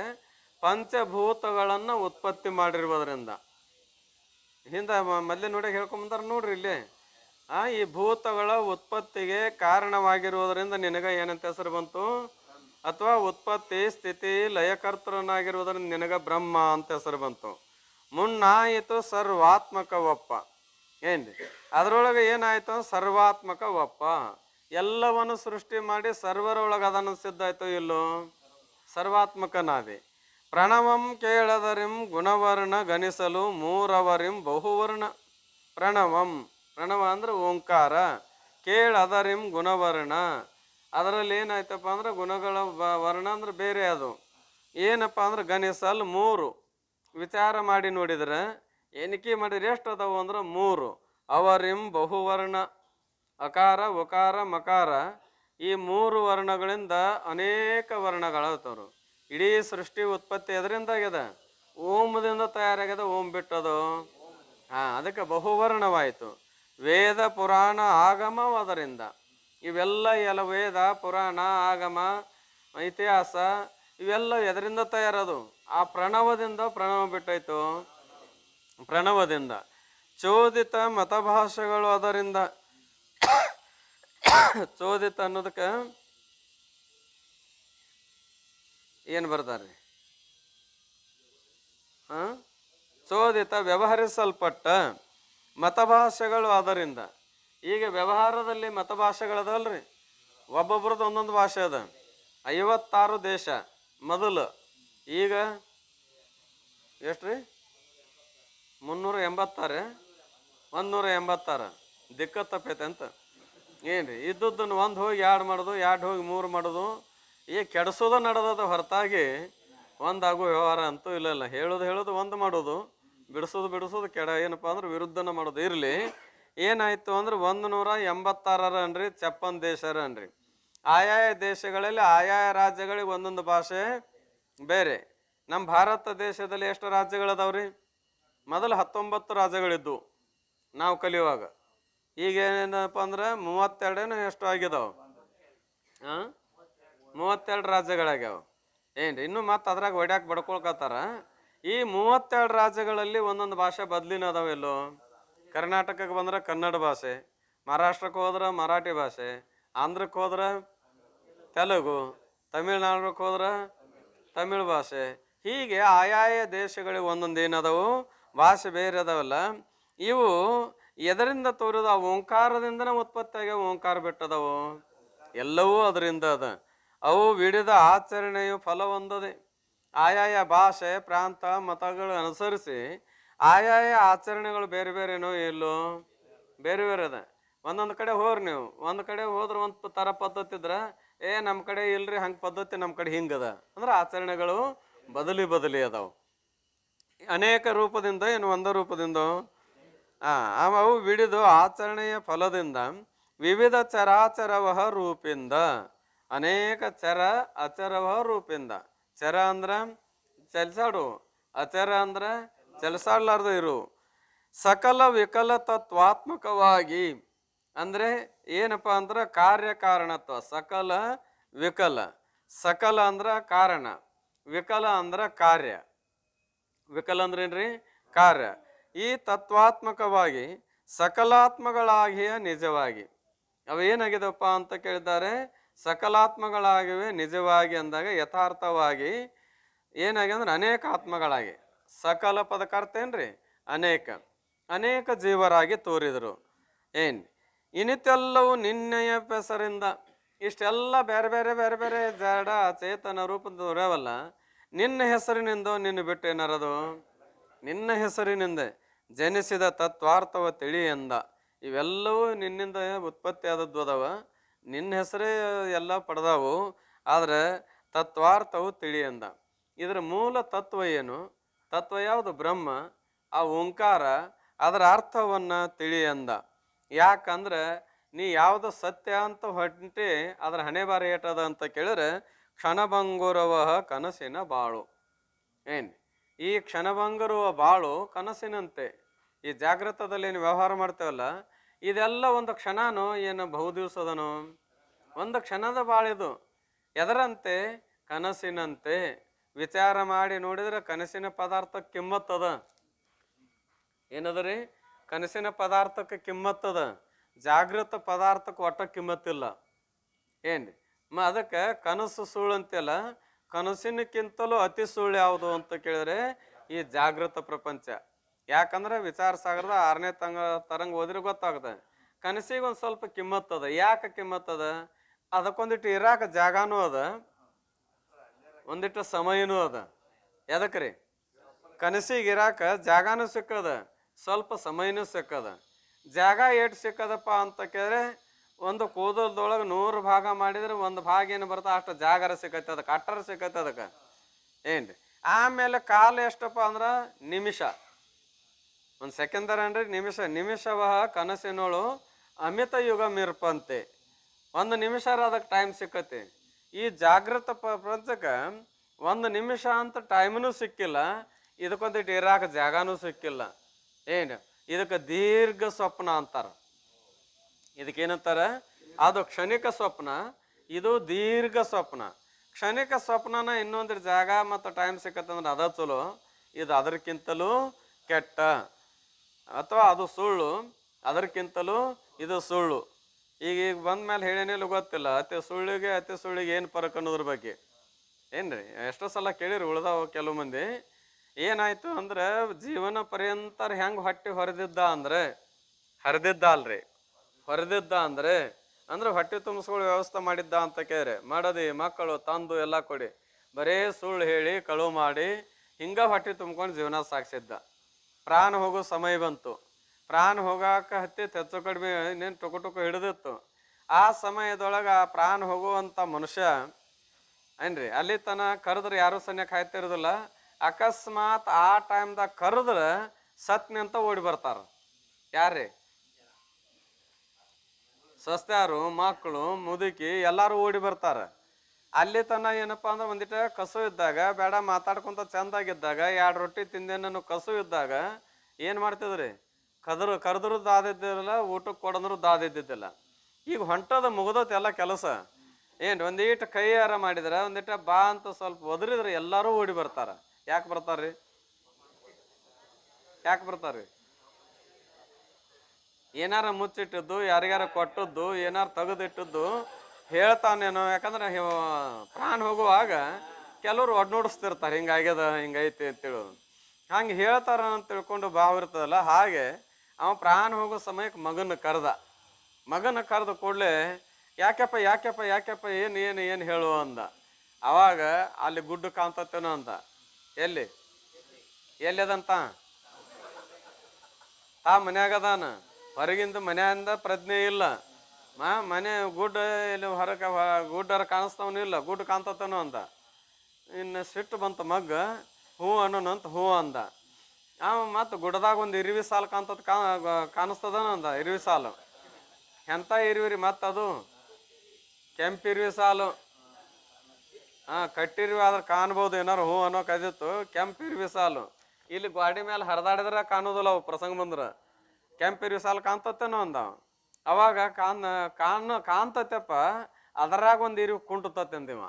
ಪಂಚಭೂತಗಳನ್ನ ಉತ್ಪತ್ತಿ ಮಾಡಿರುವುದರಿಂದ. ಹಿಂದೆ ಮೊದಲೇ ನೋಡಿ ಹೇಳ್ಕೊಂಬಂದಾರ ನೋಡ್ರಿ ಇಲ್ಲಿ. ಈ ಭೂತಗಳ ಉತ್ಪತ್ತಿಗೆ ಕಾರಣವಾಗಿರುವುದರಿಂದ ನಿನಗ ಏನಂತ ಹೆಸರು ಬಂತು? ಅಥವಾ ಉತ್ಪತ್ತಿ ಸ್ಥಿತಿ ಲಯಕರ್ತನಾಗಿರುವುದರಿಂದ ನಿನಗ ಬ್ರಹ್ಮ ಅಂತ ಹೆಸರು ಬಂತು. ಮುನ್ನಾಯಿತು ಸರ್ವಾತ್ಮಕ ಒಪ್ಪ. ಏನ್ರಿ ಅದರೊಳಗೆ ಏನಾಯ್ತು? ಸರ್ವಾತ್ಮಕ ಒಪ್ಪ. ಎಲ್ಲವನ್ನು ಸೃಷ್ಟಿ ಮಾಡಿ ಸರ್ವರೊಳಗೆ ಅದನ್ನು ಸಿದ್ಧಾಯ್ತು ಇಲ್ಲೋ? ಸರ್ವಾತ್ಮಕನಾದಿ. ಪ್ರಣವಂ ಕೇಳದರಿಂ ಗುಣವರ್ಣ ಗಣಿಸಲು ಮೂರವರಿಂ ಬಹುವರ್ಣ. ಪ್ರಣವ ಅಂದ್ರೆ ಓಂಕಾರ. ಕೇಳದರಿಂ ಗುಣವರ್ಣ, ಅದರಲ್ಲಿ ಏನಾಯ್ತಪ್ಪ ಅಂದ್ರೆ ಗುಣಗಳ ವರ್ಣ ಅಂದ್ರೆ ಬೇರೆ. ಅದು ಏನಪ್ಪ ಅಂದ್ರೆ ಗಣಿಸಲ್ ಮೂರು. ವಿಚಾರ ಮಾಡಿ ನೋಡಿದ್ರೆ ಎಣಿಕೆ ಮಾಡಿದ್ರೆ ಎಷ್ಟು ಅದಾವು ಅಂದ್ರೆ 3. ಅವರಿಂ ಬಹುವರ್ಣ, ಅಕಾರ ಉಕಾರ ಮಕಾರ ಈ 3 ವರ್ಣಗಳಿಂದ ಅನೇಕ ವರ್ಣಗಳಾಗ್ತವ್ರು. ಇಡೀ ಸೃಷ್ಟಿ ಉತ್ಪತ್ತಿ ಎದರಿಂದ ಆಗ್ಯದ? ಓಂದಿಂದ ತಯಾರಾಗ್ಯದ. ಓಂ ಬಿಟ್ಟದು ಅದಕ್ಕೆ ಬಹುವರ್ಣವಾಯಿತು. ವೇದ ಪುರಾಣ ಆಗಮ ಅದರಿಂದ. ಇವೆಲ್ಲ ಎಲ್ಲ ವೇದ ಪುರಾಣ ಆಗಮ ಇತಿಹಾಸ ಇವೆಲ್ಲ ಎದರಿಂದ ತಯಾರದು? ಆ ಪ್ರಣವದಿಂದ. ಪ್ರಣವ ಬಿಟ್ಟಾಯ್ತು ಪ್ರಣವದಿಂದ. ಚೋದಿತ ಮತಭಾಷೆಗಳು ಅದರಿಂದ. ಚೋದಿತ ಅನ್ನೋದಕ್ಕೆ ಏನು ಬರ್ತಾರೆ? ಚೋದಿತ ವ್ಯವಹರಿಸಲ್ಪಟ್ಟ ಮತಭಾಷೆಗಳು ಅದರಿಂದ. ಈಗ ವ್ಯವಹಾರದಲ್ಲಿ ಮತಭಾಷೆಗಳದಲ್ರಿ, ಒಬ್ಬೊಬ್ರದ್ದು ಒಂದೊಂದು ಭಾಷೆ ಅದ. 56 ದೇಶ ಮೊದಲು, ಈಗ ಎಷ್ಟು ರೀ? 386 186 ದಿಕ್ಕತ್ತಪ್ಪೈತೆ ಅಂತ. ಏನ್ರಿ ಇದ್ದದ್ದನ್ನು ಒಂದು ಹೋಗಿ 2 ಮಾಡೋದು, 2 ಹೋಗಿ 3 ಮಾಡೋದು. ಈಗ ಕೆಡಿಸೋದು ನಡೆದದ ಹೊರತಾಗಿ ಒಂದಾಗೋ ವ್ಯವಹಾರ ಅಂತೂ ಇಲ್ಲ. ಹೇಳೋದು ಒಂದು ಮಾಡೋದು, ಬಿಡಿಸೋದು ಕೆಡ ಏನಪ್ಪ ಅಂದ್ರೆ ವಿರುದ್ಧನ ಮಾಡೋದು. ಇರಲಿ, ಏನಾಯ್ತು ಅಂದ್ರೆ 186 ಅನ್ರಿ 56 ದೇಶ ಅನ್ರಿ. ಆಯಾಯ ದೇಶಗಳಲ್ಲಿ ಆಯಾಯ ರಾಜ್ಯಗಳಿಗೆ ಒಂದೊಂದು ಭಾಷೆ ಬೇರೆ. ನಮ್ಮ ಭಾರತ ದೇಶದಲ್ಲಿ ಎಷ್ಟು ರಾಜ್ಯಗಳದಾವ್ರಿ? ಮೊದಲು 19 ರಾಜ್ಯಗಳಿದ್ದು ನಾವು ಕಲಿಯುವಾಗ. ಈಗ ಏನಪ್ಪ ಅಂದ್ರೆ 32 ಎಷ್ಟು ಆಗಿದಾವ? 32 ರಾಜ್ಯಗಳಾಗ್ಯಾವ. ಏನ್ರಿ ಇನ್ನು ಮತ್ತೆ ಅದ್ರಾಗ ಒಡ್ಯಾಕ ಬಡ್ಕೊಳ್ಕತ್ತಾರ. ಈ 32 ರಾಜ್ಯಗಳಲ್ಲಿ ಒಂದೊಂದು ಭಾಷೆ ಬದ್ಲಿನ ಅದಾವೆಲ್ಲೋ. ಕರ್ನಾಟಕಕ್ಕೆ ಬಂದ್ರೆ ಕನ್ನಡ ಭಾಷೆ, ಮಹಾರಾಷ್ಟ್ರಕ್ಕೆ ಹೋದ್ರೆ ಮರಾಠಿ ಭಾಷೆ, ಆಂಧ್ರಕ್ಕೆ ಹೋದ್ರೆ ತೆಲುಗು, ತಮಿಳ್ನಾಡಕ್ಕೆ ಹೋದ್ರೆ ತಮಿಳ್ ಭಾಷೆ. ಹೀಗೆ ಆಯಾಯ ದೇಶಗಳಿಗೆ ಒಂದೊಂದು ಏನದವು ಭಾಷೆ ಬೇರೆ ಅದಾವಲ್ಲ. ಇವು ಎದರಿಂದ ತೋರಿದ? ಆ ಓಂಕಾರದಿಂದನೇ ಉತ್ಪತ್ತಿ ಆಗ್ಯಾವ. ಓಂಕಾರ ಬಿಟ್ಟದವು ಎಲ್ಲವೂ ಅದರಿಂದ ಅದ. ಅವು ವಿಡಿದ ಆಚರಣೆಯು ಫಲ ಹೊಂದದೆ. ಆಯಾಯ ಭಾಷೆ ಪ್ರಾಂತ ಮತಗಳು ಅನುಸರಿಸಿ ಆಯಾಯ ಆಚರಣೆಗಳು ಬೇರೆ ಬೇರೆನೋ ಎಲ್ಲೋ ಬೇರೆ ಬೇರೆ ಅದ. ಒಂದೊಂದು ಕಡೆ ಹೋಗ್ರಿ ನೀವು, ಒಂದು ಕಡೆ ಹೋದ್ರೆ ಒಂದು ಥರ ಪದ್ಧತಿ ಇದ್ರೆ, ನಮ್ಮ ಕಡೆ ಇಲ್ರಿ ಹಂಗೆ ಪದ್ಧತಿ, ನಮ್ಮ ಕಡೆ ಹಿಂಗದ ಅಂದ್ರೆ ಆಚರಣೆಗಳು ಬದಲಿ ಅದಾವು. ಅನೇಕ ರೂಪದಿಂದ ಏನು ಒಂದ ರೂಪದಿಂದ ಅವು ವಿಡಿದು ಆಚರಣೆಯ ಫಲದಿಂದ ವಿವಿಧ ಚರಾಚರವಹ ರೂಪಿಂದ. ಅನೇಕ ಚರ ಅಚರವಹ ರೂಪಿಂದ. ಚರ ಅಂದ್ರ ಚಲಿಸಾಡು, ಅಚರ ಅಂದ್ರ ಚಲಿಸಾಡ್ಲಾರ್ದು ಇರು. ಸಕಲ ವಿಕಲ ತತ್ವಾತ್ಮಕವಾಗಿ ಅಂದ್ರೆ ಏನಪ್ಪಾ ಅಂದ್ರ ಕಾರ್ಯಕಾರಣತ್ವ. ಸಕಲ ವಿಕಲ, ಸಕಲ ಅಂದ್ರ ಕಾರಣ, ವಿಕಲ ಅಂದ್ರ ಕಾರ್ಯ. ವಿಕಲ ಅಂದ್ರೇನ್ರಿ? ಕಾರ್ಯ. ಈ ತತ್ವಾತ್ಮಕವಾಗಿ ಸಕಲಾತ್ಮಗಳಾಗಿಯ ನಿಜವಾಗಿ. ಅವು ಏನಾಗಿದವಪ್ಪ ಅಂತ ಕೇಳಿದ್ದಾರೆ? ಸಕಲಾತ್ಮಗಳಾಗಿವೆ ನಿಜವಾಗಿ ಅಂದಾಗ ಯಥಾರ್ಥವಾಗಿ ಏನಾಗಿ ಅಂದ್ರೆ ಅನೇಕ ಆತ್ಮಗಳಾಗಿ. ಸಕಲ ಪದಕ ಅರ್ಥ ಏನ್ರಿ? ಅನೇಕ ಅನೇಕ ಜೀವರಾಗಿ ತೋರಿದರು. ಇನ್ನಿತೆಲ್ಲವೂ ನಿನ್ನೆಯ ಹೆಸರಿಂದ. ಇಷ್ಟೆಲ್ಲ ಬೇರೆ ಬೇರೆ ಬೇರೆ ಬೇರೆ ಜಡ ಚೇತನ ರೂಪದವರವಲ್ಲ, ನಿನ್ನ ಹೆಸರಿನಿಂದ ನಿನ್ನ ಬಿಟ್ಟು ಏನಾರದು? ನಿನ್ನ ಹೆಸರಿನಿಂದ ಜನಿಸಿದ ತತ್ವಾರ್ಥವ ತಿಳಿ ಎಂದ. ಇವೆಲ್ಲವೂ ನಿನ್ನಿಂದ ಉತ್ಪತ್ತಿ ಆದದ್ದು ಅದಾವ, ನಿನ್ನ ಹೆಸರೇ ಎಲ್ಲ ಪಡೆದಾವು. ಆದ್ರೆ ತತ್ವಾರ್ಥವು ತಿಳಿ ಎಂದ. ಇದರ ಮೂಲ ತತ್ವ ಏನು? ತತ್ವ ಯಾವುದು? ಬ್ರಹ್ಮ. ಆ ಓಂಕಾರ, ಅದರ ಅರ್ಥವನ್ನ ತಿಳಿ ಎಂದ. ಯಾಕಂದ್ರೆ ನೀ ಯಾವ್ದು ಸತ್ಯ ಅಂತ ಹೊಂಟಿ ಅದ್ರ ಹಣೆ ಬಾರಿ ಏಟದ ಅಂತ ಕೇಳಿದ್ರೆ ಕ್ಷಣಭಂಗುರವಹ ಕನಸಿನ ಬಾಳು. ಈ ಕ್ಷಣಭಂಗುರುವ ಬಾಳು ಕನಸಿನಂತೆ. ಈ ಜಾಗೃತದಲ್ಲಿ ಏನು ವ್ಯವಹಾರ ಮಾಡ್ತೇವಲ್ಲ, ಇದೆಲ್ಲ ಒಂದು ಕ್ಷಣನೋ ಏನು ಬಹುದಿವಸದನೋ? ಒಂದು ಕ್ಷಣದ ಬಾಳಿದು. ಎದರಂತೆ? ಕನಸಿನಂತೆ. ವಿಚಾರ ಮಾಡಿ ನೋಡಿದ್ರೆ ಕನಸಿನ ಪದಾರ್ಥ ಕಿಮ್ಮತ್ತದ. ಏನದರಿ? ಕನಸಿನ ಪದಾರ್ಥಕ್ಕೆ ಕಿಮ್ಮತ್ತದ, ಜಾಗೃತ ಪದಾರ್ಥಕ್ಕೆ ಒಟ್ಟ ಕಿಮ್ಮತ್ತಿಲ್ಲ. ಅದಕ್ಕೆ ಕನಸು ಸುಳ್ಳು ಅಂತೆಲ್ಲ. ಕನಸಿನಕ್ಕಿಂತಲೂ ಅತಿ ಸುಳ್ಳು ಯಾವುದು ಅಂತ ಕೇಳಿದ್ರೆ ಈ ಜಾಗೃತ ಪ್ರಪಂಚ. ಯಾಕಂದ್ರೆ ವಿಚಾರ ಸಾಗರದ 6ನೇ ತರಂಗ ಓದಿದ್ರೆ ಗೊತ್ತಾಗುತ್ತೆ. ಕನಸಿಗೆ ಒಂದು ಸ್ವಲ್ಪ ಕಿಮ್ಮತ್ತದ. ಯಾಕೆ ಕಿಮ್ಮತ್ತದ? ಅದಕ್ಕೊಂದಿಟ್ಟು ಇರಾಕ ಜಾಗಾನೂ ಅದ, ಒಂದಿಟ್ಟು ಸಮಯನೂ ಅದ. ಎದಕ್ರಿ? ಕನಸಿಗೆ ಇರಾಕ ಜಾಗಾನೂ ಸಿಕ್ಕದ, ಸ್ವಲ್ಪ ಸಮಯನೂ ಸಿಕ್ಕದ. ಜಾಗ ಏಟು ಸಿಕ್ಕದಪ್ಪ ಅಂತ ಕೇಳಿದ್ರೆ ಒಂದು ಕೂದಲದೊಳಗೆ 100 ಭಾಗ ಮಾಡಿದ್ರೆ ಒಂದು ಭಾಗ ಏನು ಬರ್ತಾ ಅಷ್ಟು ಜಾಗರ ಸಿಕ್ಕೈತೆ, ಅದಕ್ಕೆ ಅಟ್ಟರ ಸಿಕ್ಕೈತೆ ಅದಕ್ಕೆ. ಆಮೇಲೆ ಕಾಲ ಎಷ್ಟಪ್ಪ ಅಂದ್ರೆ ನಿಮಿಷ, ಒಂದು ಸೆಕೆಂದರ ಅನ್ರಿ ನಿಮಿಷ. ನಿಮಿಷವಹ ಕನಸಿನೋಳು ಅಮಿತ ಯುಗ ಮಿರ್ಪಂತೆ. ಒಂದು ನಿಮಿಷ ಅದಕ್ಕೆ ಟೈಮ್ ಸಿಕ್ಕತಿ. ಈ ಜಾಗೃತ ಪ್ರಪಂಚಕ್ಕೆ 1 ನಿಮಿಷ ಅಂತ ಟೈಮ್ನೂ ಸಿಕ್ಕಿಲ್ಲ, ಇದಕ್ಕೊಂದಿಟ್ಟು ಇರಾಕ ಜಾಗನೂ ಸಿಕ್ಕಿಲ್ಲ. ಏನು ಇದಕ್ಕೆ ದೀರ್ಘ ಸ್ವಪ್ನ ಅಂತಾರೆ. ಇದಕ್ಕೇನಂತಾರೆ? ಅದು ಕ್ಷಣಿಕ ಸ್ವಪ್ನ, ಇದು ದೀರ್ಘ ಸ್ವಪ್ನ. ಕ್ಷಣಿಕ ಸ್ವಪ್ನನ ಇನ್ನೊಂದು ಜಾಗ ಮತ್ತು ಟೈಮ್ ಸಿಕ್ಕತ್ತಂದ್ರೆ ಅದ ಚಲೋ, ಇದು ಅದಕ್ಕಿಂತಲೂ ಕೆಟ್ಟ. ಅಥವಾ ಅದು ಸುಳ್ಳು, ಅದಕ್ಕಿಂತಲೂ ಇದು ಸುಳ್ಳು. ಈಗ ಬಂದ ಮೇಲೆ ಹೇಳೇನಿಲ್ಲ ಗೊತ್ತಿಲ್ಲ. ಅತಿ ಸುಳ್ಳಿಗೆ ಏನು ಫರಕ್ ಅನ್ನೋದ್ರ ಬಗ್ಗೆ ಏನ್ರಿ ಎಷ್ಟೋ ಸಲ ಕೇಳಿರಿ ಉಳ್ದಾವ ಕೆಲವು ಮಂದಿ. ಏನಾಯ್ತು ಅಂದ್ರೆ ಜೀವನ ಪರ್ಯಂತರ ಹೆಂಗೆ ಹೊಟ್ಟೆ ಹೊರದಿದ್ದ ಅಂದ್ರೆ ಹರಿದಿದ್ದ ಅಲ್ರಿ, ಹೊರದಿದ್ದ ಅಂದ್ರೆ ಹೊಟ್ಟೆ ತುಂಬಿಸ್ಕೊಳ್ಳೋ ವ್ಯವಸ್ಥೆ ಮಾಡಿದ್ದ ಅಂತ ಕೇಳ್ರಿ. ಮಾಡದಿ ಮಕ್ಕಳು ತಂದು ಎಲ್ಲ ಕೊಡಿ, ಬರೇ ಸುಳ್ಳು ಹೇಳಿ ಕಳು ಮಾಡಿ ಹಿಂಗ ಹೊಟ್ಟೆ ತುಂಬ್ಕೊಂಡು ಜೀವನ ಸಾಗಿಸಿದ್ದ. ಪ್ರಾಣ ಹೋಗೋ ಸಮಯ ಬಂತು, ಪ್ರಾಣ ಹೋಗಾಕ ಹತ್ತಿತ್ತು, ಹೆಚ್ಚು ಕಡಿಮೆ ಇನ್ನೇನು ಟುಕು ಹಿಡಿದಿತ್ತು. ಆ ಸಮಯದೊಳಗೆ ಆ ಪ್ರಾಣ ಹೋಗುವಂಥ ಮನುಷ್ಯ ಏನ್ರಿ ಅಲ್ಲಿ ತನ ಕರೆದ್ರೆ ಯಾರು ಸನ್ಯಾಕ ಕಾಯ್ತಿರೋದಿಲ್ಲ. ಅಕಸ್ಮಾತ್ ಆ ಟೈಮ್ದಾಗ ಕರೆದ್ರೆ ಸತ್ನಿ ಅಂತ ಓಡಿ ಬರ್ತಾರ. ಯಾರ್ರಿ? ಸಸ್ತ್ಯಾರು, ಮಕ್ಕಳು, ಮುದುಕಿ ಎಲ್ಲರೂ ಓಡಿ ಬರ್ತಾರ. ಅಲ್ಲಿ ತನ ಏನಪ್ಪ ಅಂದ್ರೆ ಒಂದಿಟ ಕಸು ಇದ್ದಾಗ, ಬೇಡ ಮಾತಾಡ್ಕೊಂತ ಚಂದಾಗಿದ್ದಾಗ, 2 ರೊಟ್ಟಿ ತಿಂದೇನನ್ನು ಕಸು ಇದ್ದಾಗ ಏನು ಮಾಡ್ತಿದ್ರಿ? ಕರೆದ್ರು ದಾದಿದ್ದಿಲ್ಲ, ಊಟಕ್ಕೆ ಕೊಡಂದ್ರು ದಾದಿದ್ದಿದ್ದಿಲ್ಲ. ಈಗ ಹೊಂಟದ ಮುಗ್ದತ್ ಎಲ್ಲ ಕೆಲಸ. ಏನು ಒಂದೀಟ ಕೈಯಾರ ಮಾಡಿದ್ರೆ, ಒಂದಿಟ ಬಾ ಅಂತ ಸ್ವಲ್ಪ ಒದರಿದ್ರೆ ಎಲ್ಲರೂ ಓಡಿ ಬರ್ತಾರ. ಯಾಕೆ ಬರ್ತಾರ್ರಿ? ಯಾಕೆ ಬರ್ತಾರ್ರಿ? ಏನಾರ ಮುಚ್ಚಿಟ್ಟಿದ್ದು, ಯಾರಿಗಾರ ಕೊಟ್ಟದ್ದು, ಏನಾರು ತೆಗೆದಿಟ್ಟದ್ದು ಹೇಳ್ತಾನೇನೋ. ಯಾಕಂದ್ರೆ ಪ್ರಾಣ ಹೋಗುವಾಗ ಕೆಲವರು ಒಡ್ನೋಡಿಸ್ತಿರ್ತಾರೆ, ಹಿಂಗಾಗ್ಯದ ಹಿಂಗೈತಿ ಅಂತೇಳಿ. ಹಂಗೆ ಹೇಳ್ತಾರ ಅಂತ ತಿಳ್ಕೊಂಡು ಭಾವ ಇರ್ತದಲ್ಲ. ಹಾಗೆ ಅವ ಪ್ರಾಣ ಹೋಗೋ ಸಮಯಕ್ಕೆ ಮಗನ ಕರೆದ ಕೂಡಲೇ ಯಾಕೆಪ್ಪ ಏನು ಹೇಳು ಅಂದ. ಅವಾಗ ಅಲ್ಲಿ ಗುಡ್ಡು ಕಾಣ್ತತ್ತೇನೋ ಅಂದ. ಎಲ್ಲಿ ಅದಂತ? ಮನ್ಯಾಗದಾನ, ಹೊರಗಿಂದ ಮನೆಯಿಂದ ಪ್ರಜ್ಞೆ ಇಲ್ಲ. ಮನೆ ಗುಡ್ಡ ಇಲ್ಲಿ ಹೊರಗೆ ಗುಡ್ಡರ ಕಾಣಿಸ್ತಾವನು ಇಲ್ಲ, ಗುಡ್ಡು ಕಾಣ್ತತನೋ ಅಂದ. ಇನ್ನು ಸಿಟ್ಟು ಬಂತ ಮಗ್ಗ, ಹ್ಞೂ ಅನ್ನೋನಂತ ಹ್ಞೂ ಅಂದ. ಮತ್ತು ಗುಡ್ಡದಾಗ ಒಂದು ಇರುವಿ ಸಾಲು ಕಾಣಿಸ್ತದನ ಅಂದ. ಇರುವಿ ಸಾಲು ಎಂಥ ಇರುವಿರಿ? ಮತ್ತದು ಕೆಂಪಿರುವಿ ಸಾಲು. ಕಟ್ಟಿರುವಿ ಆದ್ರೆ ಕಾಣ್ಬೋದು, ಏನಾರು ಹ್ಞೂ ಅನ್ನೋ ಕದಿತ್ತು. ಕೆಂಪಿರುವಿ ಸಾಲು ಇಲ್ಲಿ ಗಾಡಿ ಮೇಲೆ ಹರಿದಾಡಿದ್ರೆ ಕಾಣೋದಿಲ್ಲ, ಅವು ಪ್ರಸಂಗ ಬಂದ್ರೆ. ಕೆಂಪಿರುವಿ ಸಾಲು ಕಾಣ್ತತ್ತೇನೋ ಅಂದ. ಅವಾಗ ಕಾಣ್ತತ್ತಪ್ಪ, ಅದರಾಗ ಒಂದು ಇರುವಿ ಕುಂಟುತ್ತತ್ತೆ ಅಂದಿವ.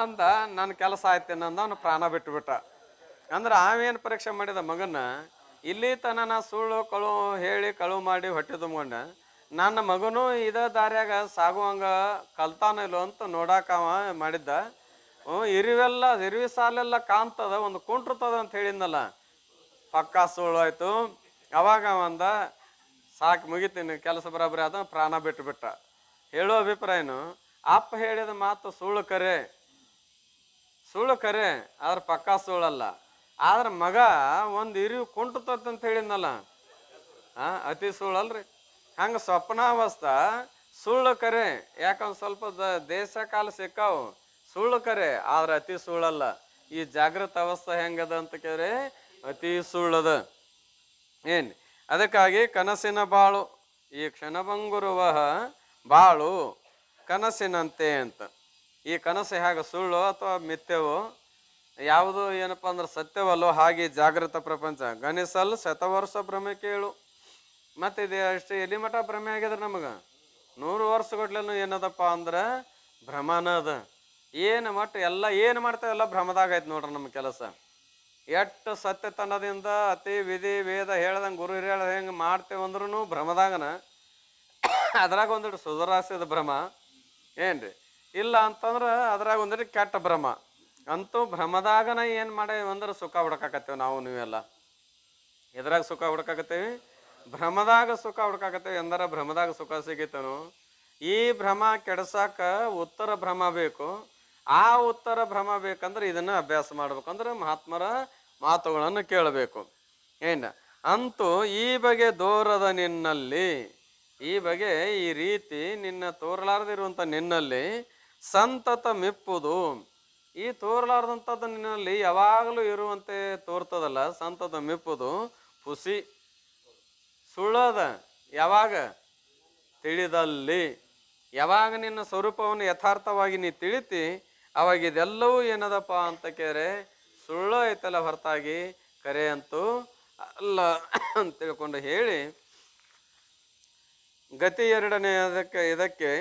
ಅಂದ ನನ್ನ ಕೆಲಸ ಆಯ್ತೇನ ಅಂದ. ಅವನು ಪ್ರಾಣ ಬಿಟ್ಟುಬಿಟ್ಟ. ಅಂದ್ರೆ ಅವೇನು ಪರೀಕ್ಷೆ ಮಾಡಿದ ಮಗನ, ಇಲ್ಲಿ ತನ ನಾ ಸುಳ್ಳು ಹೇಳಿ ಕಳು ಮಾಡಿ ಹೊಟ್ಟೆ ತುಂಬ್ಕೊಂಡ, ನನ್ನ ಮಗನೂ ಇದೇ ದಾರ್ಯಾಗ ಸಾಗುವಂಗ ಕಲ್ತಾನ ಇಲ್ಲೋ ಅಂತ ನೋಡಾಕ ಅವ ಮಾಡಿದ್ದ. ಇರುವಿ ಸಾಲೆಲ್ಲ ಕಾಣ್ತದ, ಒಂದು ಕುಂಟಿರ್ತದ ಅಂತ ಹೇಳಿದ್ನಲ್ಲ, ಪಕ್ಕಾ ಸುಳ್ಳು ಆಯ್ತು. ಅವಾಗ ಅವಂದ ಸಾಕು ಮುಗಿತೀನಿ, ಕೆಲಸ ಬರಾಬರಿ ಆದ, ಪ್ರಾಣ ಬಿಟ್ಟುಬಿಟ್ಟ. ಹೇಳೋ ಅಭಿಪ್ರಾಯನು, ಅಪ್ಪ ಹೇಳಿದ ಮಾತು ಸುಳ್ಳು ಕರೆ ಆದ್ರೆ ಪಕ್ಕಾ ಸುಳ್ಳಲ್ಲ. ಆದ್ರೆ ಮಗ ಒಂದು ಇರುವಿ ಕುಂಟುತ್ತಂತ ಹೇಳಿದ್ನಲ್ಲ, ಅತಿ ಸುಳ್ಳಲ್ರಿ. ಹಂಗೆ ಸ್ವಪ್ನಾವಸ್ಥಾ ಸುಳ್ಳು ಕರೆ. ಯಾಕಂದ್ರೆ ಸ್ವಲ್ಪ ದೇಶ ಕಾಲ ಸಿಕ್ಕಾವು, ಸುಳ್ಳು ಕರೆ ಆದ್ರೆ ಅತಿ ಸುಳ್ಳಲ್ಲ. ಈ ಜಾಗೃತ ಅವಸ್ಥೆ ಹೆಂಗದ ಅಂತ ಕೇಳಿದ್ರೆ ಅತಿ ಸುಳ್ಳದ. ಅದಕ್ಕಾಗಿ ಕನಸಿನ ಬಾಳು, ಈ ಕ್ಷಣಭಂಗುರುವ ಬಾಳು ಕನಸಿನಂತೆ ಅಂತ. ಈ ಕನಸು ಹೇಗೆ ಸುಳ್ಳು ಅಥವಾ ಮಿಥ್ಯವೋ, ಯಾವುದು ಏನಪ್ಪ ಅಂದ್ರೆ ಸತ್ಯವಲ್ಲೋ, ಹಾಗೆ ಜಾಗೃತ ಪ್ರಪಂಚ. ಗಣಿಸಲು ಶತವರ್ಷ ಭ್ರಮೆ ಕೇಳು. ಮತ್ತೆ ಇದು ಅಷ್ಟು ಎಲ್ಲಿ ಮಠ ಭ್ರಮೆ ಆಗಿದ್ರೆ ನಮಗೆ 100 ವರ್ಷಗಟ್ಲೆನು ಏನದಪ್ಪ ಅಂದ್ರೆ ಭ್ರಮನ ಅದ. ಏನು ಎಲ್ಲ ಏನು ಮಾಡ್ತೇವೆಲ್ಲ ಭ್ರಮದಾಗ ಆಯ್ತು ನೋಡ್ರಿ ನಮ್ಮ ಕೆಲಸ. ಎಷ್ಟು ಸತ್ಯತನದಿಂದ ಅತಿ ವಿಧಿ ವೇದ ಹೇಳ್ದಂಗೆ ಗುರು ಹಿರಿಯ ಹೆಂಗೆ ಮಾಡ್ತೇವಂದ್ರೂ ಭ್ರಮದಾಗನ. ಅದ್ರಾಗ ಒಂದಿಟ್ಟು ಸುಧಾರಿಸಿದ ಭ್ರಮ ಏನ್ರಿ ಇಲ್ಲ ಅಂತಂದ್ರೆ ಅದ್ರಾಗ ಒಂದಿಟ್ಟು ಕೆಟ್ಟ ಭ್ರಮ. ಅಂತೂ ಭ್ರಮದಾಗನ ಏನು ಮಾಡೇವಿ ಅಂದ್ರೆ ಸುಖ ಹುಡ್ಕಾಕತ್ತೇವೆ ನಾವು ನೀವೆಲ್ಲ. ಎದ್ರಾಗ ಸುಖ ಹುಡ್ಕಾಕತ್ತೇವಿ? ಭ್ರಮದಾಗ ಸುಖ ಹುಡ್ಕಾಕತ್ತೇವೆ. ಎಂದಾರ ಭ್ರಮದಾಗ ಸುಖ ಸಿಗಿತನು? ಈ ಭ್ರಮ ಕೆಡ್ಸಾಕ ಉತ್ತರ ಭ್ರಮ ಬೇಕು. ಆ ಉತ್ತರ ಭ್ರಮ ಬೇಕಂದ್ರೆ ಇದನ್ನ ಅಭ್ಯಾಸ ಮಾಡ್ಬೇಕಂದ್ರೆ ಮಹಾತ್ಮರ ಮಾತುಗಳನ್ನು ಕೇಳಬೇಕು. ಅಂತೂ ಈ ಬಗೆ ದೂರದ ನಿನ್ನಲ್ಲಿ, ಈ ಬಗೆ ಈ ರೀತಿ ನಿನ್ನ ತೋರಲಾರದಿರುವಂಥ ನಿನ್ನಲ್ಲಿ ಸಂತತ ಮಿಪ್ಪುದು. ಈ ತೋರಲಾರದಂಥದ್ದು ನಿನ್ನಲ್ಲಿ ಯಾವಾಗಲೂ ಇರುವಂತೆ ತೋರ್ತದಲ್ಲ, ಸಂತತ ಮಿಪ್ಪುದು ಪುಸಿ ಸುಳ್ಳದ. ಯಾವಾಗ ತಿಳಿದಲ್ಲಿ, ಯಾವಾಗ ನಿನ್ನ ಸ್ವರೂಪವನ್ನು ಯಥಾರ್ಥವಾಗಿ ನೀ ತಿಳಿತಿ ಅವಾಗ ಇದೆಲ್ಲವೂ ಏನದಪ್ಪ ಅಂತ ಕೇರೆ ಸುಳ್ಳು ಐತಲ್ಲ ಹೊರತಾಗಿ ಕರೆ ಅಂತೂ ಅಲ್ಲ ಅಂತ ತಿಳ್ಕೊಂಡು ಹೇಳಿ, ಗತಿ ಎರಡನೇ ಇದಕ್ಕೆ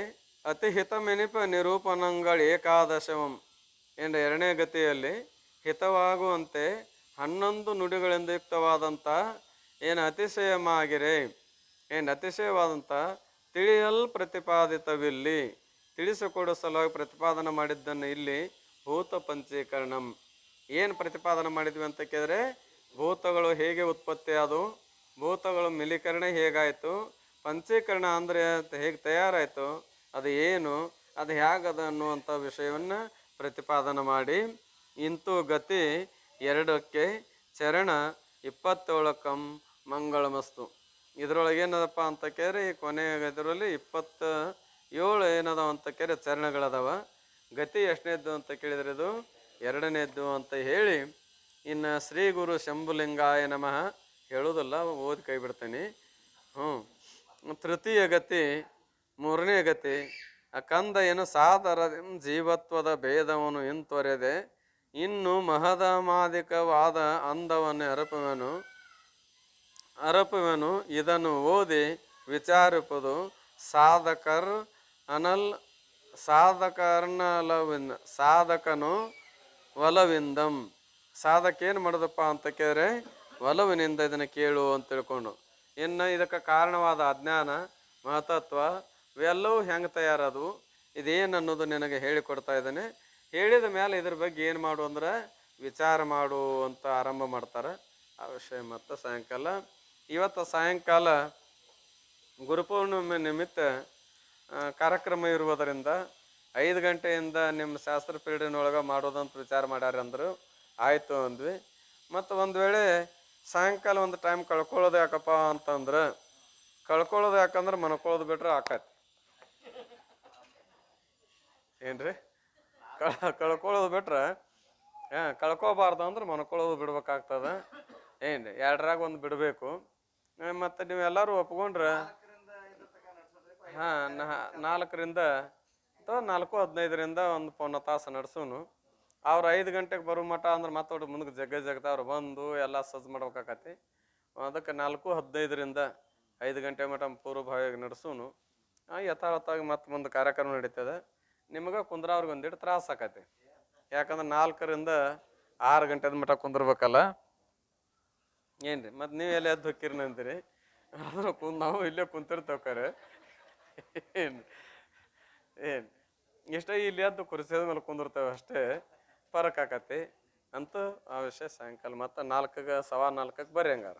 ಅತಿ ಹಿತಮೆನಿಪ ನಿರೂಪಣಂಗಳ ಏಕಾದಶವಂ ಎಂದ ಎರಡನೇ ಗತಿಯಲ್ಲಿ ಹಿತವಾಗುವಂತೆ 11 ನುಡಿಗಳಿಂದ ಯುಕ್ತವಾದಂಥ ಏನು ಅತಿಶಯಮಾಗಿರೆ, ಏನು ಅತಿಶಯವಾದಂಥ ತಿಳಿಯಲ್ ಪ್ರತಿಪಾದಿತವಿಲ್ಲಿ, ತಿಳಿಸಿಕೊಡೋ ಸಲುವಾಗಿ ಪ್ರತಿಪಾದನೆ ಮಾಡಿದ್ದನ್ನು ಇಲ್ಲಿ ಭೂತ ಪಂಚೀಕರಣಂ. ಏನು ಪ್ರತಿಪಾದನೆ ಮಾಡಿದ್ವಿ ಅಂತ ಕೇಳಿದ್ರೆ, ಭೂತಗಳು ಹೇಗೆ ಉತ್ಪತ್ತಿ ಆದವು, ಭೂತಗಳು ಮಿಲೀಕರಣ ಹೇಗಾಯಿತು, ಪಂಚೀಕರಣ ಅಂದರೆ ಹೇಗೆ ತಯಾರಾಯಿತು, ಅದು ಏನು, ಅದು ಹೇಗದ ಅನ್ನುವಂಥ ವಿಷಯವನ್ನು ಪ್ರತಿಪಾದನೆ ಮಾಡಿ, ಇಂತೂ ಗತಿ ಎರಡಕ್ಕೆ ಚರಣ 27 ಮಂಗಳಮಸ್ತು. ಇದರೊಳಗೆ ಏನದಪ್ಪ ಅಂತ ಕೇಳಿ ಕೊನೆಯ ಇದರಲ್ಲಿ 27 ಏನದಾವ ಅಂತ ಕೇಳಿ ಚರಣಗಳದಾವ. ಗತಿ ಎಷ್ಟನೇದ್ದು ಅಂತ ಕೇಳಿದ್ರೆ ಇದು ಎರಡನೇದ್ದು ಅಂತ ಹೇಳಿ, ಇನ್ನು ಶ್ರೀ ಗುರು ಶಂಭುಲಿಂಗಾಯ ನಮಃ ಹೇಳೋದಲ್ಲ, ಓದಿ ಕೈ ಬಿಡ್ತೀನಿ. ತೃತೀಯ ಗತಿ ಮೂರನೇ ಗತಿ ಕಂದ ಏನು ಸಾದರ ಜೀವತ್ವದ ಭೇದವನು ಇಂತೊರೆದೆ ಇನ್ನು ಮಹದಮಾದಿಕವಾದ ಅಂದವನ್ನು ಅರಪುವೆನು ಇದನ್ನು ಓದಿ ವಿಚಾರಿಪುದು ಸಾಧಕನು ಒಲವಿಂದಂ. ಸಾಧಕ ಏನು ಮಾಡೋದಪ್ಪ ಅಂತ ಕೇಳಿದ್ರೆ ಒಲವಿನಿಂದ ಇದನ್ನು ಕೇಳು ಅಂತ ತಿಳ್ಕೊಂಡು, ಇನ್ನು ಇದಕ್ಕೆ ಕಾರಣವಾದ ಅಜ್ಞಾನ ಮಹತತ್ವ ಇವೆಲ್ಲವೂ ಹೆಂಗೆ ತಯಾರದು, ಇದೇನು ಅನ್ನೋದು ನಿನಗೆ ಹೇಳಿಕೊಡ್ತಾ ಇದ್ದಾನೆ. ಹೇಳಿದ ಮೇಲೆ ಇದ್ರ ಬಗ್ಗೆ ಏನು ಮಾಡು ಅಂದ್ರೆ ವಿಚಾರ ಮಾಡು ಅಂತ ಆರಂಭ ಮಾಡ್ತಾರೆ. ಆ ವಿಷಯ ಮತ್ತು ಸಾಯಂಕಾಲ, ಇವತ್ತು ಸಾಯಂಕಾಲ ಗುರುಪೂರ್ಣಿಮೆ ನಿಮಿತ್ತ ಕಾರ್ಯಕ್ರಮ ಇರುವುದರಿಂದ 5 ಗಂಟೆಯಿಂದ ನಿಮ್ಮ ಶಾಸ್ತ್ರ ಪೀರಿಯಡ್ನೊಳಗೆ ಮಾಡೋದಂತ ವಿಚಾರ ಮಾಡ್ಯಾರ ಅಂದರು. ಆಯಿತು ಅಂದ್ವಿ. ಮತ್ತು ಒಂದು ವೇಳೆ ಸಾಯಂಕಾಲ ಒಂದು ಟೈಮ್ ಕಳ್ಕೊಳ್ಳೋದು ಯಾಕಪ್ಪ ಅಂತಂದ್ರೆ, ಕಳ್ಕೊಳ್ಳೋದು ಯಾಕಂದ್ರೆ ಮನ್ಕೊಳ್ಳೋದು ಬಿಟ್ರೆ ಆಕತಿ ಏನ್ರಿ, ಕಳ್ಕೊಳ್ಳೋದು ಬಿಟ್ರೆ ಕಳ್ಕೊಬಾರ್ದು ಅಂದ್ರೆ ಮನ್ಕೊಳ್ಳೋದು ಬಿಡ್ಬೇಕಾಗ್ತದೆ. ಏನು ಎರಡರಾಗ ಒಂದು ಬಿಡಬೇಕು. ಮತ್ತು ನೀವೆಲ್ಲರೂ ಒಪ್ಕೊಂಡ್ರೆ 4ರಿಂದ ಅಥವಾ 4:15 ಒಂದು ಪೌನ ತಾಸು ನಡ್ಸೋನು. ಅವ್ರು 5 ಗಂಟೆಗೆ ಬರೋ ಮಠ ಅಂದ್ರೆ ಮತ್ತೆ ಮುಂದಕ್ಕೆ ಜಗ್ಗದ ಅವ್ರು ಬಂದು ಎಲ್ಲ ಸಜ್ಜು ಮಾಡ್ಬೇಕಾಕತಿ. ಅದಕ್ಕೆ 4:15 5 ಗಂಟೆ ಮಠ ಪೂರ್ವಭಾವಿಯಾಗಿ ನಡೆಸೋನು. ಯಥಾವತ್ತಾಗಿ ಮತ್ತೆ ಮುಂದೆ ಕಾರ್ಯಕ್ರಮ ನಡೀತದೆ. ನಿಮಗೆ ಕುಂದ್ರವ್ರಿಗೆ ಒಂದಿಟ್ಟು ತ್ರಾಸ ಆಕತಿ. ಯಾಕಂದ್ರೆ 4ರಿಂದ 6 ಗಂಟೆದ ಮಠ ಕುಂದಿರ್ಬೇಕಲ್ಲ. ಏನು ರೀ ಮತ್ತು ನೀವು ಎಲ್ಲಿ ಎದ್ದು ಹೊಕ್ಕಿರಿ ಅಂತೀರಿ, ಆದ್ರೂ ನಾವು ಇಲ್ಲೇ ಕುಂತಿರ್ತೇವೆ. ಏನು ಇಷ್ಟ ಇಲ್ಲಿ ಎದ್ದು ಕುರ್ಸಿದ ಮೇಲೆ ಕುಂದಿರ್ತೇವೆ ಅಷ್ಟೇ, ಫರಕ್ ಆಕತಿ. ಅಂತೂ ಆ ವಿಷಯ ಸಾಯಂಕಾಲ ಮತ್ತು 4ಕ್ಕೆ 4:15 ಬರ್ರಿ ಹಂಗಾರ.